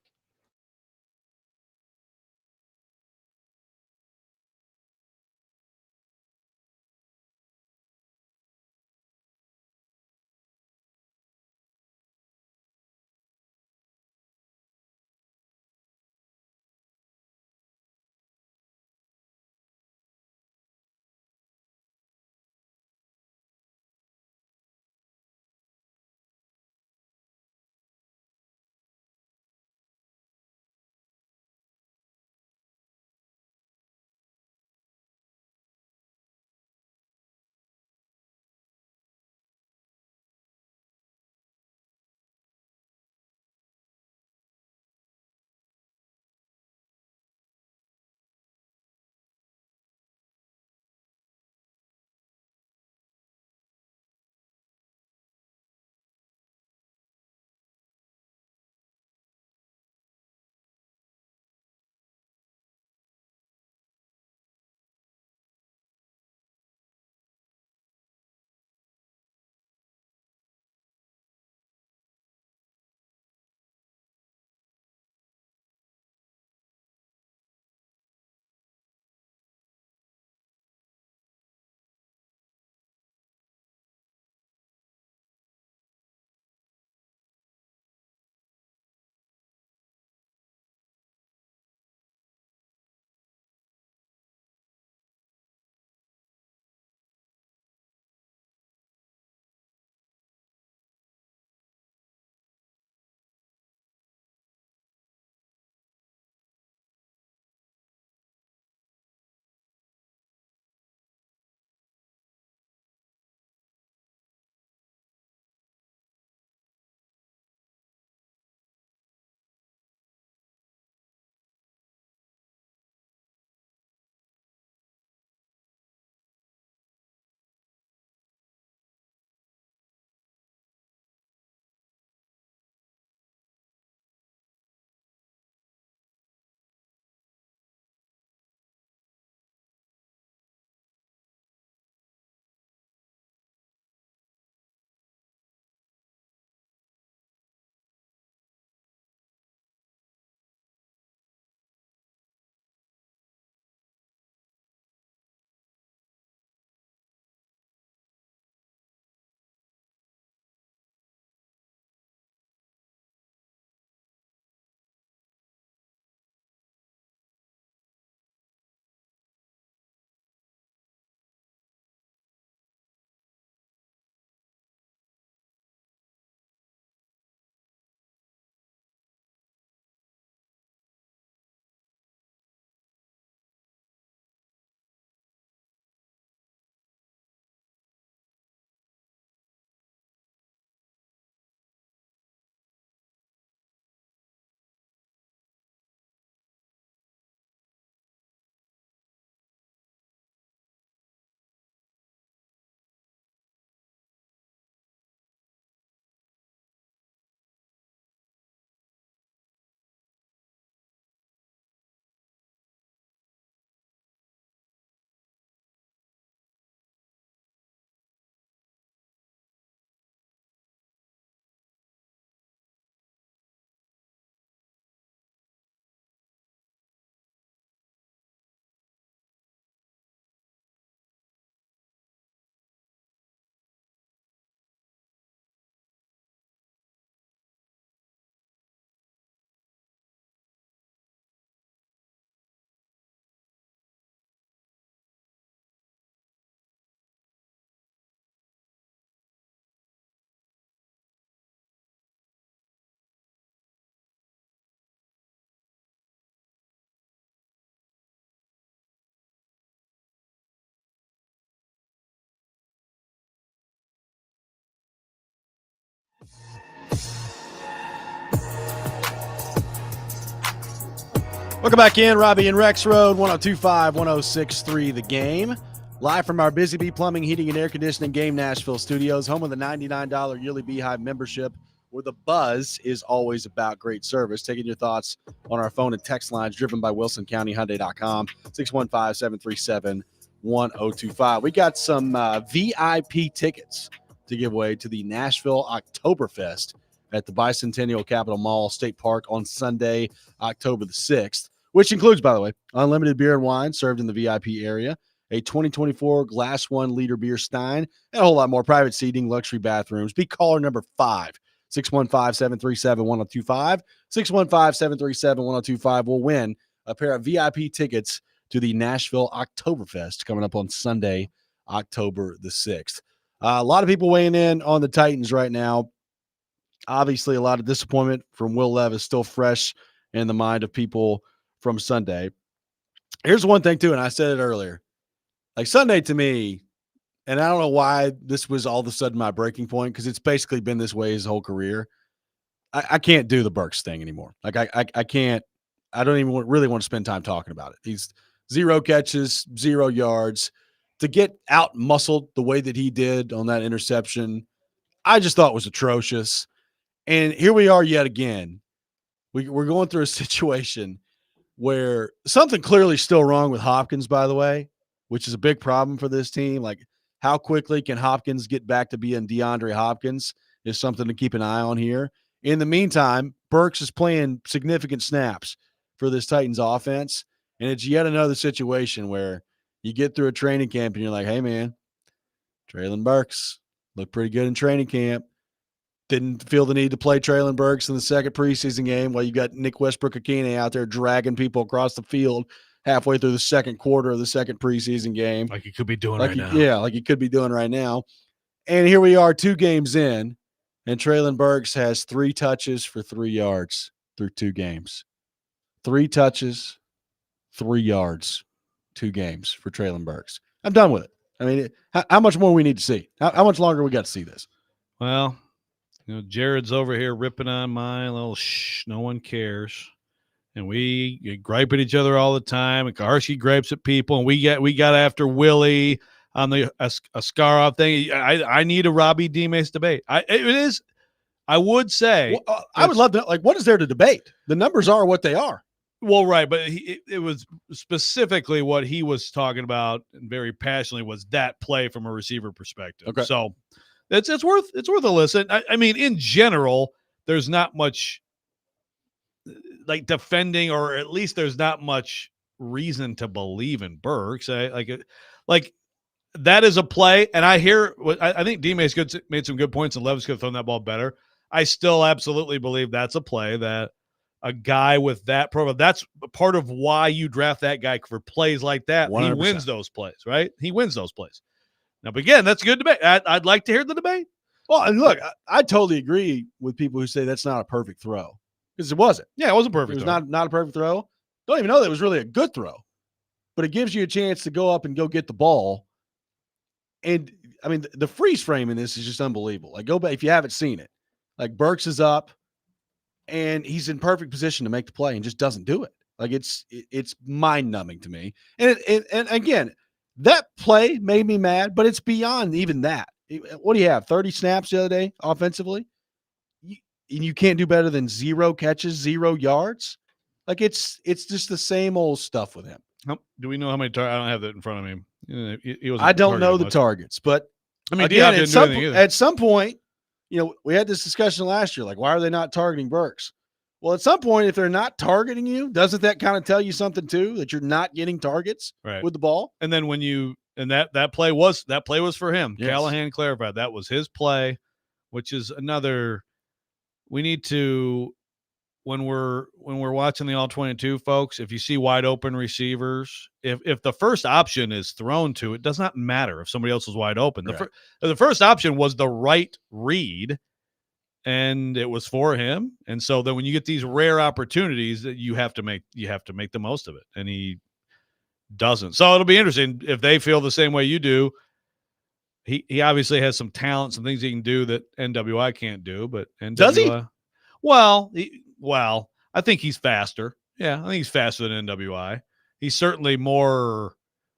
Welcome back in, Robby and Rexrode, 102.5, 106.3 The Game. Live from our Busy Bee Plumbing, Heating, and Air Conditioning Game Nashville studios, home of the $99 yearly Beehive membership, where the buzz is always about great service. Taking your thoughts on our phone and text lines driven by WilsonCountyHyundai.com, 615-737-1025. We got some VIP tickets to give away to the Nashville Oktoberfest at the Bicentennial Capitol Mall State Park on Sunday, October the 6th, which includes, by the way, unlimited beer and wine served in the VIP area, a 2024 Glass 1 liter beer stein, and a whole lot more private seating, luxury bathrooms. Be caller number 5, 615-737-1025. 615-737-1025 will win a pair of VIP tickets to the Nashville Oktoberfest coming up on Sunday, October the 6th. A lot of people weighing in on the Titans right now. Obviously, a lot of disappointment from Will Levis still fresh in the mind of people from Sunday. Here's one thing, too, and I said it earlier. Like, Sunday to me, and I don't know why this was all of a sudden my breaking point, because it's basically been this way his whole career. I can't do the Burks thing anymore. Like, I can't – I don't even really want to spend time talking about it. He's 0 catches, 0 yards. To get out-muscled the way that he did on that interception, I just thought was atrocious. And here we are yet again. We're going through a situation where something clearly still wrong with Hopkins, by the way, which is a big problem for this team. Like, how quickly can Hopkins get back to being DeAndre Hopkins is something to keep an eye on here. In the meantime, Burks is playing significant snaps for this Titans offense, and it's yet another situation where you get through a training camp and you're like, hey, man, Treylon Burks looked pretty good in training camp. Didn't feel the need to play Treylon Burks in the second preseason game while you got Nick Westbrook-Akine out there dragging people across the field halfway through the second quarter of the second preseason game. Like he could be doing right now. Yeah, like he could be doing right now. And here we are 2 games in, and Treylon Burks has 3 touches for 3 yards through 2 games. 3 touches, 3 yards, 2 games for Treylon Burks. I'm done with it. I mean, how much more we need to see? How much longer we got to see this? Well, Jared's over here ripping on my little no one cares. And we gripe at each other all the time. And Karski gripes at people. And we got after Willie on the Askarov thing. I need a Robby D-Mace debate. I would say. Well, I would love to. Like, what is there to debate? The numbers are what they are. Well, right. But it was specifically what he was talking about and very passionately was that play from a receiver perspective. Okay. So it's worth a listen. I mean, in general, there's not much like defending, or at least there's not much reason to believe in Burks. Like that is a play, and I think D-Mace made some good points, and Levis could have thrown that ball better. I still absolutely believe that's a play that a guy with that profile, that's part of why you draft that guy for plays like that. 100%. He wins those plays, right? He wins those plays. Now, but again, that's a good debate. I'd like to hear the debate. Well, and look, I totally agree with people who say that's not a perfect throw, because it wasn't. Yeah, it wasn't perfect. It was not a perfect throw. Don't even know that it was really a good throw, but it gives you a chance to go up and go get the ball. And I mean, the freeze frame in this is just unbelievable. Like, go back if you haven't seen it. Like, Burks is up, and he's in perfect position to make the play, and just doesn't do it. Like, it's mind numbing to me. And again, that play made me mad, but it's beyond even that. What do you have? 30 snaps the other day offensively? And you can't do better than 0 catches, 0 yards? Like, it's just the same old stuff with him. Do we know how many targets? I don't have that in front of me. I don't know the targets, but I mean, again, at some point, we had this discussion last year. Like, why are they not targeting Burks? Well, at some point, if they're not targeting you, doesn't that kind of tell you something too, that you're not getting targets with the ball? And then that play was for him. Yes. Callahan clarified that was his play, which is another. We need to, when we're watching the all-22, folks, if you see wide open receivers, if the first option is thrown to, it does not matter if somebody else is wide open. The first option was the right read, and it was for him. And so then when you get these rare opportunities, that you have to make the most of it, and he doesn't. So it'll be interesting if they feel the same way you do. He obviously has some talent, some things he can do that NWI can't do, but NWI, does he? Well, I think he's faster. Yeah, I think he's faster than NWI. He's certainly more,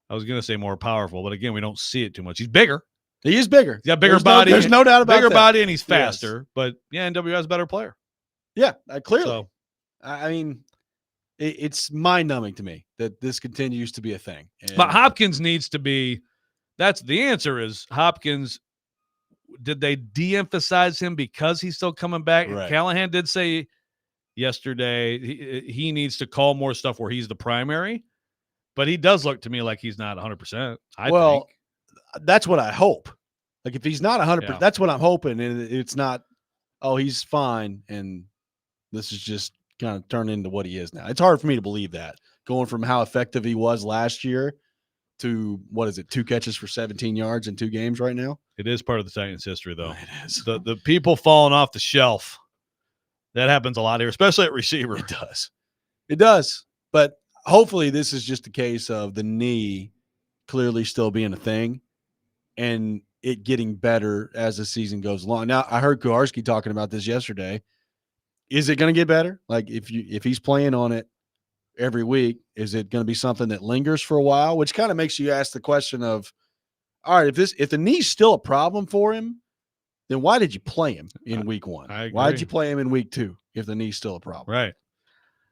I was going to say more powerful, but again, we don't see it too much. He's bigger. He is bigger. He's got bigger There's body. there's no doubt about bigger that. body, and he's Yes. faster. But yeah, NWI is a better player. Yeah, clearly. So, I mean, it's mind-numbing to me that this continues to be a thing. but Hopkins needs to be. That's the answer. Is Hopkins? Did they de-emphasize him because he's still coming back? Right. Callahan did say yesterday he needs to call more stuff where he's the primary, but he does look to me like he's not 100%. I think that's what I hope. Like if he's not 100%, Yeah. that's what I'm hoping, and it's not. Oh, he's fine, and this is just kind of turned into what he is now. It's hard for me to believe that going from how effective he was last year to what is it? 2 catches for 17 yards in 2 games right now. it is part of the Titans' history, though. It is. The people falling off the shelf. That happens a lot here, especially at receiver. It does. It does. But hopefully this is just a case of the knee clearly still being a thing and it getting better as the season goes along. Now, I heard Kuharski talking about this yesterday. Is it going to get better? Like if he's playing on it every week, is it going to be something that lingers for a while? Which kind of makes you ask the question of, all right, if the knee's still a problem for him, then why did you play him in week 1? I agree. Why did you play him in week 2 if the knee's still a problem? Right.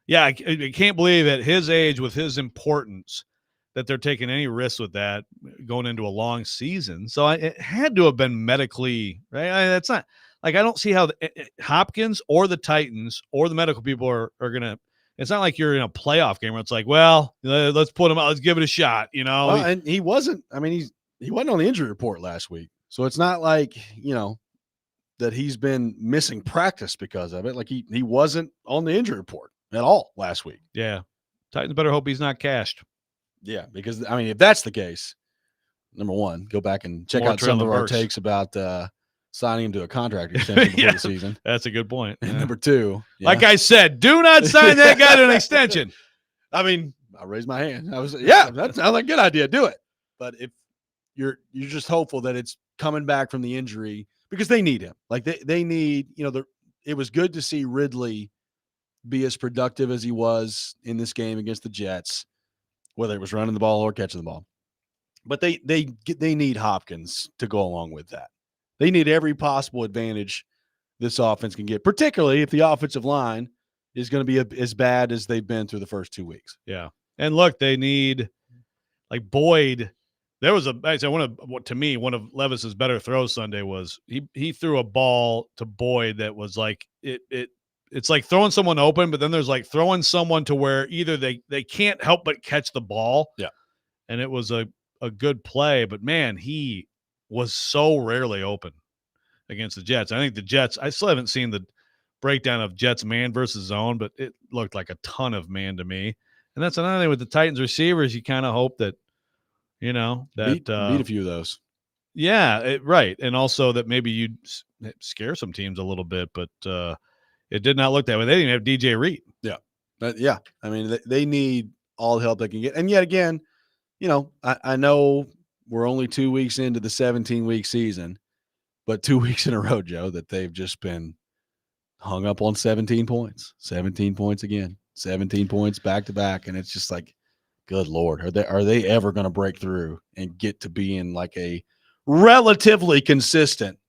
Yeah, I can't believe at his age, with his importance, that they're taking any risks with that going into a long season. So it had to have been medically, right? That's not like I don't see how Hopkins or the Titans or the medical people are going to. It's not like you're in a playoff game where it's like, well, let's put him out. Let's give it a shot, you know? Well, and he wasn't. I mean, he wasn't on the injury report last week. So it's not like, that he's been missing practice because of it. Like he wasn't on the injury report at all last week. Yeah. Titans better hope he's not cashed. Yeah, because I mean, if that's the case, number one, go back and check More out some of Traylon our Burks. takes about signing him to a contract extension before Yeah, the season. That's a good point. And Yeah. number 2, Like I said, do not sign that guy to an extension. I mean, I raised my hand. That sounds like a good idea. Do it. But if you're just hopeful that it's coming back from the injury because they need him. Like they need, it was good to see Ridley be as productive as he was in this game against the Jets, whether it was running the ball or catching the ball. But they need Hopkins to go along with that. They need every possible advantage this offense can get, particularly if the offensive line is going to be as bad as they've been through the first 2 weeks. Yeah. And look, they need like Boyd. There was to me, one of Levis's better throws Sunday was he threw a ball to Boyd that was like it's like throwing someone open, but then there's like throwing someone to where either they can't help but catch the ball. Yeah. And it was a good play, but man, he was so rarely open against the Jets. I think the Jets, I still haven't seen the breakdown of Jets man versus zone, but it looked like a ton of man to me. And that's another thing with the Titans receivers. You kind of hope that, that beat a few of those. Yeah, right. And also that maybe you'd scare some teams a little bit, but it did not look that way. They didn't have DJ Reed. Yeah. Yeah. I mean, they need all the help they can get. And yet again, I know we're only 2 weeks into the 17-week season, but 2 weeks in a row, Joe, that they've just been hung up on 17 points. 17 points again. 17 points back to back. And it's just like, good Lord, are they ever going to break through and get to being like a relatively consistent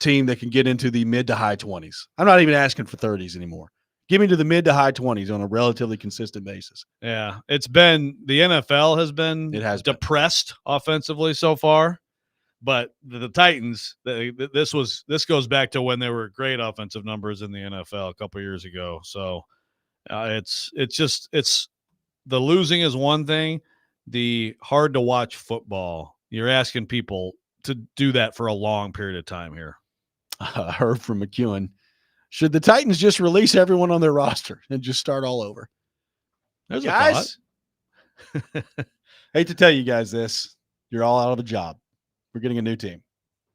team that can get into the mid to high 20s? I'm not even asking for 30s anymore. Give me to the mid to high 20s on a relatively consistent basis. Yeah, it's been the NFL has been depressed offensively so far, but the Titans, this goes back to when they were great offensive numbers in the NFL a couple years ago. So it's the losing is one thing, the hard to watch football. You're asking people to do that for a long period of time here. I heard from McEwen. Should the Titans just release everyone on their roster and just start all over? There's guys, hate to tell you guys this. You're all out of a job. We're getting a new team.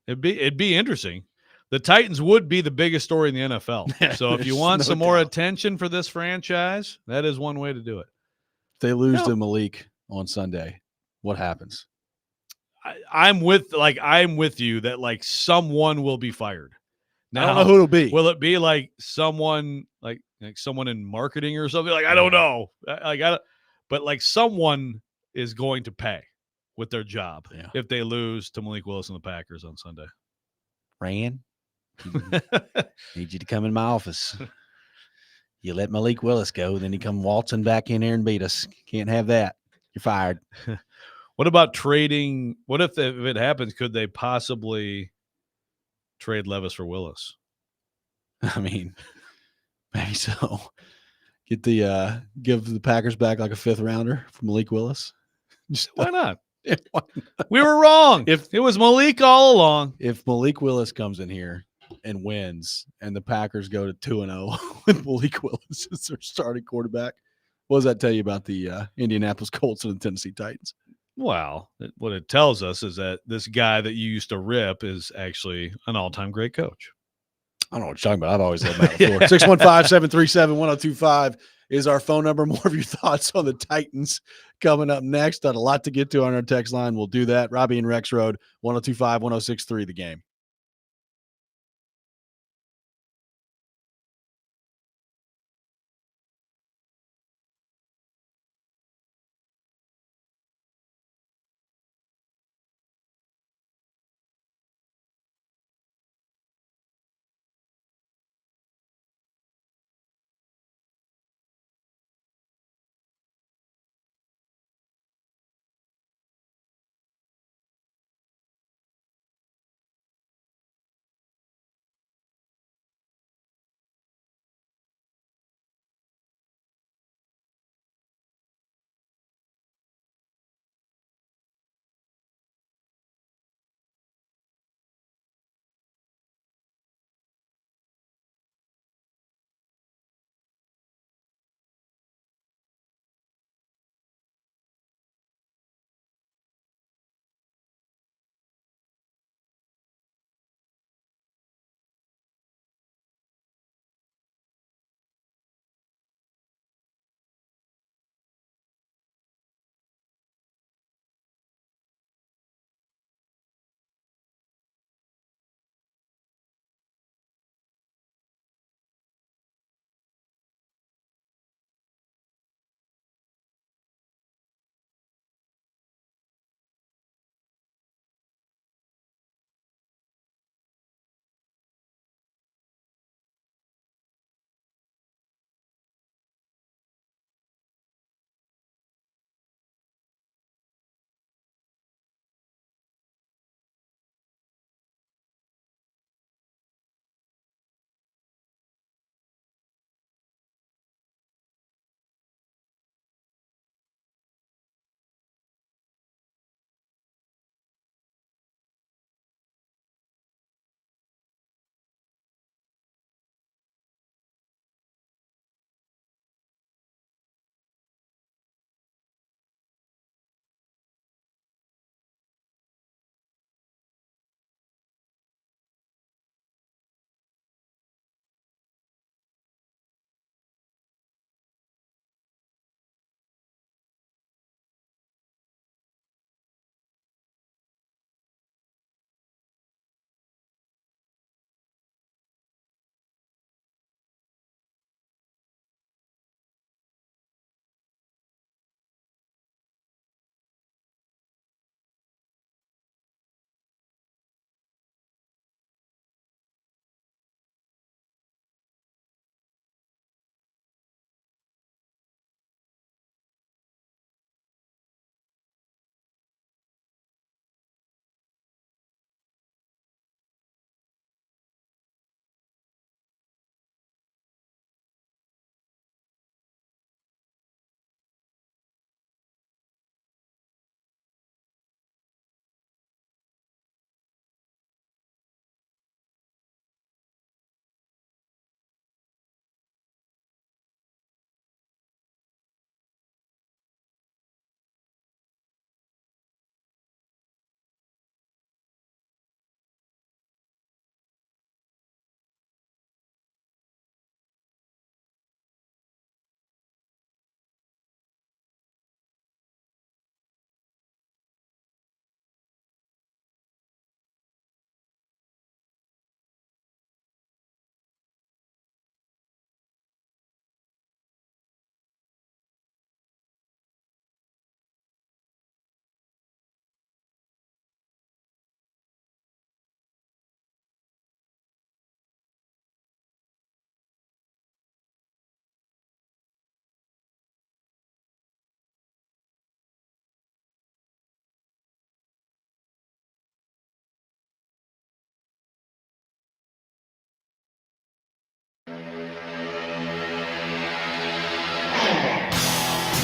It'd be interesting. The Titans would be the biggest story in the NFL. So if you want some more attention for this franchise, that is one way to do it. If they lose to Malik on Sunday, what happens? I'm with you that like someone will be fired. Now, I don't know who it'll be. Will it be like someone like like someone in marketing or something. Like I don't know, but like someone is going to pay with their job if they lose to Malik Willis and the Packers on Sunday. Rand, need you to come in my office. You let Malik Willis go, then he come waltzing back in there and beat us. Can't have that. You're fired. What about trading? What if it happens? Could they possibly trade Levis for Willis? I mean, maybe so. Get the give the Packers back like a 5th rounder for Malik Willis. Why not? Yeah, why not? We were wrong. If it was Malik all along. If Malik Willis comes in here and wins, and the Packers go to 2-0 with Malik Willis as their starting quarterback, what does that tell you about the Indianapolis Colts and the Tennessee Titans? Well, what it tells us is that this guy that you used to rip is actually an all-time great coach. I don't know what you're talking about. I've always loved Matt LaFleur. 615-737-1025 is our phone number. More of your thoughts on the Titans coming up next. Got a lot to get to on our text line. We'll do that. Robby and Rexrode, 1025-1063, The Game.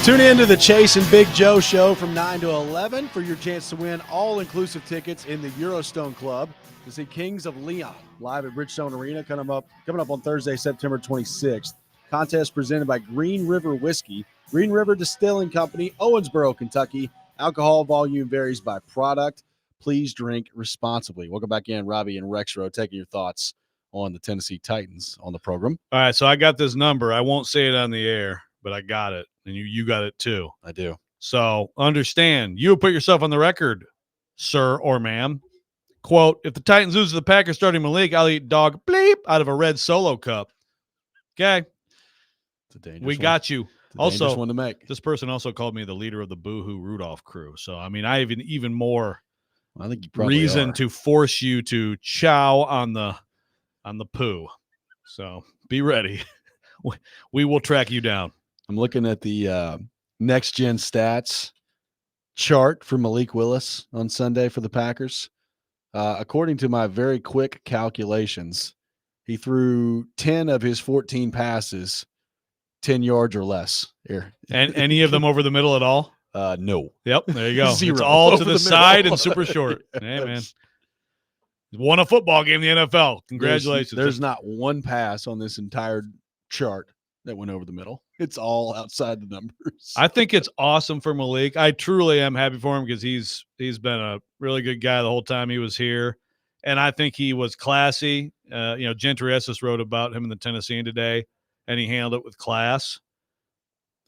Tune in to the Chase and Big Joe show from 9 to 11 for your chance to win all-inclusive tickets in the Eurostone Club to see Kings of Leon live at Bridgestone Arena coming up on Thursday, September 26th. Contest presented by Green River Whiskey, Green River Distilling Company, Owensboro, Kentucky. Alcohol volume varies by product. Please drink responsibly. Welcome back in, Robby and Rexrode, taking your thoughts on the Tennessee Titans on the program. All right, so I got this number. I won't say it on the air, but I got it, and you got it too. I do. So understand, you put yourself on the record, sir or ma'am. Quote, if the Titans lose to the Packers starting Malik, I'll eat dog bleep out of a red Solo cup. Okay. We got you. Also, one to make. This person also called me the leader of the Boohoo Rudolph crew. So, I mean, I have an even more I think you probably reason are. to force you to chow on the poo. So be ready. We will track you down. I'm looking at the next gen stats chart for Malik Willis on Sunday for the Packers. According to my very quick calculations, he threw 10 of his 14 passes 10 yards or less. Here. And any of them over the middle at all? No. Yep, there you go. Zero. It's all to Over the, the side middle. and super short. Hey, man. Won a football game in the NFL. Congratulations. There's not one pass on this entire chart that went over the middle. It's all outside the numbers. I think it's awesome for Malik. I truly am happy for him because he's been a really good guy the whole time he was here. And I think he was classy. Gentry Esses wrote about him in the Tennessean today, and he handled it with class.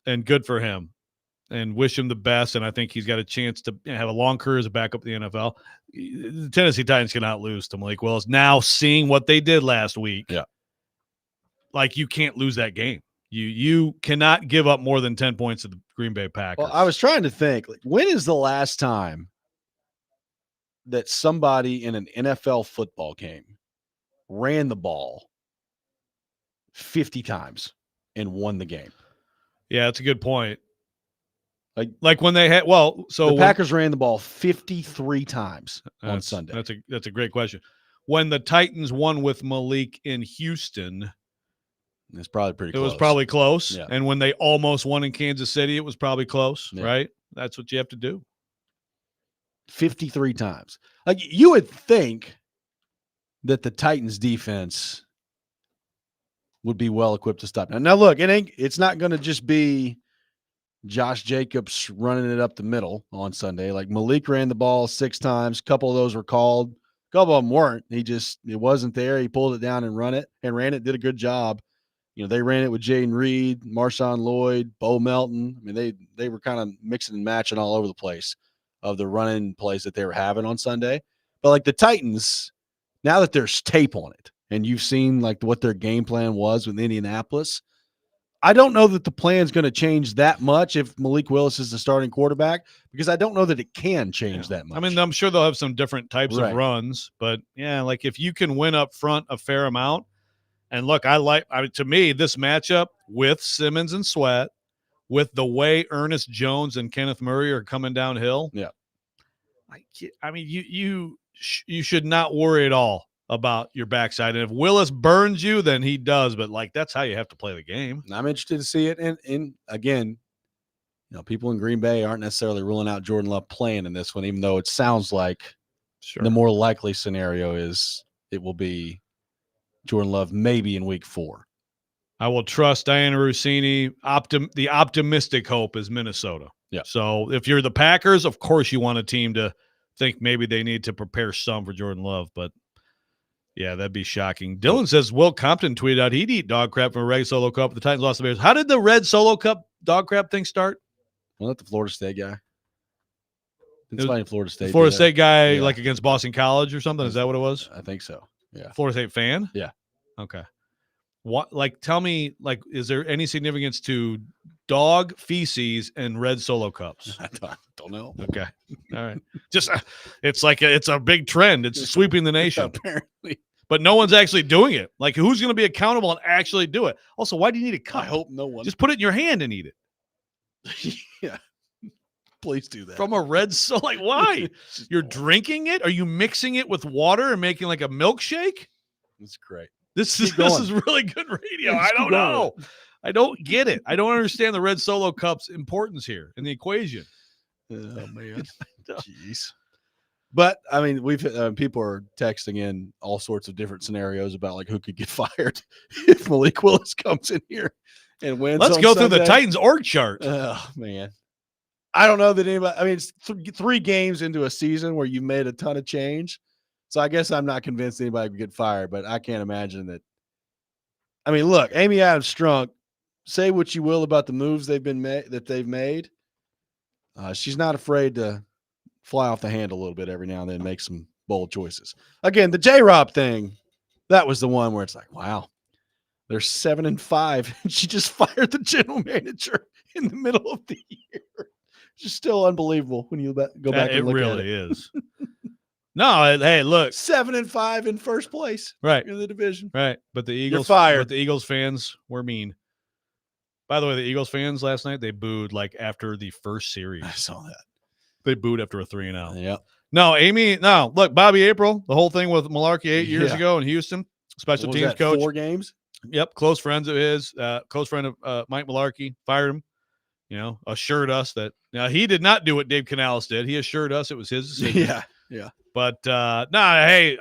And good for him. And wish him the best. And I think he's got a chance to have a long career as a backup in the NFL. The Tennessee Titans cannot lose to Malik Willis. Now seeing what they did last week, yeah, like you can't lose that game. You cannot give up more than 10 points to the Green Bay Packers. Well, I was trying to think, when is the last time that somebody in an NFL football game ran the ball 50 times and won the game? Yeah, that's a good point. Like when they had the Packers ran the ball 53 times on Sunday. That's a great question. When the Titans won with Malik in Houston, it's probably pretty close. It was probably close. Yeah. And when they almost won in Kansas City, it was probably close, yeah. right? That's what you have to do. 53 times. Like you would think that the Titans defense would be well equipped to stop. Now look, it's not going to just be Josh Jacobs running it up the middle on Sunday. Like Malik ran the ball 6 times. A couple of those were called. A couple of them weren't. It wasn't there. He pulled it down and ran it, did a good job. They ran it with Jaden Reed, Marshawn Lloyd, Bo Melton. I mean, they were kind of mixing and matching all over the place of the running plays that they were having on Sunday. But like the Titans, now that there's tape on it and you've seen like what their game plan was with Indianapolis, I don't know that the plan's going to change that much if Malik Willis is the starting quarterback, because I don't know that it can change that much. I mean, I'm sure they'll have some different types of runs, but yeah, like if you can win up front a fair amount, and look, to me, this matchup with Simmons and Sweat, with the way Ernest Jones and Kenneth Murray are coming downhill, yeah, I mean, you should not worry at all about your backside. And if Willis burns you, then he does. But like that's how you have to play the game. I'm interested to see it. And again, people in Green Bay aren't necessarily ruling out Jordan Love playing in this one, even though it sounds like the more likely scenario is it will be Jordan Love maybe in week 4. I will trust Diana Rossini. The optimistic hope is Minnesota. Yeah. So if you're the Packers, of course you want a team to think maybe they need to prepare some for Jordan Love, but yeah, that'd be shocking. Dylan says Will Compton tweeted out he'd eat dog crap from a Red Solo Cup. The Titans lost the Bears. How did the Red Solo Cup dog crap thing start? Wasn't that the Florida State guy? It's somebody in Florida State. The Florida State guy, like against Boston College or something. Is that what it was? I think so. Yeah. Florida State fan? Yeah. Okay. What? Like, tell me, like, is there any significance to dog feces and Red Solo Cups? I don't know. Okay. All right. Just it's like it's a big trend. It's sweeping the nation. Apparently. But no one's actually doing it. Like, who's going to be accountable and actually do it? Also, why do you need a cup? I hope no one. Just put it in your hand and eat it. Yeah. Please do that. From a Red Solo. Like, why? You're drinking it? Are you mixing it with water and making like a milkshake? That's great. This is really good radio. I don't know. I don't get it. I don't understand the Red Solo Cup's importance here in the equation. Oh man, jeez. But I mean, we've people are texting in all sorts of different scenarios about like who could get fired if Malik Willis comes in here and wins. Let's on go through the Sunday. Titans org chart. Oh man, I don't know that anybody. I mean, it's 3 games into a season where you've made a ton of change, so I guess I'm not convinced anybody could get fired. But I can't imagine that. I mean, look, Amy Adams Strunk. Say what you will about the moves they've made. She's not afraid to fly off the handle a little bit every now and then, make some bold choices. Again, the J-Rob thing, that was the one where it's like, wow, they're 7-5, and she just fired the general manager in the middle of the year. Just still unbelievable when you go back and look at it. It really is. No, hey, look, 7-5 in first place, right in the division, right. But the Eagles fired. But the Eagles fans were mean. By the way, the Eagles fans last night, they booed like after the first series. I saw that. They booed after a 3-0. Yep. No, Amy. No, look, Bobby April, the whole thing with Malarkey 8 years Yeah. ago in Houston, special What was teams that, coach. 4 games. Yep, close friends of his, close friend of Mike Malarkey, fired him. You know, assured us that he did not do what Dave Canales did. He assured us it was his decision. Yeah. But hey,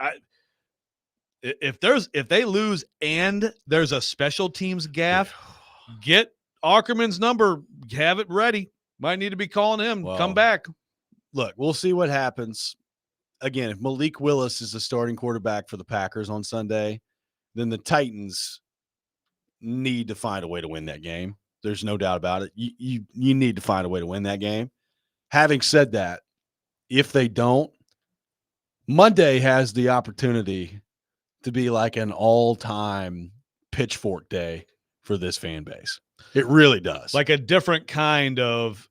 if they lose and there's a special teams gaff, get Ackerman's number, have it ready. Might need to be calling him. Well, Come back. Look, we'll see what happens. Again, if Malik Willis is the starting quarterback for the Packers on Sunday, then the Titans need to find a way to win that game. There's no doubt about it. You need to find a way to win that game. Having said that, if they don't, Monday has the opportunity to be like an all-time pitchfork day for this fan base. It really does. Like a different kind of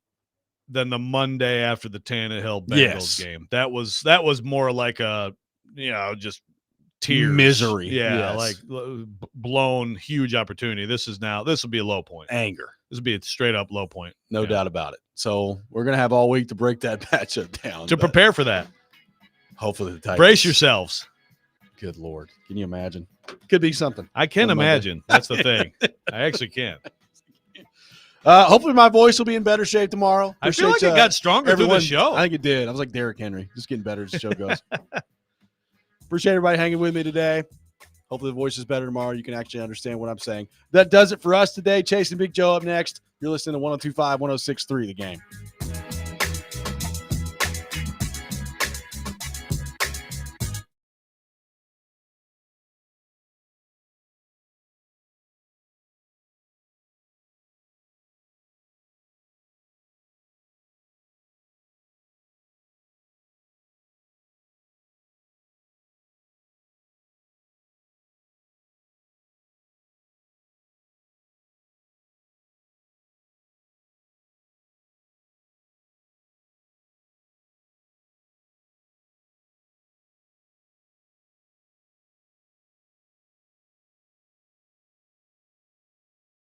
than the Monday after the Tannehill Bengals game. That was more like a, just tears. Misery. Yeah, Yes. like blown huge opportunity. This will be a low point. Anger. This will be a straight up low point. No doubt about it. So we're going to have all week to break that matchup down. To prepare for that. Hopefully the Titans. Brace yourselves. Good Lord. Can you imagine? Could be something. I can on Monday. imagine. That's the thing. I actually can. Hopefully my voice will be in better shape tomorrow. I feel like it got stronger through the show. I think it did. I was like Derrick Henry, just getting better as the show goes. Appreciate everybody hanging with me today. Hopefully the voice is better tomorrow. You can actually understand what I'm saying. That does it for us today. Chasing Big Joe up next. You're listening to 102.5, 106.3 The Game.